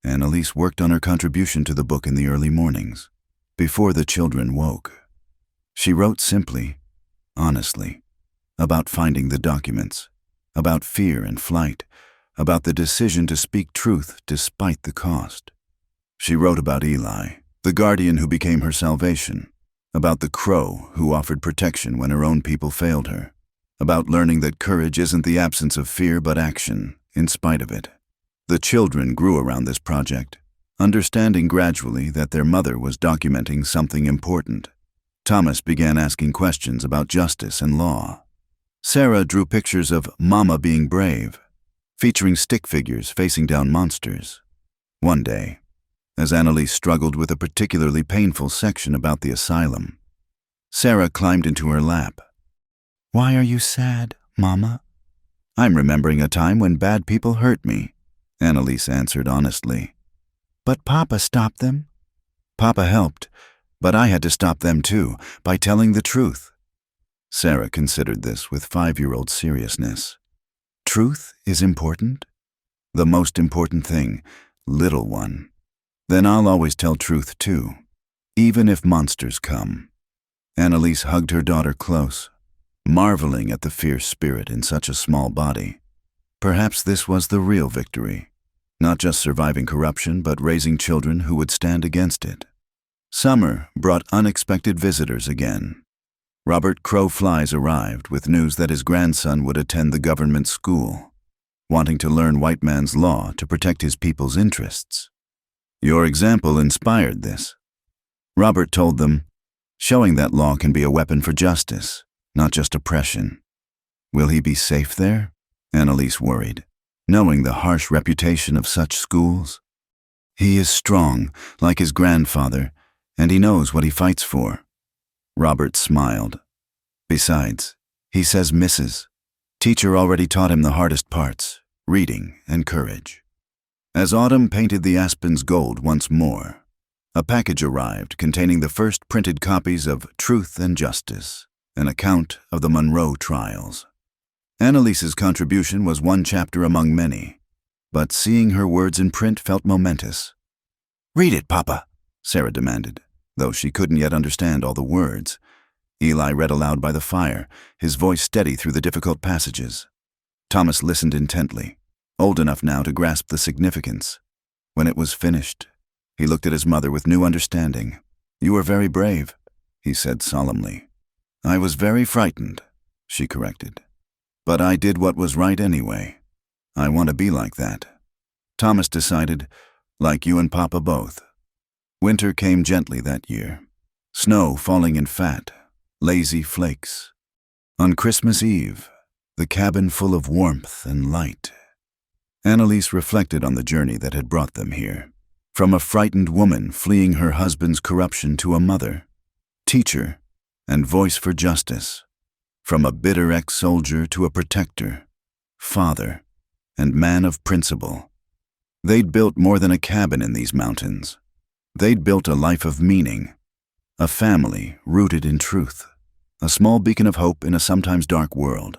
Annalise worked on her contribution to the book in the early mornings, before the children woke. She wrote simply, honestly, about finding the documents, about fear and flight, about the decision to speak truth despite the cost. She wrote about Eli, the guardian who became her salvation, about the crow who offered protection when her own people failed her, about learning that courage isn't the absence of fear but action, in spite of it. The children grew around this project, Understanding gradually that their mother was documenting something important, Thomas began asking questions about justice and law. Sarah drew pictures of Mama being brave, featuring stick figures facing down monsters. One day, as Annalise struggled with a particularly painful section about the asylum, Sarah climbed into her lap. "Why are you sad, Mama?" "I'm remembering a time when bad people hurt me," Annalise answered honestly. "But Papa stopped them." "Papa helped, but I had to stop them too, by telling the truth." Sarah considered this with 5-year-old seriousness. "Truth is important?" "The most important thing, little one." "Then I'll always tell truth too, even if monsters come." Annalise hugged her daughter close, marveling at the fierce spirit in such a small body. Perhaps this was the real victory, not just surviving corruption, but raising children who would stand against it. Summer brought unexpected visitors again. Robert Crow Flies arrived with news that his grandson would attend the government school, wanting to learn white man's law to protect his people's interests. "Your example inspired this," Robert told them, showing that law can be a weapon for justice, not just oppression. "Will he be safe there?" Annalise worried, knowing the harsh reputation of such schools. "He is strong, like his grandfather, and he knows what he fights for." Robert smiled. "Besides, he says Mrs. Teacher already taught him the hardest parts, reading and courage." As autumn painted the aspens gold once more, a package arrived containing the first printed copies of Truth and Justice, an account of the Monroe trials. Annalise's contribution was one chapter among many, but seeing her words in print felt momentous. "Read it, Papa," Sarah demanded, though she couldn't yet understand all the words. Eli read aloud by the fire, his voice steady through the difficult passages. Thomas listened intently, old enough now to grasp the significance. When it was finished, he looked at his mother with new understanding. "You were very brave," he said solemnly. "I was very frightened," she corrected. "But I did what was right anyway. I want to be like that." Thomas decided, like you and Papa both. Winter came gently that year, snow falling in fat, lazy flakes. On Christmas Eve, the cabin full of warmth and light. Annalise reflected on the journey that had brought them here. From a frightened woman fleeing her husband's corruption to a mother, teacher, and voice for justice. From a bitter ex-soldier to a protector, father, and man of principle. They'd built more than a cabin in these mountains. They'd built a life of meaning, a family rooted in truth, a small beacon of hope in a sometimes dark world.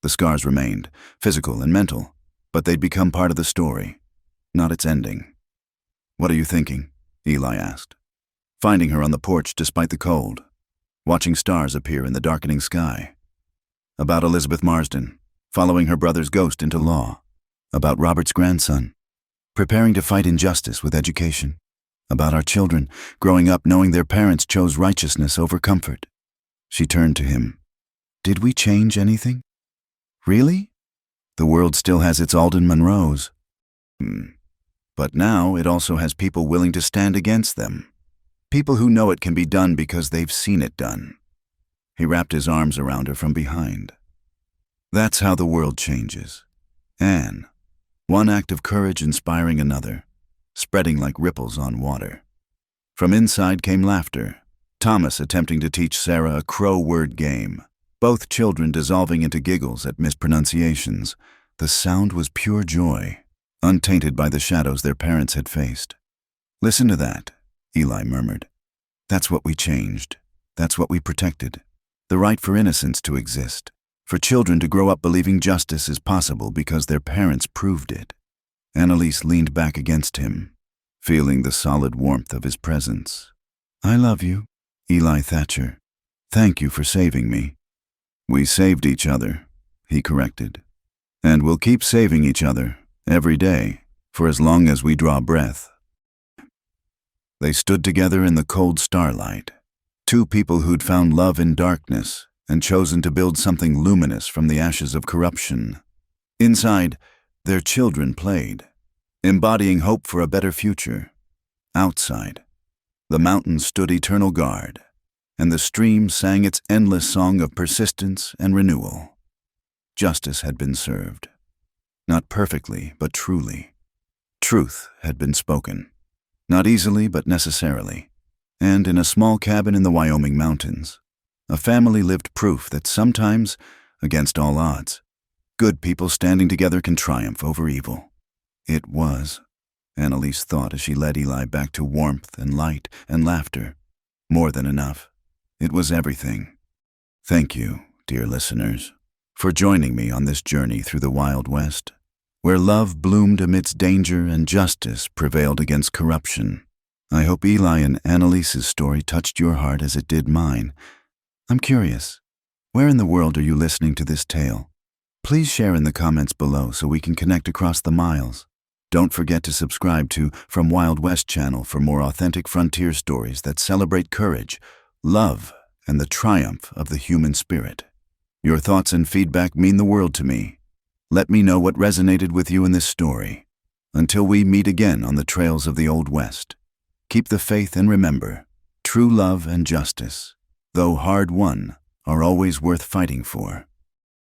The scars remained, physical and mental, but they'd become part of the story, not its ending. "What are you thinking?" Eli asked, finding her on the porch despite the cold, watching stars appear in the darkening sky. "About Elizabeth Marsden, following her brother's ghost into law. About Robert's grandson, preparing to fight injustice with education. About our children, growing up knowing their parents chose righteousness over comfort." She turned to him. "Did we change anything? Really? The world still has its Alden Monroes. But now it also has people willing to stand against them. People who know it can be done because they've seen it done." He wrapped his arms around her from behind. "That's how the world changes. Anne, one act of courage inspiring another, spreading like ripples on water." From inside came laughter, Thomas attempting to teach Sarah a Crow word game, both children dissolving into giggles at mispronunciations. The sound was pure joy, untainted by the shadows their parents had faced. "Listen to that," Eli murmured. "That's what we changed. That's what we protected. The right for innocence to exist, for children to grow up believing justice is possible because their parents proved it." Annalise leaned back against him, feeling the solid warmth of his presence. "I love you, Eli Thatcher. Thank you for saving me." "We saved each other," he corrected. "And we'll keep saving each other, every day, for as long as we draw breath." They stood together in the cold starlight, two people who'd found love in darkness and chosen to build something luminous from the ashes of corruption. Inside, their children played, embodying hope for a better future. Outside, the mountains stood eternal guard, and the stream sang its endless song of persistence and renewal. Justice had been served. Not perfectly, but truly. Truth had been spoken. Not easily, but necessarily. And in a small cabin in the Wyoming mountains, a family lived proof that sometimes, against all odds, good people standing together can triumph over evil. It was, Annalise thought as she led Eli back to warmth and light and laughter. More than enough. It was everything. Thank you, dear listeners, for joining me on this journey through the Wild West, where love bloomed amidst danger and justice prevailed against corruption. I hope Eli and Annalise's story touched your heart as it did mine. I'm curious, where in the world are you listening to this tale? Please share in the comments below so we can connect across the miles. Don't forget to subscribe to From Wild West channel for more authentic frontier stories that celebrate courage, love, and the triumph of the human spirit. Your thoughts and feedback mean the world to me. Let me know what resonated with you in this story. Until we meet again on the trails of the Old West, keep the faith and remember, true love and justice, though hard won, are always worth fighting for.